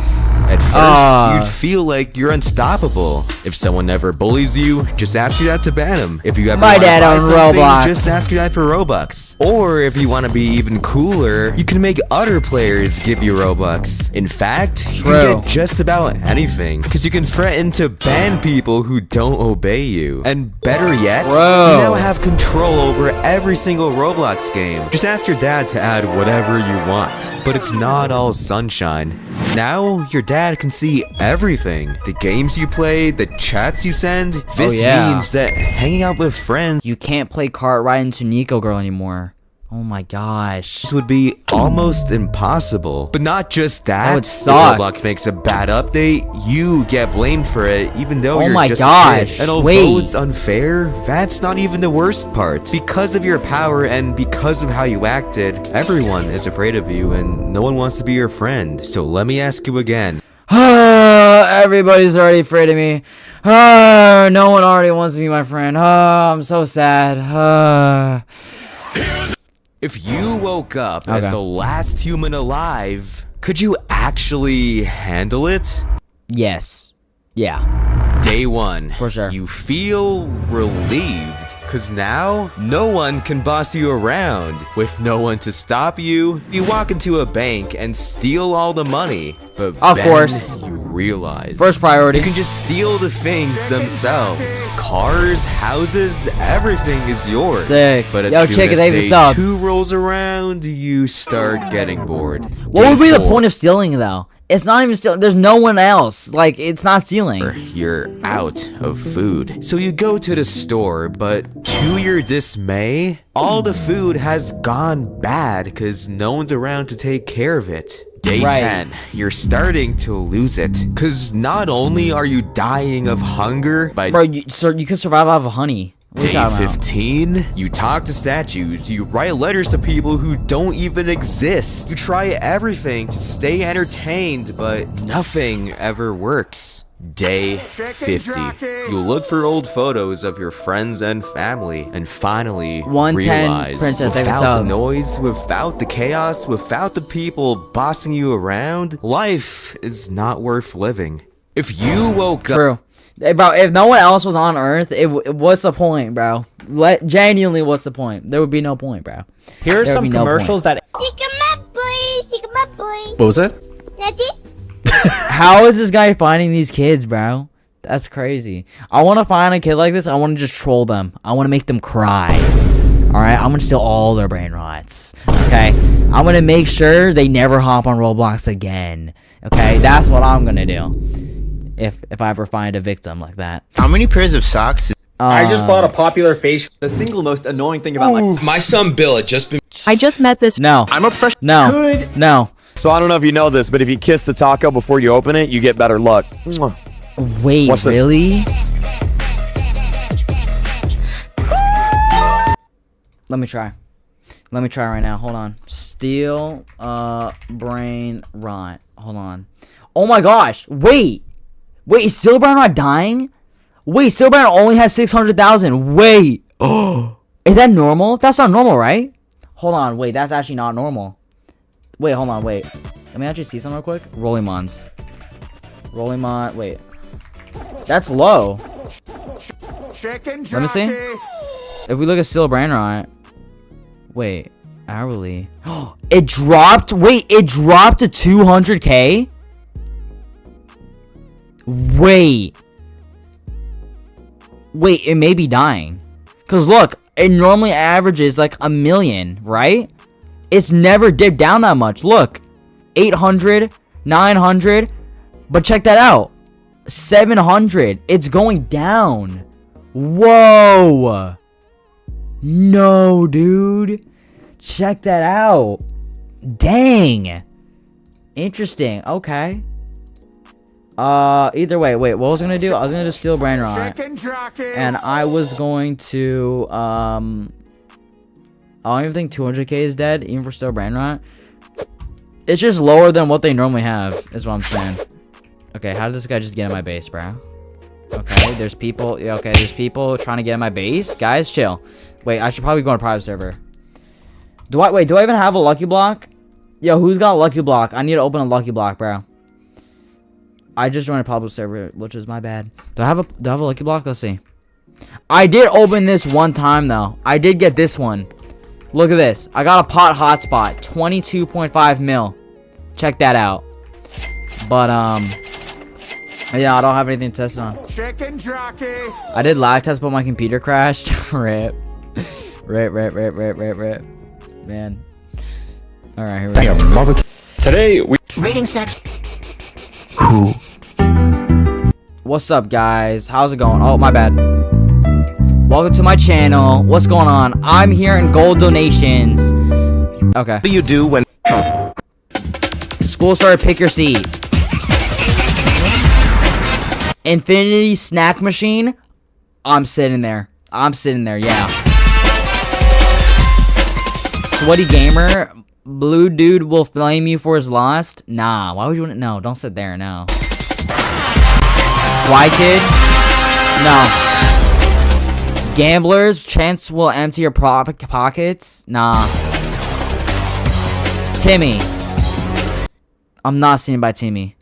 At first, you'd feel like you're unstoppable. If someone ever bullies you, just ask your dad to ban him. If you ever my dad owned Roblox, just ask your dad for Robux. Or if you want to be even cooler, you can make other players give you Robux. In fact, you can get just about anything, because you can threaten to ban people who don't obey you. And better yet, you now have control over every single Roblox game. Just ask your dad to add whatever you want. But it's not all sunshine. Now your dad can see everything. The games you play, the chats you send. This means that hanging out with friends, you can't play cart right into Nico Girl anymore. Oh my gosh. This would be almost impossible. But not just that. That would suck. If Roblox makes a bad update, you get blamed for it, even though you're just gosh. a kid. And although it's unfair, that's not even the worst part. Because of your power and because of how you acted, everyone is afraid of you and no one wants to be your friend. So let me ask you again. Everybody's already afraid of me. No one already wants to be my friend. I'm so sad. If you woke up as the last human alive, could you actually handle it? Yes. Yeah. Day 1. For sure. You feel relieved. Cause now, no one can boss you around. With no one to stop you, you walk into a bank and steal all the money. But of then course, you realize first priority. You can just steal the things themselves. Cars, houses, everything is yours. Sick. But as soon as day 2 rolls around, you start getting bored. What would be the point of stealing though? It's not even stealing. There's no one else. Like, it's not stealing. You're out of food. So you go to the store, but to your dismay, all the food has gone bad because no one's around to take care of it. Day 10, you're starting to lose it. Because not only are you dying of hunger, but bro, you can survive off of honey. Day 15, you talk to statues, you write letters to people who don't even exist. You try everything to stay entertained, but nothing ever works. Day 50, you look for old photos of your friends and family, and finally realize without the noise, without the chaos, without the people bossing you around, life is not worth living. If you woke up... Hey, bro, if no one else was on Earth, what's the point, bro? Genuinely, what's the point? There would be no point, bro. Here are some commercials that... What was that? How is this guy finding these kids, bro? That's crazy. I want to find a kid like this. I want to just troll them. I want to make them cry. Alright? I'm going to steal all their brain rots. Okay? I'm going to make sure they never hop on Roblox again. Okay? That's what I'm going to do. If I ever find a victim like that. How many pairs of socks? I just bought a popular face. The single most annoying thing about my son Bill had just been. I just met this. No. I'm a professional. No. No. So I don't know if you know this, but if you kiss the taco before you open it, you get better luck. Wait, really? Let me try. Let me try right now. Hold on. Steal brain rot. Hold on. Oh my gosh. Wait, is Steel Brown not dying? Wait, Steel Brown only has 600,000. Wait. Oh. Is that normal? That's not normal, right? Hold on. Wait, that's actually not normal. Wait, hold on. Wait. Let me actually see something real quick. Rollymons. Rollymon. Wait. That's low. Let me see. If we look at Steel Brain Rot. Wait. Hourly. It dropped. Wait, it dropped to 200K? Wait, it may be dying. Cause look, it normally averages like 1 million, right? It's never dipped down that much. Look, 800, 900, but check that out. 700, it's going down. Whoa. No, dude. Check that out. Dang. Interesting, okay. Either way, wait, what was I gonna do? I was gonna just steal Brain Rot. And I was going to, I don't even think 200K is dead, even for Steal Brain Rot. It's just lower than what they normally have, is what I'm saying. Okay, how did this guy just get in my base, bro? Okay, there's people, yeah, okay, there's people trying to get in my base. Guys, chill. Wait, I should probably go on a private server. Do I even have a lucky block? Yo, who's got a lucky block? I need to open a lucky block, bro. I just joined a public server, which is my bad. Do I have a lucky block? Let's see. I did open this one time though. I did get this one. Look at this. I got a pot hotspot. 22.5 mil. Check that out. But yeah, I don't have anything to test it on. I did lag test, but my computer crashed. Rip. Rip. Man. Alright, here we go. Today we Rating sex. What's up, guys? How's it going? Oh, my bad. Welcome to my channel. What's going on? I'm here in gold donations. Okay. What do you do when school started? Pick your seat. Infinity snack machine. I'm sitting there. Yeah. Sweaty gamer. Blue dude will flame you for his lost. Nah. Why would you want to? No, don't sit there. No. Why kid? No. Gamblers, chance will empty your pockets. Nah. Timmy. I'm not seen by Timmy.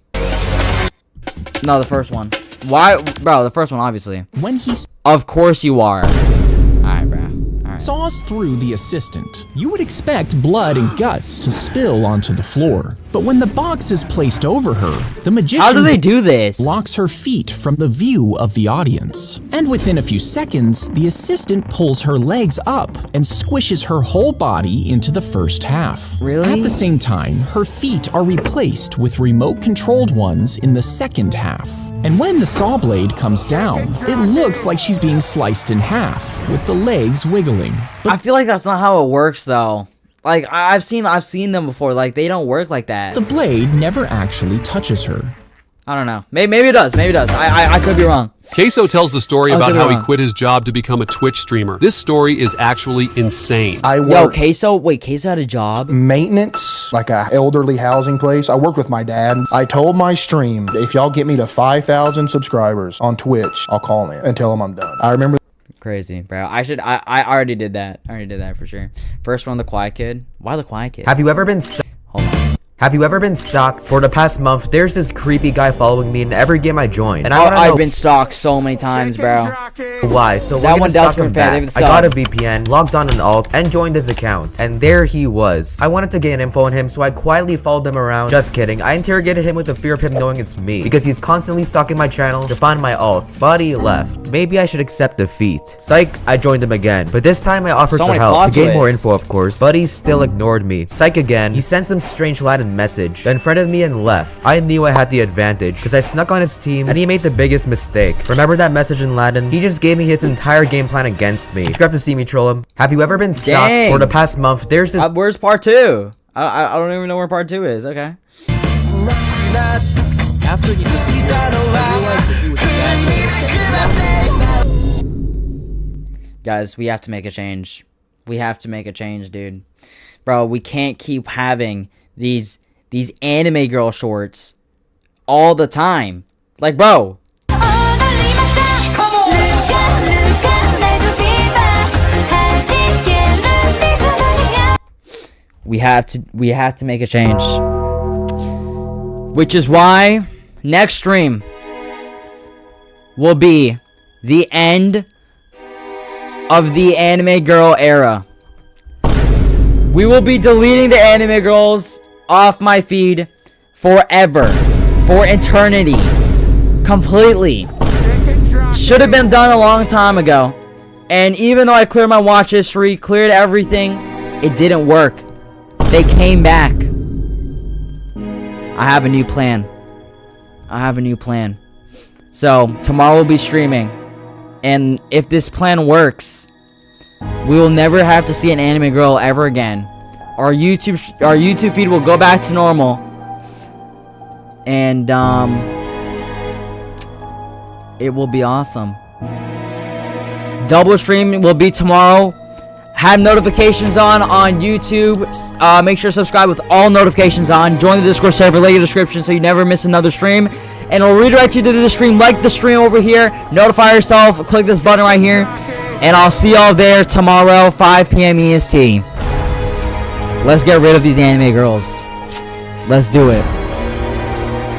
No, the first one. Why, bro? The first one, obviously. When he of course you are. Alright, bro. Alright. Saws through the assistant, you would expect blood and guts to spill onto the floor. But when the box is placed over her, the magician how do they do this? Locks her feet from the view of the audience. And within a few seconds, the assistant pulls her legs up and squishes her whole body into the first half. Really? At the same time, her feet are replaced with remote-controlled ones in the second half. And when the saw blade comes down, it looks like she's being sliced in half, with the legs wiggling. I feel like that's not how it works, though. Like, I've seen them before. Like, they don't work like that. The blade never actually touches her. I don't know. Maybe it does. Maybe it does. I could be wrong. Queso tells the story about how he quit his job to become a Twitch streamer. This story is actually insane. Yo, Queso had a job? Maintenance, like a elderly housing place. I worked with my dad. I told my stream, if y'all get me to 5,000 subscribers on Twitch, I'll call in and tell them I'm done. I remember. Crazy, bro. I already did that. I already did that for sure. First one, the quiet kid. Why the quiet kid? Have you ever been hold on. Have you ever been stalked? For the past month, there's this creepy guy following me in every game I join. And I've been stalked so many times, bro. Why? So that one stalk him back. I got a VPN, logged on an alt, and joined his account. And there he was. I wanted to gain info on him, so I quietly followed him around. Just kidding. I interrogated him with the fear of him knowing it's me, because he's constantly stalking my channel to find my alts. But he left. Maybe I should accept defeat. Psych, I joined him again. But this time I offered to help, to gain more info, of course. But he still ignored me. Psych again. He sent some strange Latin message, then friended me and left. I knew I had the advantage, because I snuck on his team, and he made the biggest mistake. Remember that message in Latin? He just gave me his entire game plan against me. Subscribe to see me troll him. Have you ever been stalked? For the past month, there's this. Where's part 2? I don't even know where part 2 is. Okay. After he disappeared, guys, we have to make a change. We have to make a change, dude. Bro, we can't keep having these anime girl shorts all the time. Like, bro. We have to make a change. Which is why next stream will be the end of the anime girl era. We will be deleting the anime girls off my feed forever, for eternity, completely. Should have been done a long time ago. And even though I cleared my watch history, cleared everything, it didn't work. They came back. I have a new plan. So tomorrow we'll be streaming, and if this plan works, we will never have to see an anime girl ever again. Our YouTube feed will go back to normal, and it will be awesome. Double stream will be tomorrow. Have notifications on YouTube. Make sure to subscribe with all notifications on. Join the Discord server, link in the description, so you never miss another stream. And it'll redirect you to the stream. Like the stream over here. Notify yourself. Click this button right here. And I'll see y'all there tomorrow, 5 p.m. EST. Let's get rid of these anime girls. Let's do it.